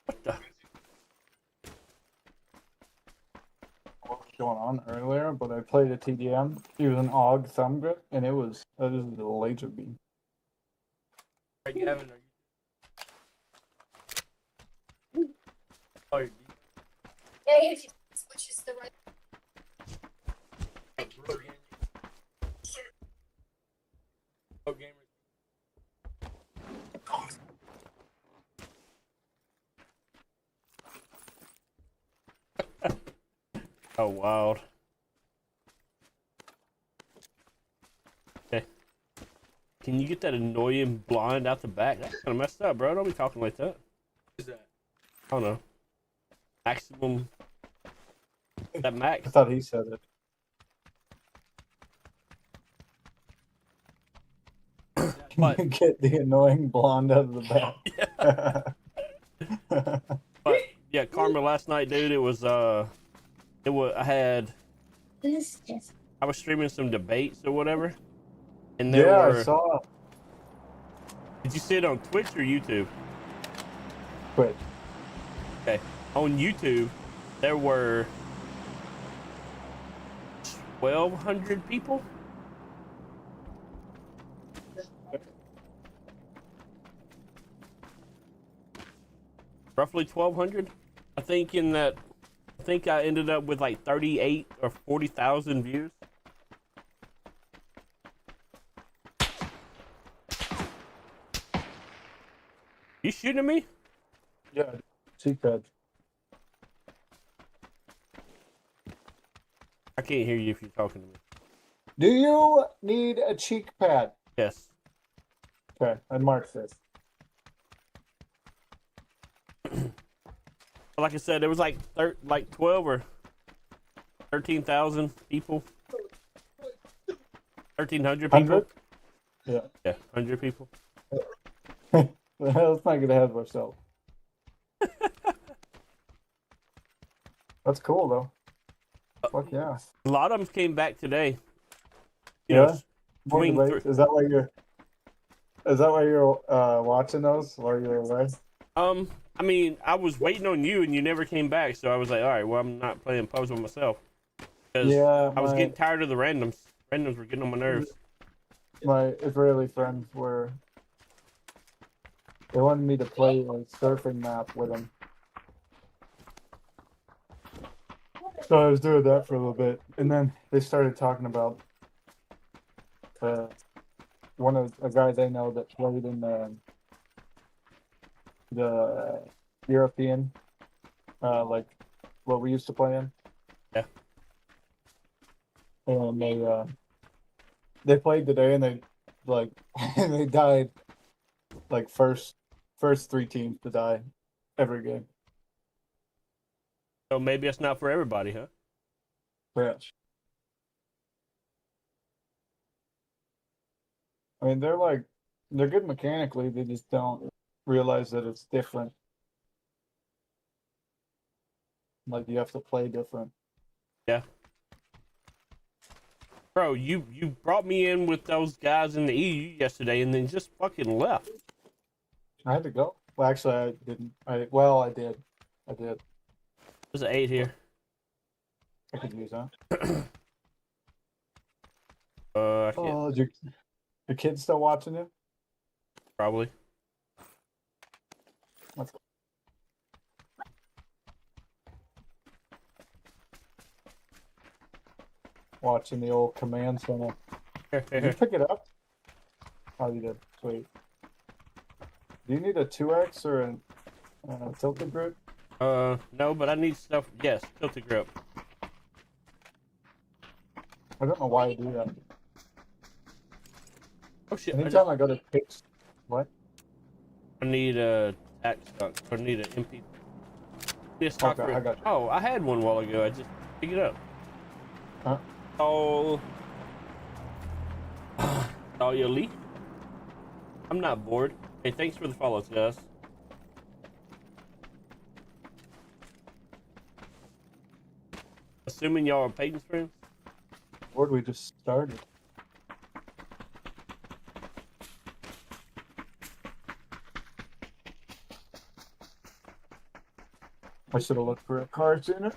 What the? What was going on earlier, but I played a TDM. He was an AUG thumb grip, and it was a laser beam. Are you having? Oh, Yeah, if you switch is the right. Oh, wild. Okay. Can you get that annoying blind out the back? That's kind of messed up, bro. Don't be talking like that. What is that? I don't know. Maximum. Is that max? I thought he said it. But, Get the annoying blonde out of the back. but yeah, Karma last night, dude. It was I was streaming some debates or whatever, and there were. I saw. Did you see it on Twitch or YouTube? Twitch. Okay, on YouTube, there were 1,200 people. Roughly 1,200. I think I ended up with like 38 or 40,000 views. You shooting at me? Yeah, secret. I can't hear you if you're talking to me. Do you need a cheek pad? Yes. Okay, I marked this. Like I said, there was like 12 or 13,000 people. 1,300 people. 100? Yeah. Yeah, 100 people. Let's not get ahead of ourselves. That's cool though. Fuck yeah. A lot of them came back today. Yeah. Swing through. Is that why you're watching those while you're away? I mean, I was waiting on you and you never came back, so I was like, all right, well, I'm not playing pubs with myself. Because I was getting tired of the randoms. Randoms were getting on my nerves. My Israeli friends they wanted me to play a surfing map with them. So I was doing that for a little bit, and then they started talking about a guy they know that played in the European, like what we used to play in. Yeah. And they played today, and they they died like first 3 teams to die every game. So maybe it's not for everybody, huh? Yes. I mean, they're good mechanically. They just don't realize that it's different. Like you have to play different. Yeah. Bro, you brought me in with those guys in the EU yesterday and then just fucking left. I had to go. Well, actually, I didn't. I did. I did. There's an 8 here. I could use that. I can't. Oh, is your kid still watching you? Probably. Let's go. Watching the old command center. Did you pick it up? Oh, you did. Sweet. Do you need a 2X or a tilted grip? No, but I need stuff. Yes, tilted grip. I don't know why I do that. Oh shit! Anytime I go to pitch, what? I need a axe stock. I need an MP. Need a stock Okay, grip. I got you. Oh, I had one a while ago. I just picked it up. Huh? Oh, you Lee. I'm not bored. Hey, thanks for the follows, guys. Assuming y'all are Peyton's friends? Board we just started. I should have looked for a car sooner.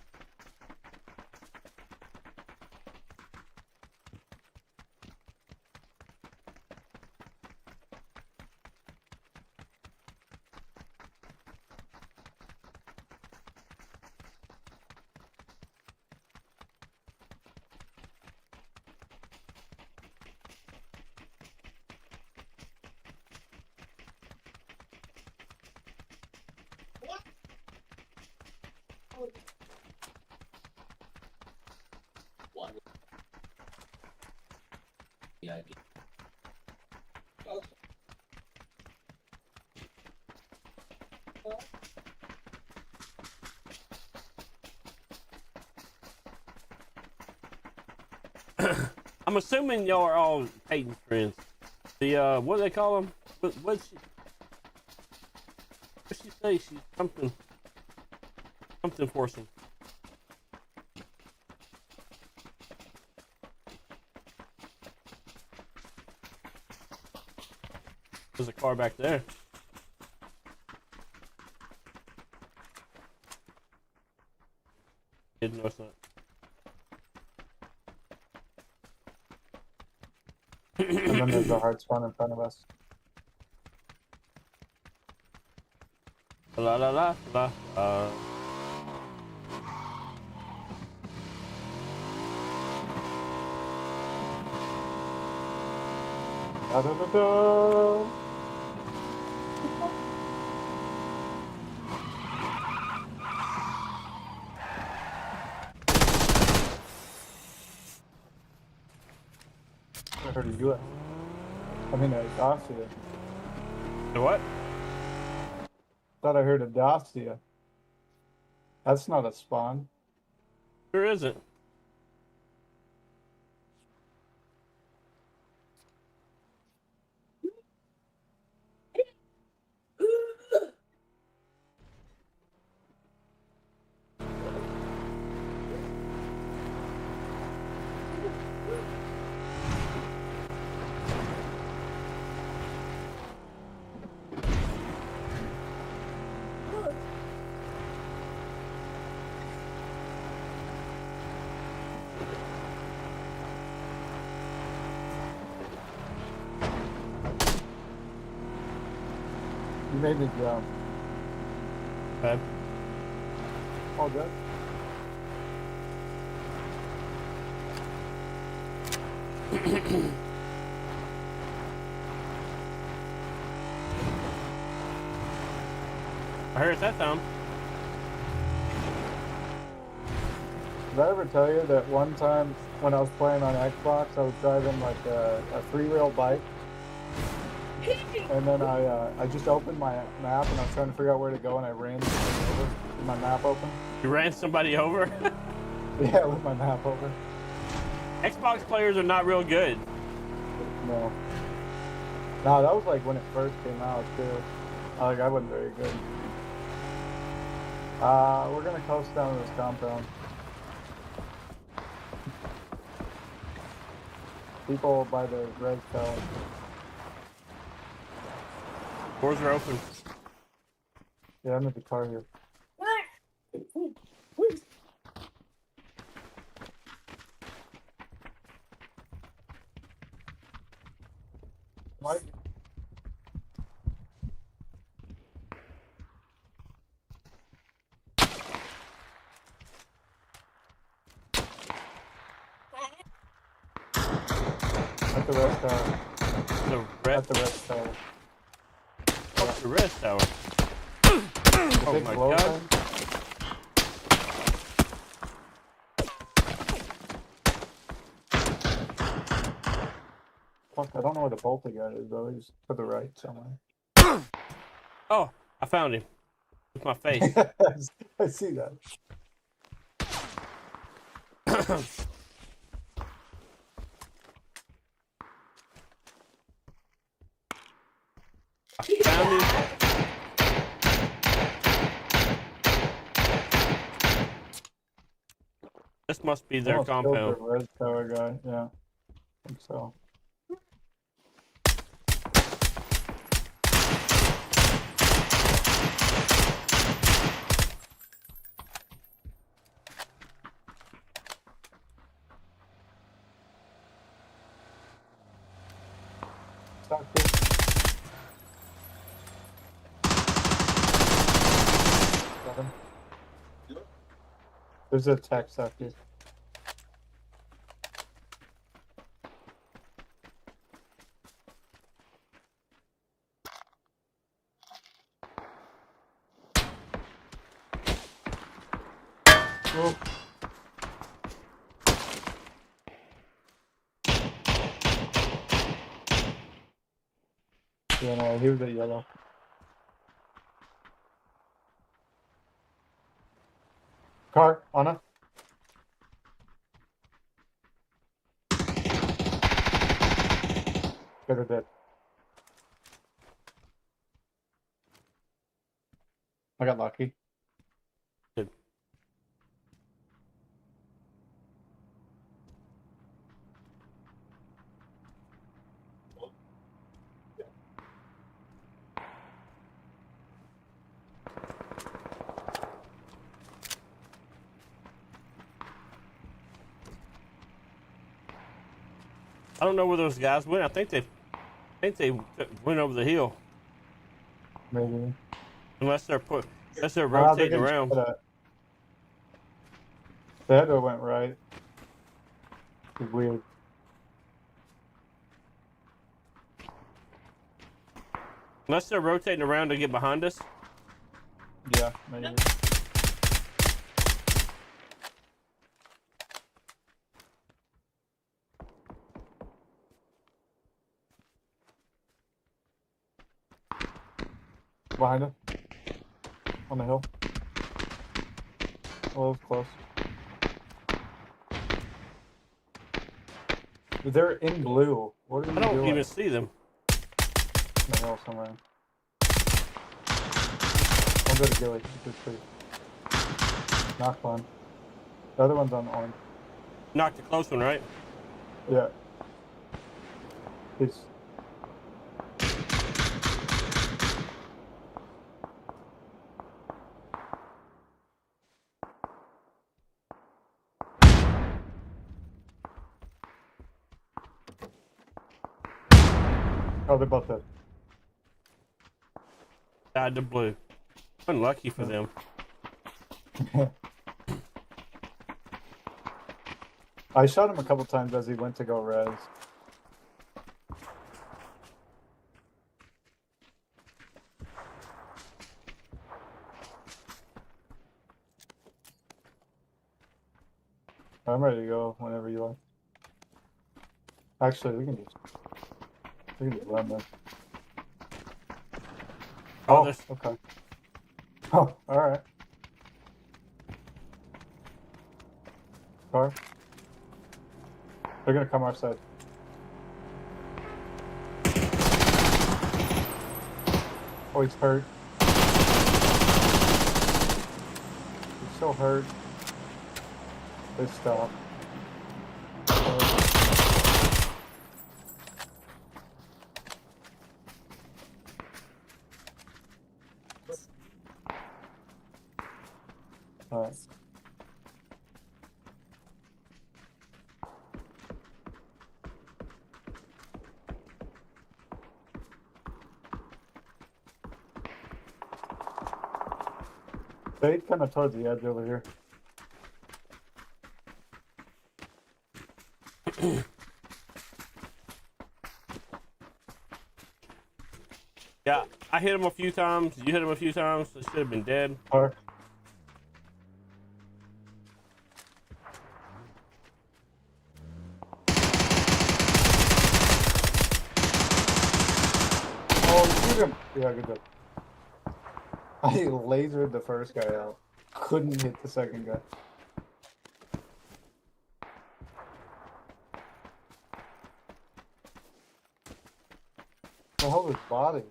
I'm assuming y'all are all Peyton's friends. The what do they call them? What'd she say? She's something for some. There's a car back there. Didn't know it's not. And then there's a hard spawn in front of us. La la la la. Da, da, da, da. heard a US. I mean, a Dacia. The what? Thought I heard a Dacia. That's not a spawn. Sure isn't. You made me jump. Okay. All good. I heard that sound. Did I ever tell you that one time when I was playing on Xbox, I was driving like a three-wheel bike, and then I just opened my map and I was trying to figure out where to go, and I ran somebody over with my map open. You ran somebody over? Yeah, with my map open. Xbox players are not real good. No. No, that was like when it first came out too. Like I wasn't very good. We're gonna coast down to this compound. People by the red tower. Doors are open. Yeah, I'm in the car here. Mike? At the rest tower. At the rest tower. What's the rest tower? The Oh big my glow god. thing? Fuck, I don't know where the bolted guy is though. He's to the right somewhere. Oh, I found him. With my face. I see that. I found him. This must be their Almost killed compound. the red tower guy. Yeah, I think so. Stop here. Seven. There's a text out here. Oh. Yeah, no, he was at yellow. Car, Anna. Get her dead. I got lucky. Good. I don't know where those guys went. I think they went over the hill. Maybe. Unless they're rotating getting around. shot at. The header went right. It's weird. Unless they're rotating around to get behind us. Yeah, maybe. Behind him. On the hill. Oh, that was close. They're in blue. What are you I don't doing? even see them. In the hill somewhere. I'll go to Gilly. Good tree. Knock one. The other one's on orange. Knocked the close one, right? Yeah. Peace. Oh, they're both dead. Died to blue. Unlucky for them. I shot him a couple times as he went to go res. I'm ready to go whenever you are. Actually, we can just run this. Oh, okay. Oh, all right. Car. They're gonna come our side. Oh, he's hurt. He's so hurt. They stop. All right. They kind of towards the edge over here. Yeah, I hit him a few times. You hit him a few times. They should have been dead. Or oh, shoot him! Yeah, good job. I lasered the first guy out. Couldn't hit the second guy. The hell his body?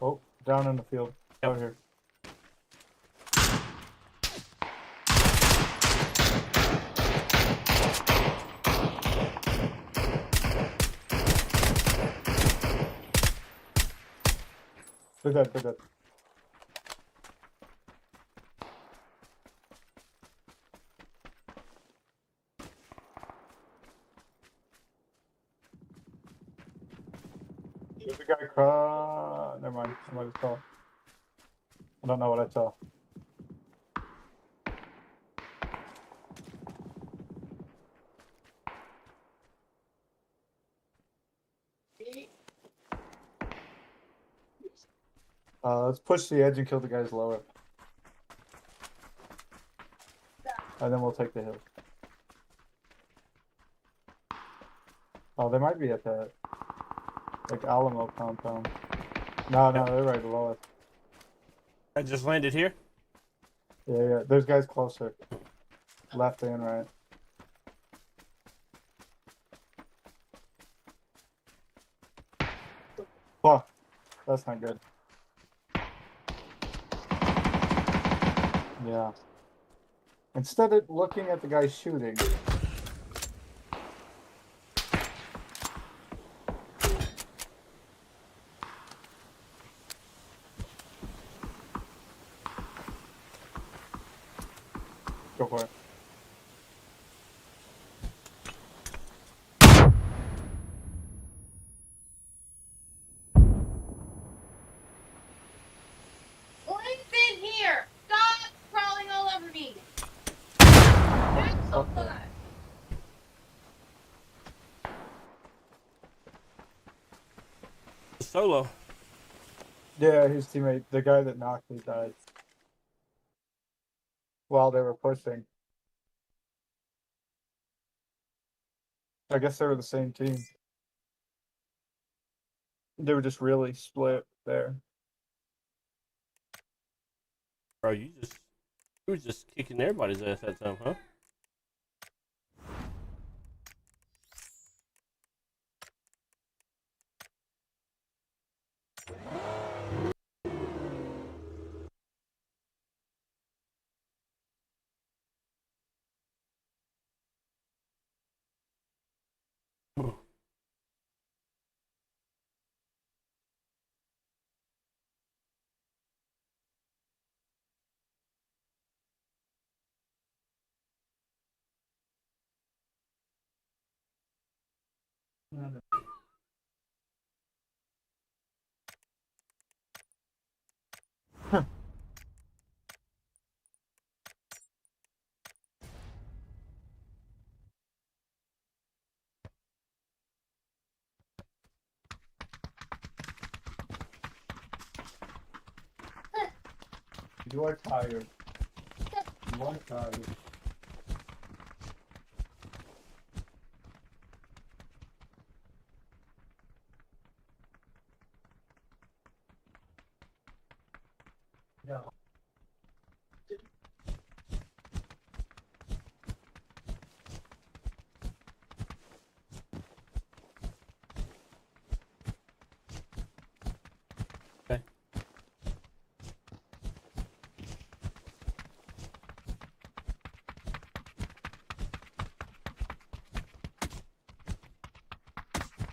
Oh, down in the field. Out here. They're dead, they're dead. There's a guy never mind. I might have saw. I don't know what I saw. Let's push the edge and kill the guys lower. And then we'll take the hill. Oh, they might be at that, like, Alamo compound. No, they're right below us. I just landed here. Yeah. There's guys closer. Left and right. Fuck. That's not good. Yeah. Instead of looking at the guy shooting. Go for it. Blake's in here! Stop crawling all over me! That's so fun! Solo. Yeah, his teammate, the guy that knocked me, died. While they were pushing. I guess they were the same team. They were just really split there. Bro, you were just kicking everybody's ass that time, huh? You are tired. You are tired. Yeah. Okay.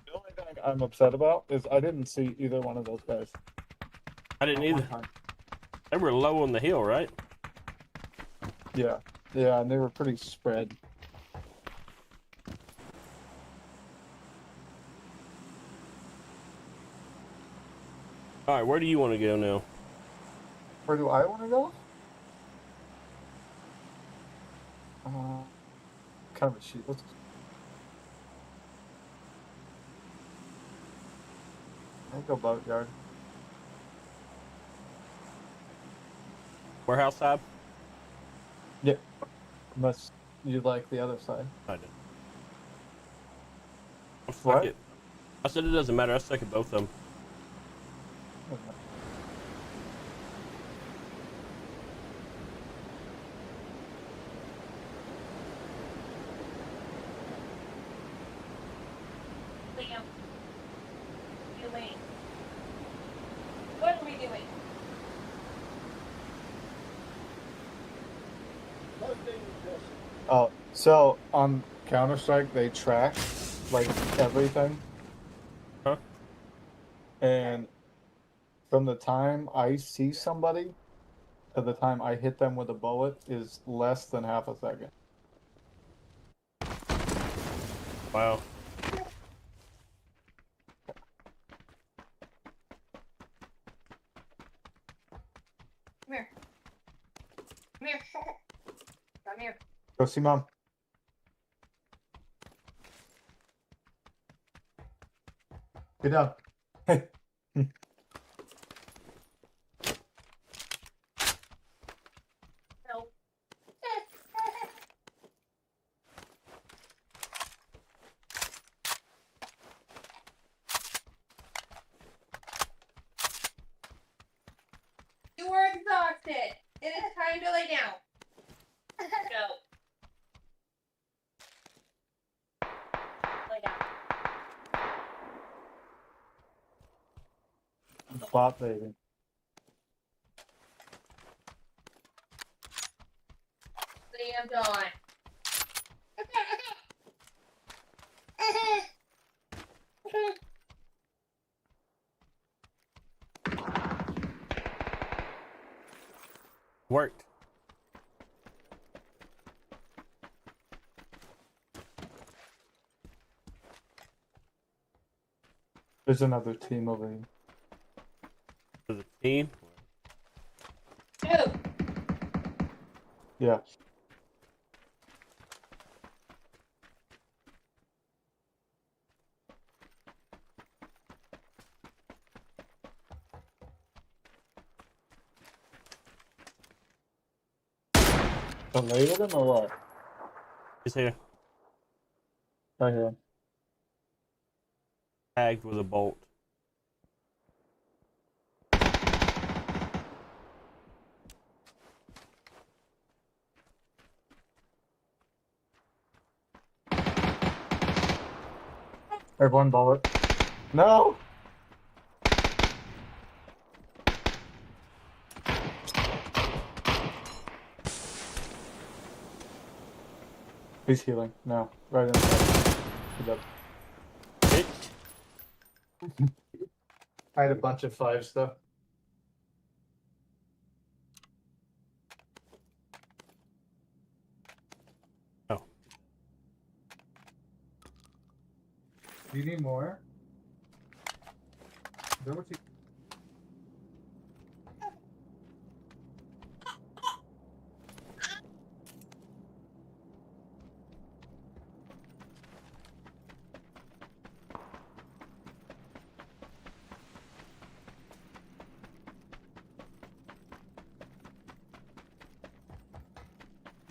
The only thing I'm upset about is I didn't see either one of those guys. I didn't Not one either. time. They were low on the hill, right? Yeah. Yeah, and they were pretty spread. All right, where do you want to go now? Where do I want to go? Kind of a shit. I go boatyard. Warehouse side? Yeah. Unless you like the other side. I do. I'm stuck What? it. I said it doesn't matter. I suck at both of them. Liam. Doing. What are we doing? Oh, so on Counter-Strike they track like everything. Huh? And from the time I see somebody to the time I hit them with a bullet is less than half a second. Wow. Come here. Come here. Come here. Go see mom. Get down. No. You are exhausted. It is time to lay down. Go. Lay down. Bot baby. Liam Dawn. Worked. There's another team over here. The team? Two. Yeah. Deleted him or what? He's here. Right here. Tagged with a bolt. I have one bullet. No! He's healing. No. Right inside. He's up. I had a bunch of 5 stuff. Oh. Do you need more? Is that what you...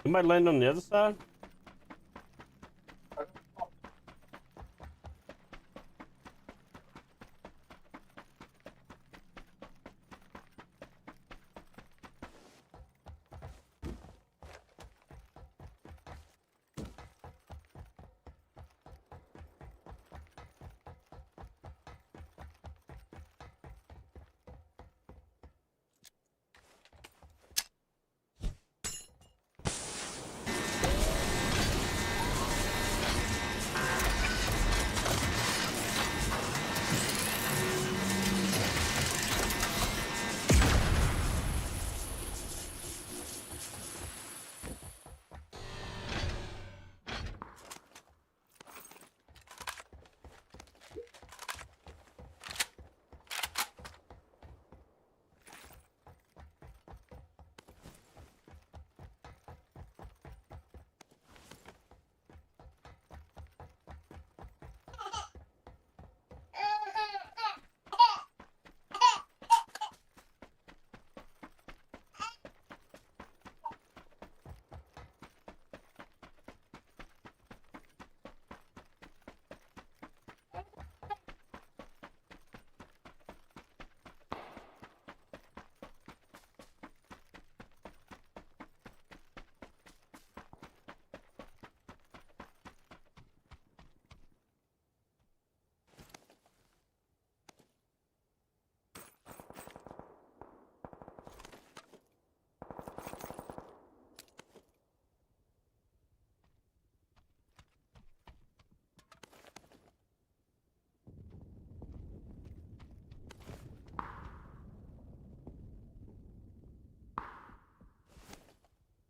You might land on the other side.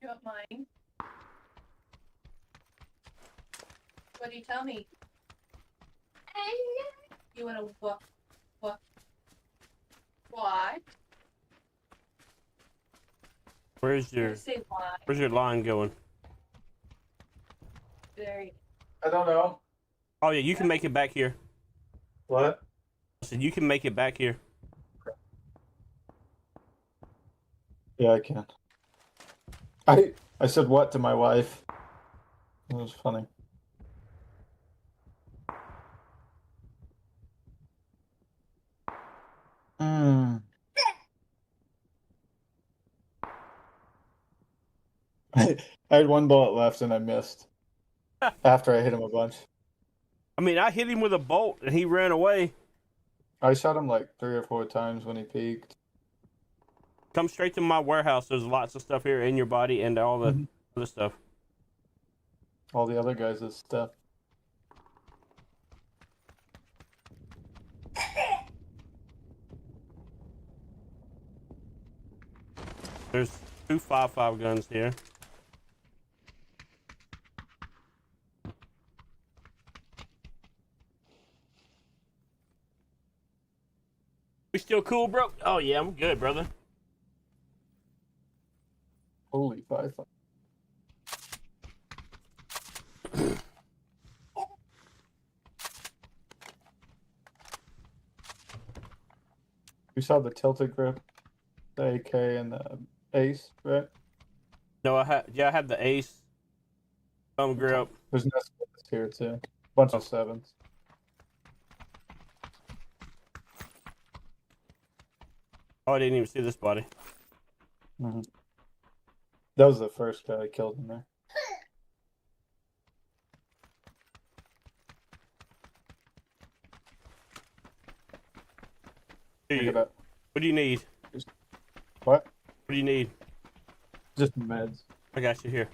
You want mine? What do you tell me? You want to what? What? Why? Where's your Say why. Where's your line going? Very. I don't know. Oh yeah, you can make it back here. What? I said you can make it back here. Yeah, I can. I said what to my wife. It was funny. Hmm. I had one bullet left and I missed. After I hit him a bunch. I mean, I hit him with a bolt and he ran away. I shot him like 3 or 4 times when he peeked. Come straight to my warehouse. There's lots of stuff here in your body and all the other stuff. All the other guys' stuff. There's 2 5.5 guns here. We still cool, bro? Oh yeah, I'm good, brother. Holy 5. You saw the tilted grip, the AK, and the Ace, right? No, I had the Ace, thumb grip. There's no sevens here too. Bunch of 7s. Oh, I didn't even see this body. Mm-hmm. That was the first guy I killed in there. What do you need? What? What do you need? Just meds. I got you here.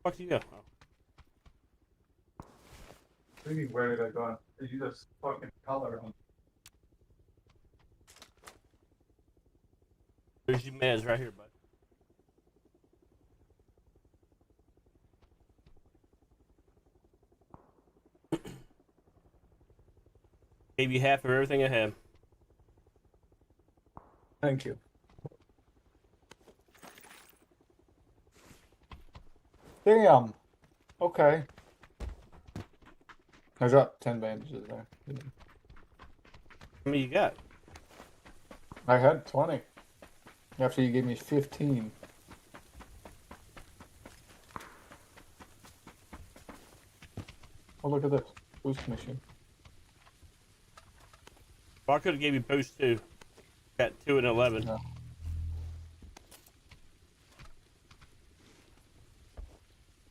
Fuck you go. Thinking, where did I go? You just fucking color on. There's your meds right here, bud. Gave you half of everything I have. Thank you. Damn. Okay. I dropped 10 bandages there. How many you got? I had 20. After you gave me 15. Oh, look at this. Boost machine. Well, I could have gave you boost too. Got 2 and 11. No.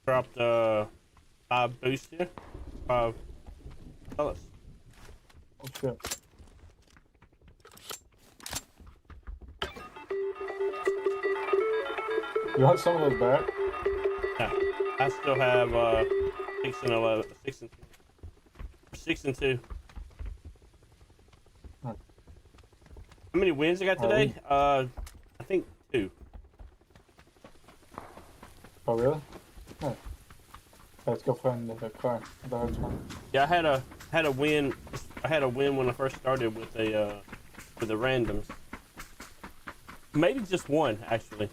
Dropped 5 boost here. 5 pellets. Oh shit. You want some of those back? Yeah. I still have 6 and 11. 6 and 2. 6 and 2. Huh. How many wins I got today? I think 2. Oh really? Nice. Let's go find the car. The hardest one. Yeah, I had a win. I had a win when I first started with the randoms. Maybe just one actually.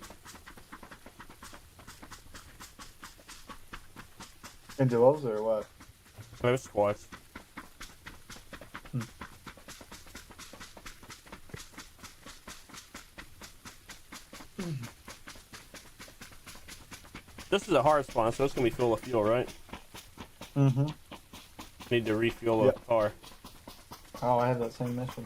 In duos or what? Those squads. This is a hard spawn, so it's gonna be full of fuel, right? Mm-hmm. Need to refuel Yep. the car. Oh, I had that same mission.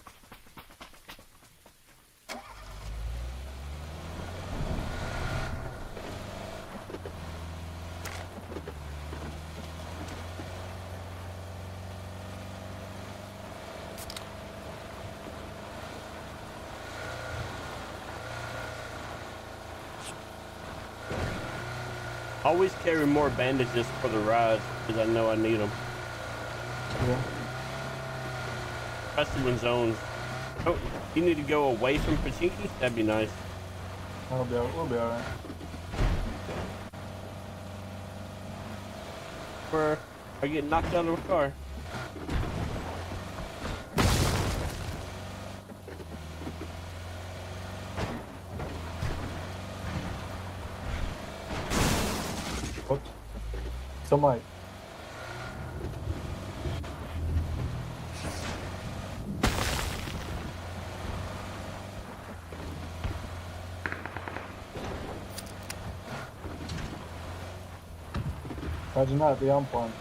Always carry more bandages for the rides because I know I need them. Yeah. Especially when zones. Oh, you need to go away from Pachinki? That'd be nice. We'll be alright. Or I get knocked out of a car. What? Somebody. How'd you not be on point?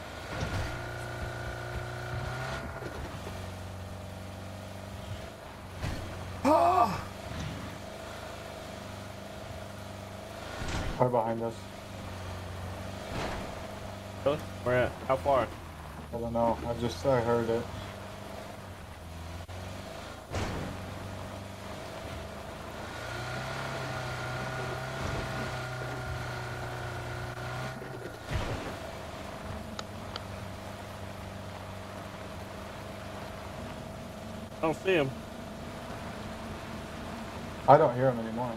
Car behind us. Really? Where at? How far? I don't know. I heard it. I don't see him. I don't hear him anymore.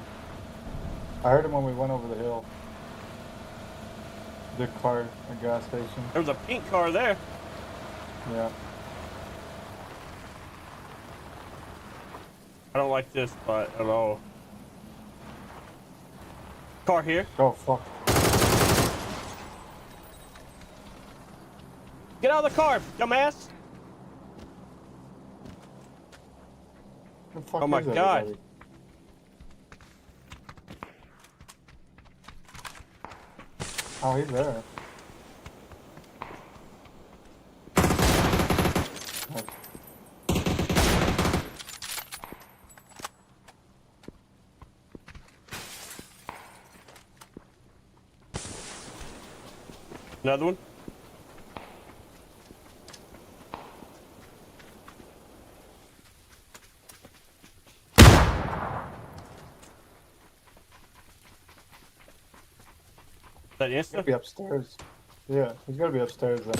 I heard him when we went over the hill. The car, a gas station. There was a pink car there. Yeah. I don't like this spot at all. Car here. Oh fuck. Get out of the car, dumbass. The fuck Oh my is god. everybody? Oh, he's there. Another one. That He's gotta Insta? be upstairs. Yeah, he's gotta be upstairs then.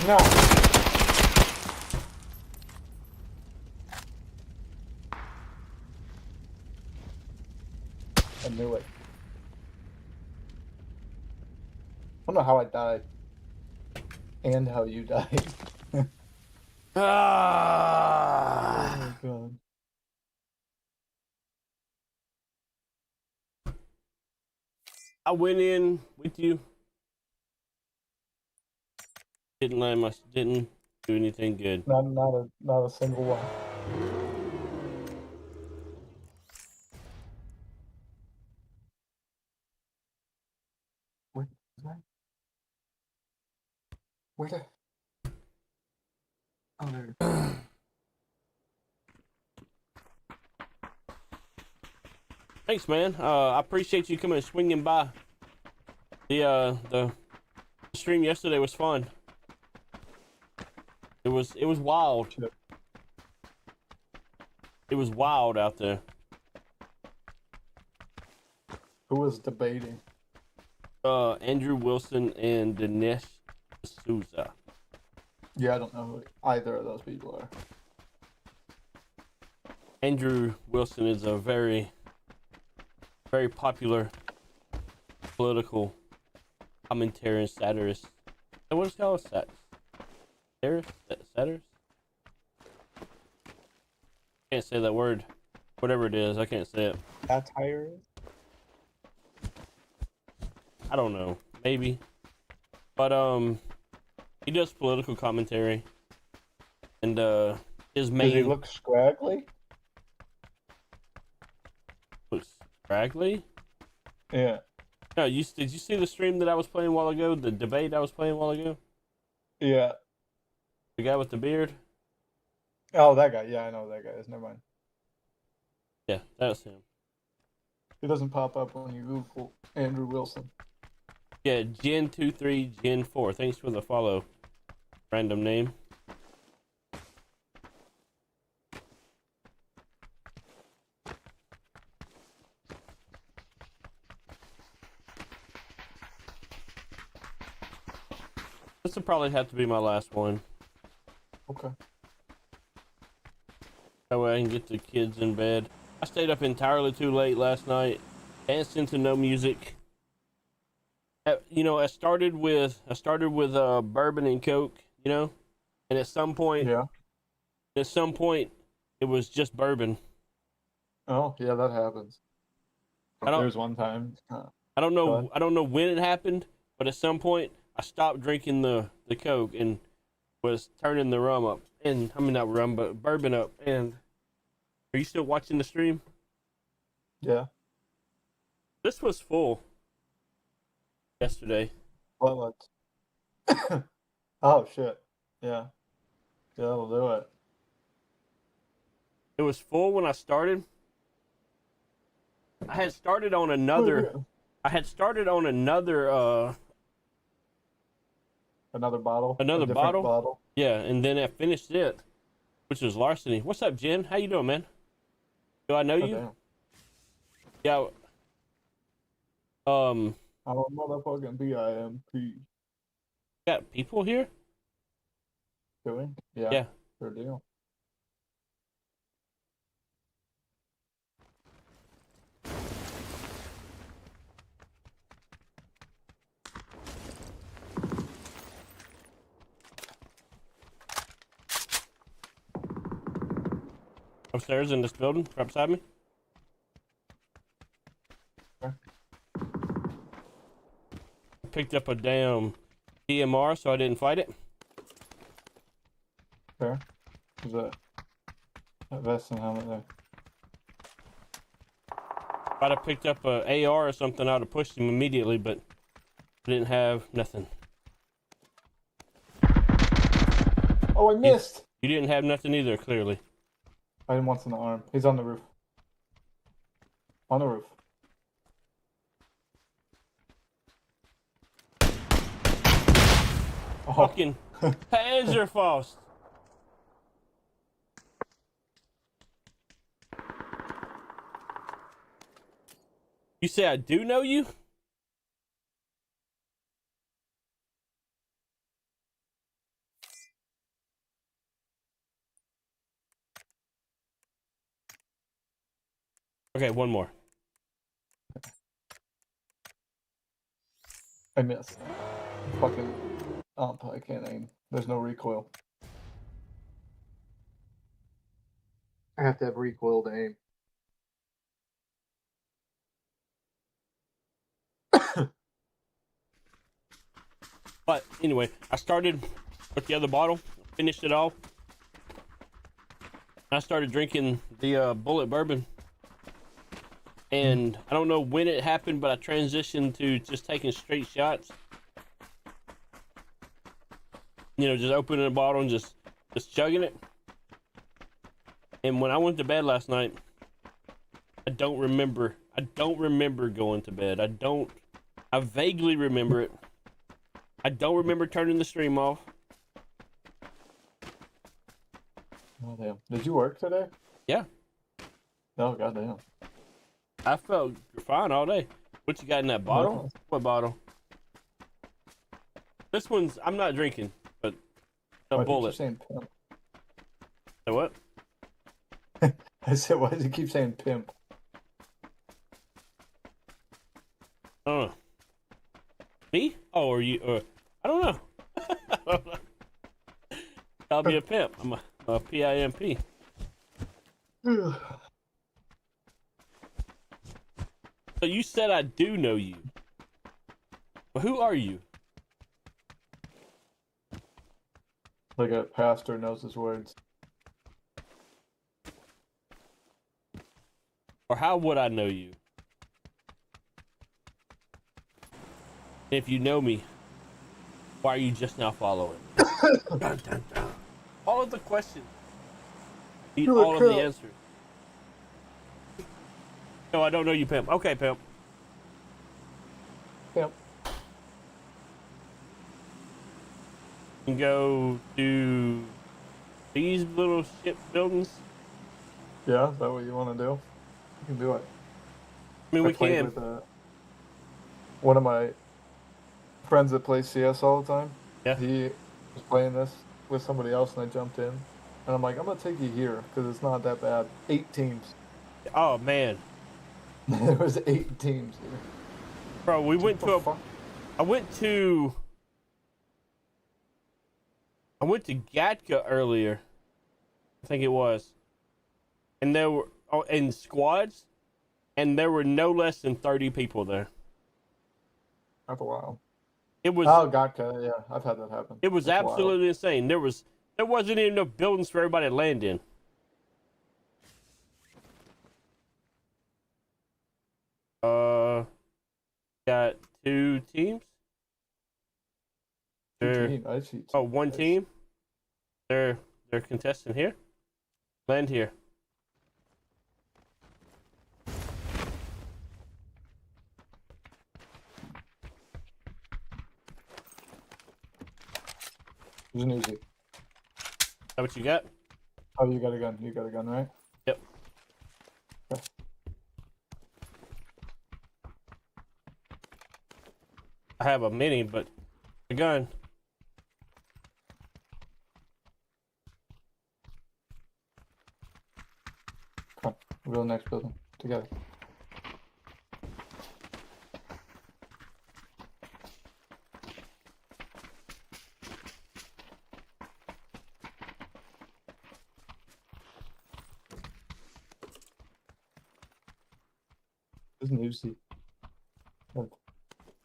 No. I knew it. I don't know how I died. And how you died. Ah. Oh god. I went in with you. Didn't land my. Didn't do anything good. Not a single one. Where is that? Where the? Oh, there. Thanks, man. I appreciate you coming and swinging by. The stream yesterday was fun. It was wild. It was wild out there. Who was debating? Andrew Wilson and Dinesh D'Souza. Yeah, I don't know who either of those people are. Andrew Wilson is a very, very popular political commentary and satirist. What is it called? Satirist? Can't say that word. Whatever it is, I can't say it. Satire? I don't know. Maybe. But he does political commentary. And his main. Does he look scraggly? Looks scraggly? Yeah. No, did you see the stream that I was playing a while ago? The debate I was playing a while ago? Yeah. The guy with the beard? Oh, that guy. Yeah, I know who that guy is. Never mind. Yeah, that's him. He doesn't pop up when you Google Andrew Wilson. Yeah, Gen23, Gen4. Thanks for the follow. Random name. This will probably have to be my last one. Okay. That way I can get the kids in bed. I stayed up entirely too late last night, dancing to no music. You know, I started with bourbon and Coke, you know, and at some point, it was just bourbon. Oh, yeah, that happens. There's one time. I don't know when it happened, but at some point I stopped drinking the Coke and was turning the rum up, and I mean not rum, but bourbon up. And are you still watching the stream? Yeah. This was full yesterday. What? Oh shit. Yeah. Yeah, that'll do it. It was full when I started. I had started on another. Another bottle. Another A different bottle? Yeah, and then I finished it, which was larceny. What's up, Jen? How you doing, man? Do I know you? Damn. Yeah. I'm a motherfucking PIMP. Got people here? Doing? Yeah. Yeah. Sure do. Upstairs in this building, right beside me. Okay. Picked up a damn DMR, so I didn't fight it. Fair. There's a vest and helmet there. If I'd have picked up a AR or something, I'd have pushed him immediately, but I didn't have nothing. Oh, I missed! You didn't have nothing either, clearly. I didn't want in the arm. He's on the roof. On the roof. Fucking Panzerfaust. You say I do know you? Okay, one more. I missed. Fucking I can't aim. There's no recoil. I have to have recoil to aim. But anyway, I started with the other bottle, finished it all. I started drinking the bullet bourbon. And I don't know when it happened, but I transitioned to just taking straight shots. You know, just opening a bottle and just chugging it. And when I went to bed last night, I don't remember going to bed. I vaguely remember it. I don't remember turning the stream off. Oh damn! Did you work today? Yeah. Oh goddamn! I felt fine all day. What you got in that bottle? nice. What bottle? This one's I'm not drinking, but a Why do you bullet. keep saying pimp? Say what? I said, why does he keep saying pimp? I don't know. Me? Oh, or you? I don't know. Call me a pimp. I'm a PIMP. So you said I do know you. But who are you? Like a pastor knows his words. Or how would I know you? If you know me, why are you just now following? Dun, dun, dun. All of the questions. Need all of the answers. No, I don't know you, pimp. Okay, pimp. Pimp. You can go to these little ship buildings. Yeah, is that what you want to do? You can do it. I mean, we played can. With, one of my friends that plays CS all the time. Yeah. He was playing this with somebody else, and I jumped in. And I'm like, I'm gonna take you here because it's not that bad. 8 teams. Oh man. There was 8 teams here. Bro, we went to I went to Gatka earlier. I think it was. And there were in squads, and there were no less than 30 people there. After a while. It was Gatka, yeah, I've had that happen. It was That's absolutely insane. There wasn't even enough buildings for everybody to land in. Got 2 teams. One team. They're contesting here. Land here. It's an easy. Is that what you got? Oh, you got a gun. You got a gun, right? Yep. Okay. I have a mini, but a gun. Come on, we'll go to the next building together. There's an Uzi. With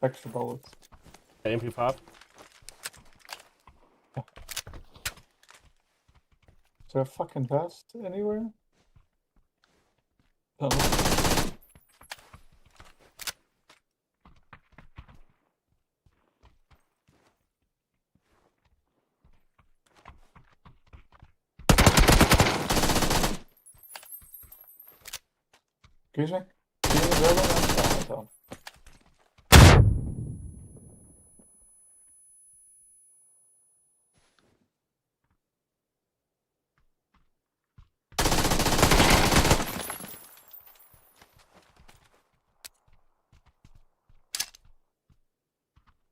extra bullets. That MP5. Is there a fucking vest anywhere? Don't know. Excuse me?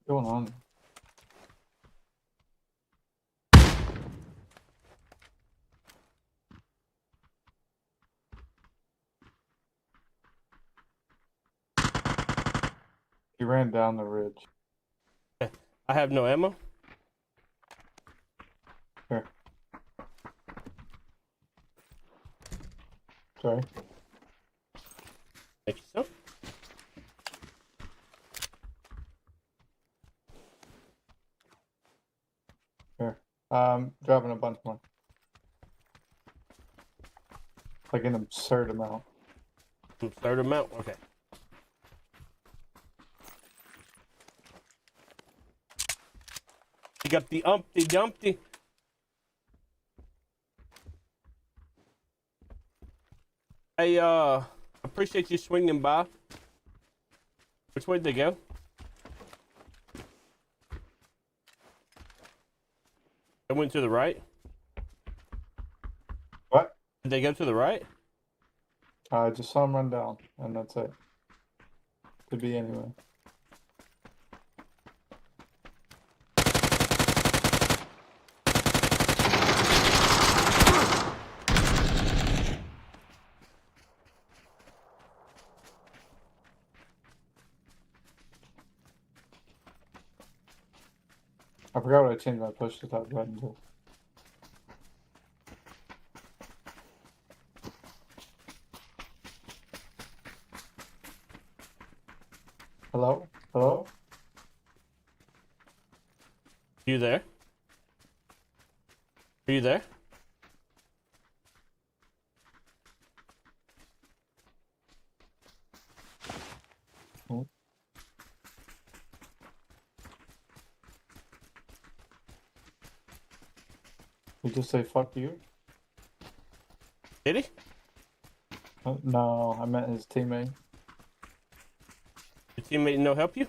going on? He ran down the ridge. I have no ammo. Here. Sorry. Thank you, sir. Here. Grabbing a bunch more. Like an absurd amount. Absurd amount? Okay. You got the Umpty Dumpty. Hey, appreciate you swinging by. Which way did they go? They went to the right? What? Did they go to the right? I just saw him run down, and that's it. Could be anywhere. I forgot what I changed my push to top button to. Hello? Hello? You there? Are you there? Oh. Did he just say fuck you? Did he? No, I meant his teammate. Your teammate no help you?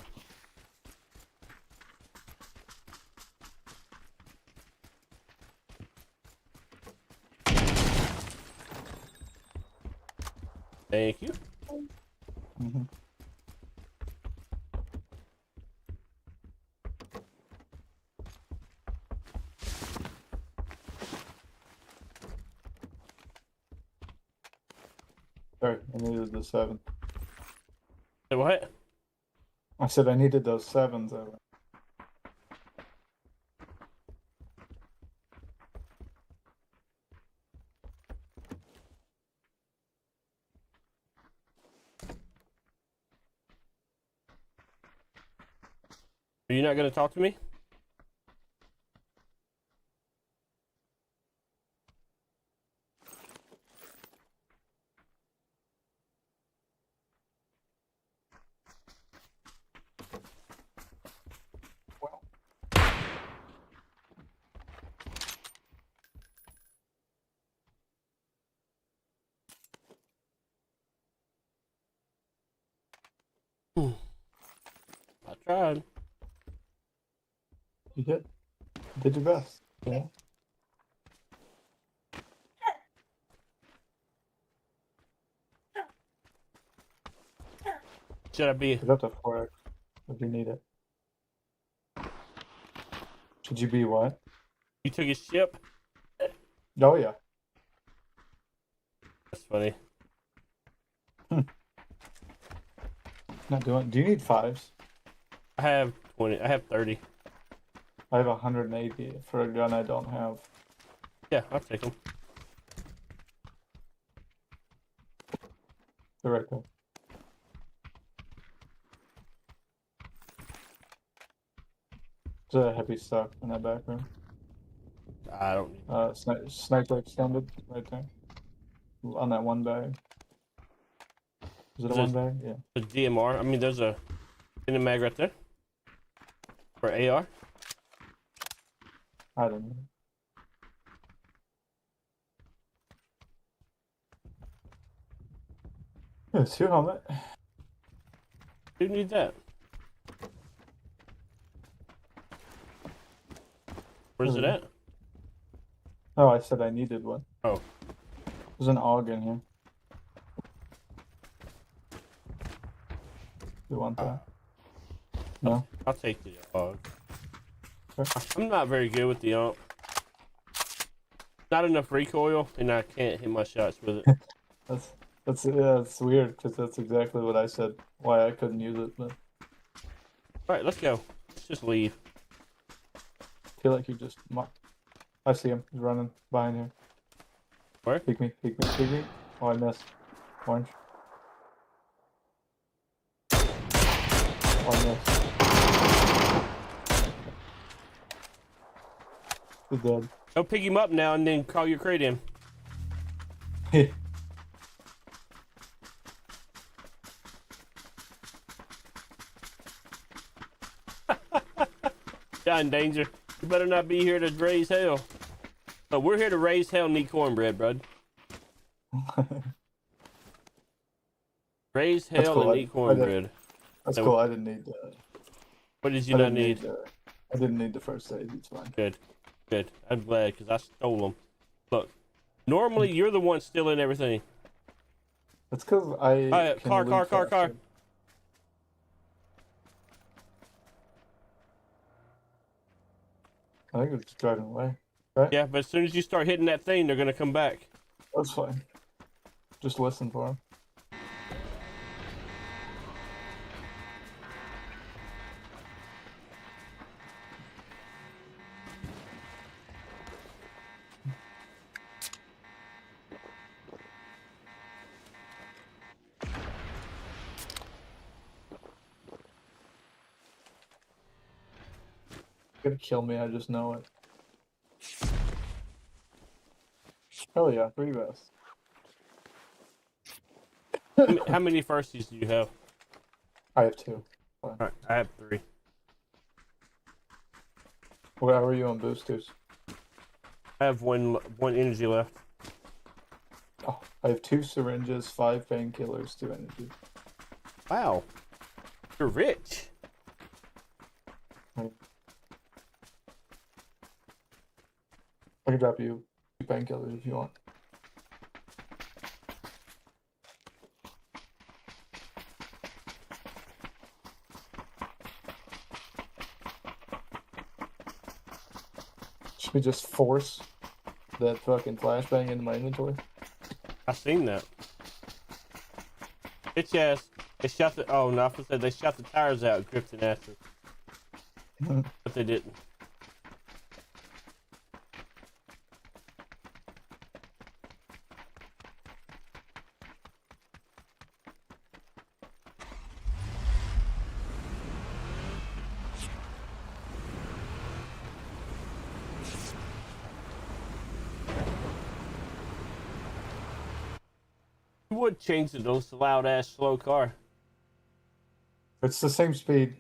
Thank you. Mm-hmm. Sorry, I needed the 7. Say what? I said I needed those 7s. Are you not gonna talk to me? I tried. You did. You did your best. Yeah. Should I be? It's up to 4x if you need it. Should you be what? You took his ship? Oh yeah. That's funny. Not doing. Do you need 5s? I have 20. I have 30. I have 180 for a gun I don't have. Yeah, I'll take them. They're right there. There's a heavy stock in that back room. I don't need Sniper extended right there. On that one bag. Is it a one bag? Yeah. The DMR. I mean, there's a in mag right there. For AR. I don't know. Yeah, it's your helmet. Who needs that? Where's it at? Oh, I said I needed one. Oh. There's an AUG in here. You want that? No. I'll take the dog. Okay. I'm not very good with the ump. Not enough recoil, and I can't hit my shots with it. It's weird because that's exactly what I said. Why I couldn't use it, but All right, let's go. Let's just leave. I feel like you just. I see him. He's running behind here. Where? Peek me. Oh, I missed. Orange. Oh, I missed. He's dead. Go pick him up now and then call your crate in. John Danger, you better not be here to raise hell. But we're here to raise hell and eat cornbread, bud. Raise That's hell cool. and eat cornbread. That's So- cool. I didn't need. What did you I not didn't need? I didn't need the first aid. It's fine. Good. Good. I'm glad because I stole them. Look, normally you're the one stealing everything. That's because I. can Car. loot faster. I think it's driving away. Right? Yeah, but as soon as you start hitting that thing, they're gonna come back. That's fine. Just listen for him. Gonna kill me, I just know it. Hell yeah, 3 vests. How many firsties do you have? I have 2. Fine. All right, I have 3. Where are you on boosters? I have one energy left. Oh, I have 2 syringes, 5 painkillers, 2 energy. Wow, you're rich. Right. I can drop you 2 painkillers if you want. Should we just force that fucking flashbang into my inventory? I seen that. Bitch ass. They shot the. Oh no! I said they shot the tires out, gripped an after. But they didn't. You would change it to a loud ass slow car. It's the same speed.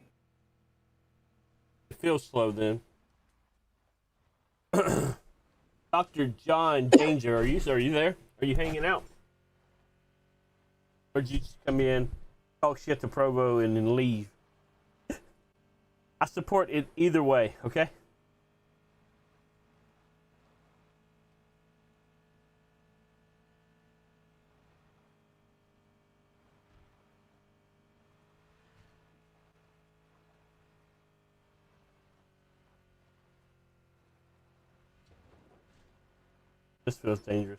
It feels slow then. Dr. John Danger, are you there? Are you hanging out? Or did you just come in, talk shit to Provo, and then leave? I support it either way, okay? This feels dangerous.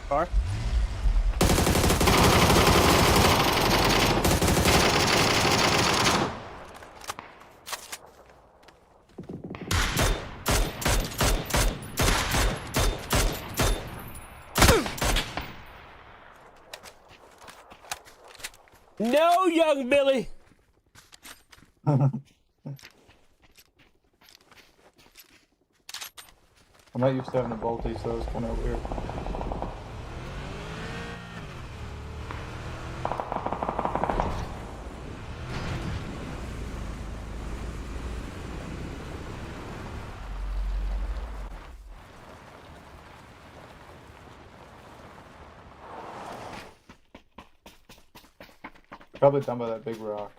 Car? No, young Billy. I'm not used to having a bolty, so it's kind of weird. Probably done by that big rock.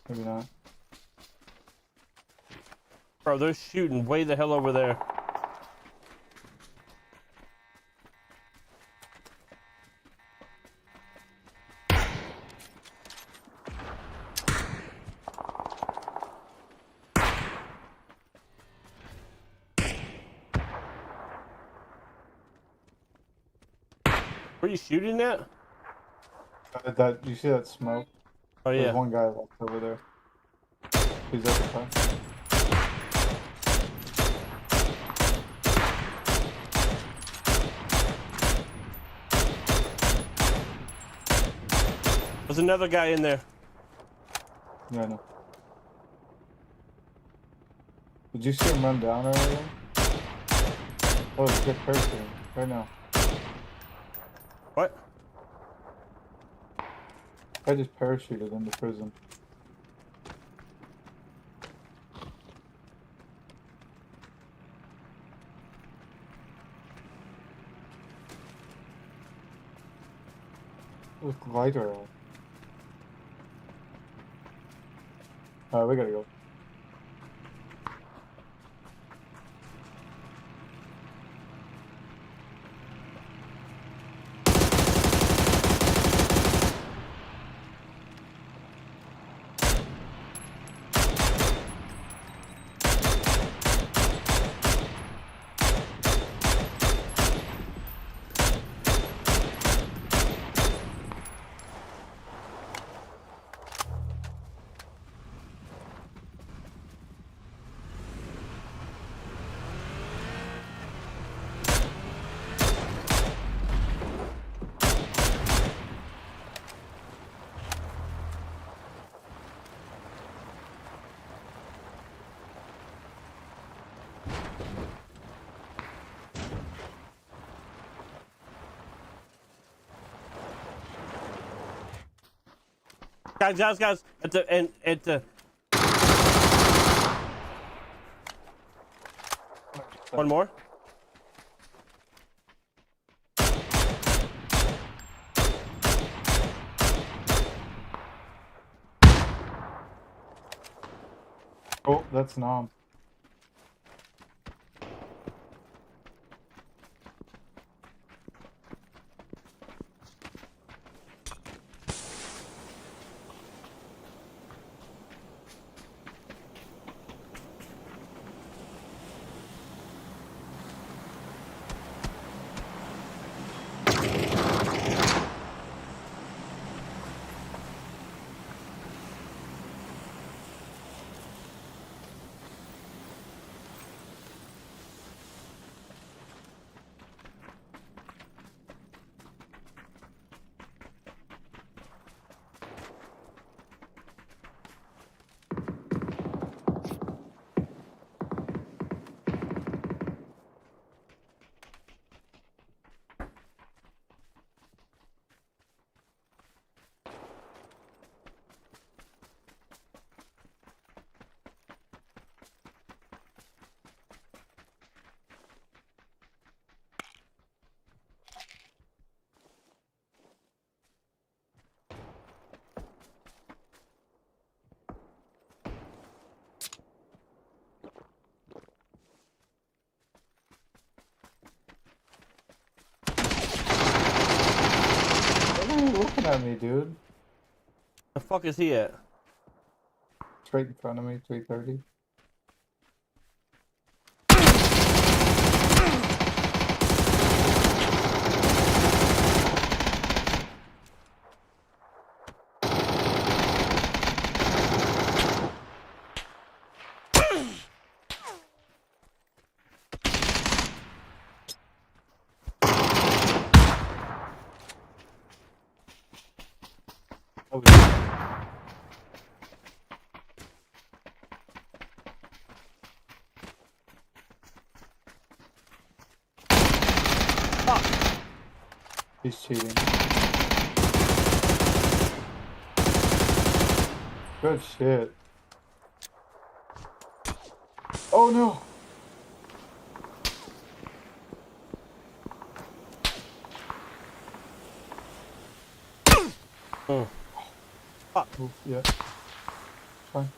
Maybe not. Bro, they're shooting way the hell over there. Where are you shooting at? That you see that smoke? Oh yeah. There's one guy left over there. He's at the top. There's another guy in there. Yeah, I know. Did you see him run down earlier? Oh, he's good person right now. What? I just parachuted into prison. With glider on. Alright, we gotta go. Guys, at the one more. Oh, that's Nom. What are you looking at me, dude? The fuck is he at? Straight in front of me, 330. He's cheating. Good shit. Oh no! Oh. Fuck. Oof, yeah. Fine.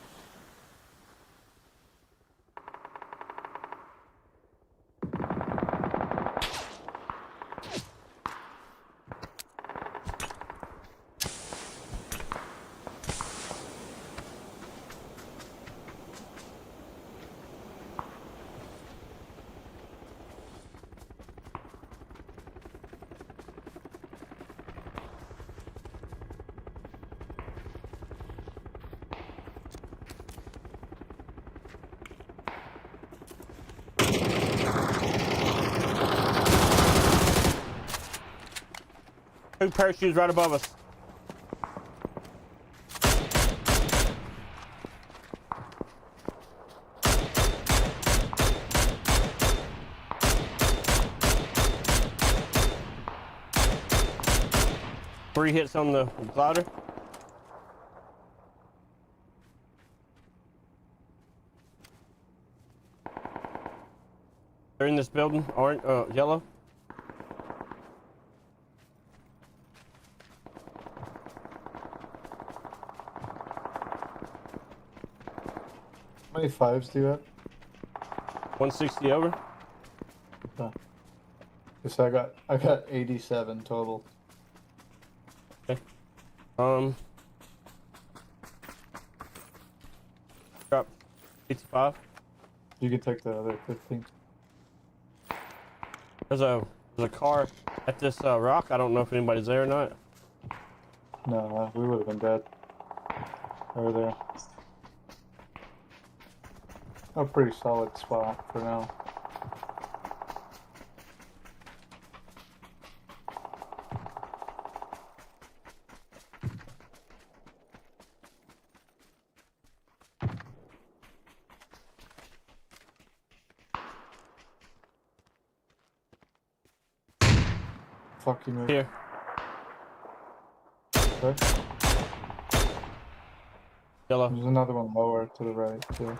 Two parachutes right above us. Three hits on the glider. They're in this building, orange, yellow. How many fives do you have? 160 over. Oh. Guess I got 87 total. Okay. Drop 65. You can take the other 15. There's a car at this rock. I don't know if anybody's there or not. No, we would have been dead. Over there. A pretty solid spot for now. Fuck you, move. Here. Okay. Yellow. There's another one lower to the right, too.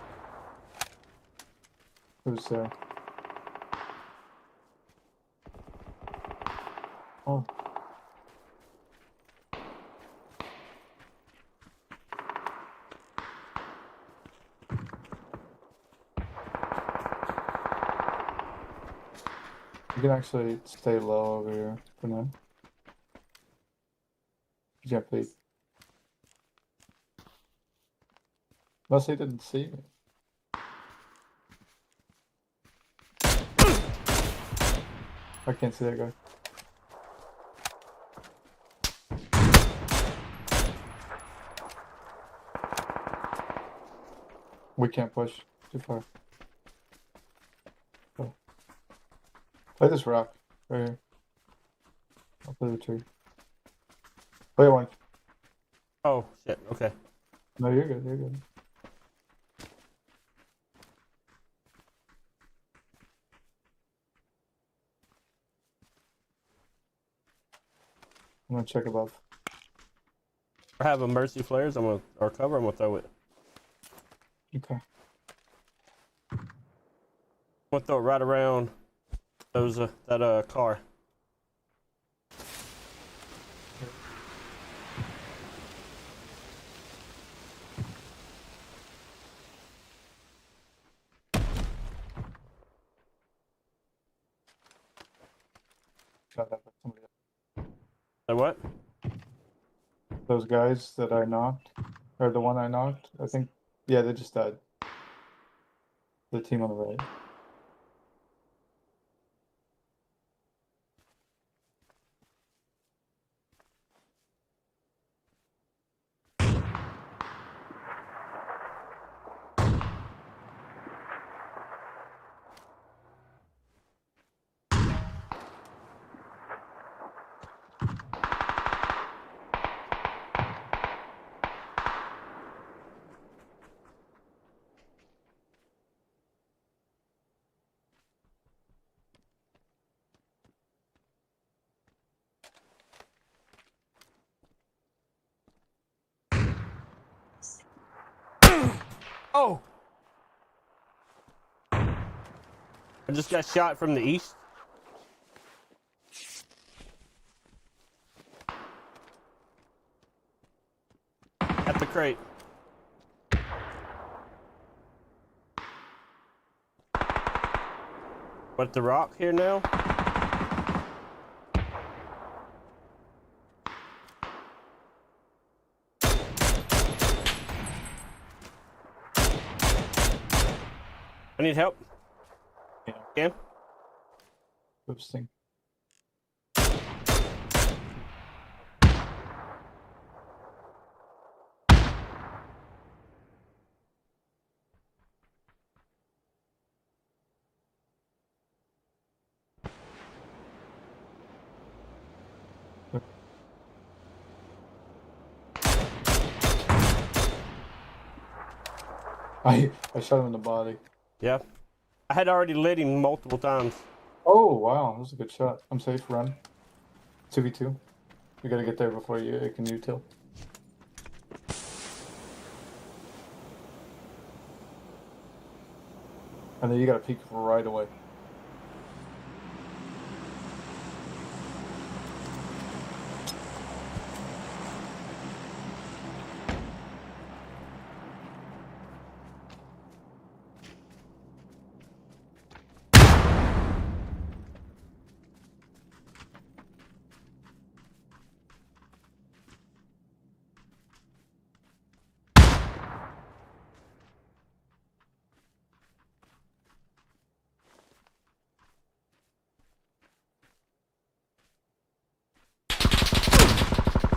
Who's there? Oh. You can actually stay low over here for now. Yeah, please. Unless he didn't see me. I can't see that guy. We can't push too far. Go. Play this rock right here. I'll play the tree. Play one. Oh shit. Okay. No, you're good. You're good. I'm gonna check above. I have a mercy flares. Or cover. I'm gonna throw it. Okay. I'm gonna throw it right around those that car. Shot up at somebody else. The what? Those guys that I knocked, or the one I knocked, I think, yeah, they just died. The team on the right. Oh! I just got shot from the east. At the crate. What, the rock here now? I need help. Yeah. Cam? Interesting. I shot him in the body. Yeah. I had already lit him multiple times. Oh wow, that was a good shot. I'm safe. Run. 2v2. We gotta get there before you can util. And then you gotta peek right away.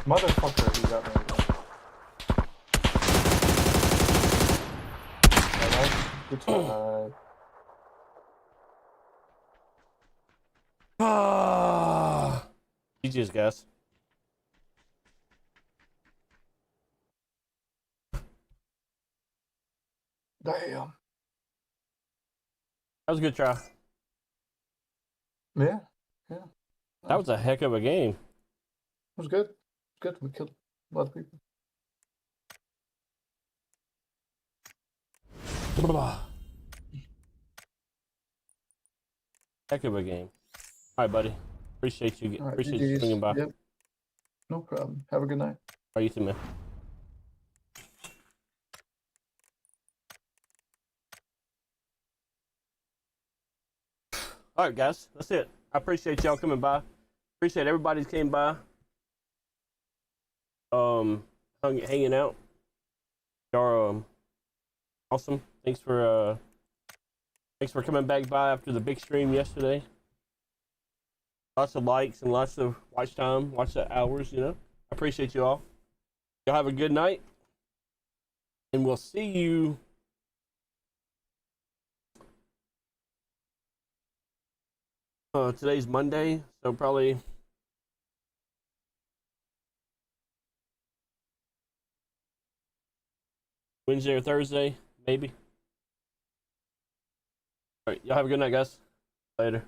Motherfucker, he got me again. Alright, good try. Ah. GG's, guys. Damn. That was a good try. Yeah. Yeah. That was a heck of a game. It was good. Good. We killed a lot of people. Heck of a game. All right, buddy. Appreciate you. All right, Appreciate you GG's. swinging by. Yep. No problem. Have a good night. All right, you too, man. All right, guys. That's it. I appreciate y'all coming by. Appreciate everybody that came by. Hanging out. Y'all awesome. Thanks for coming back by after the big stream yesterday. Lots of likes and lots of watch time, watch the hours, you know. I appreciate you all. Y'all have a good night. And we'll see you today's Monday, so probably Wednesday or Thursday, maybe. All right, y'all have a good night, guys. Later.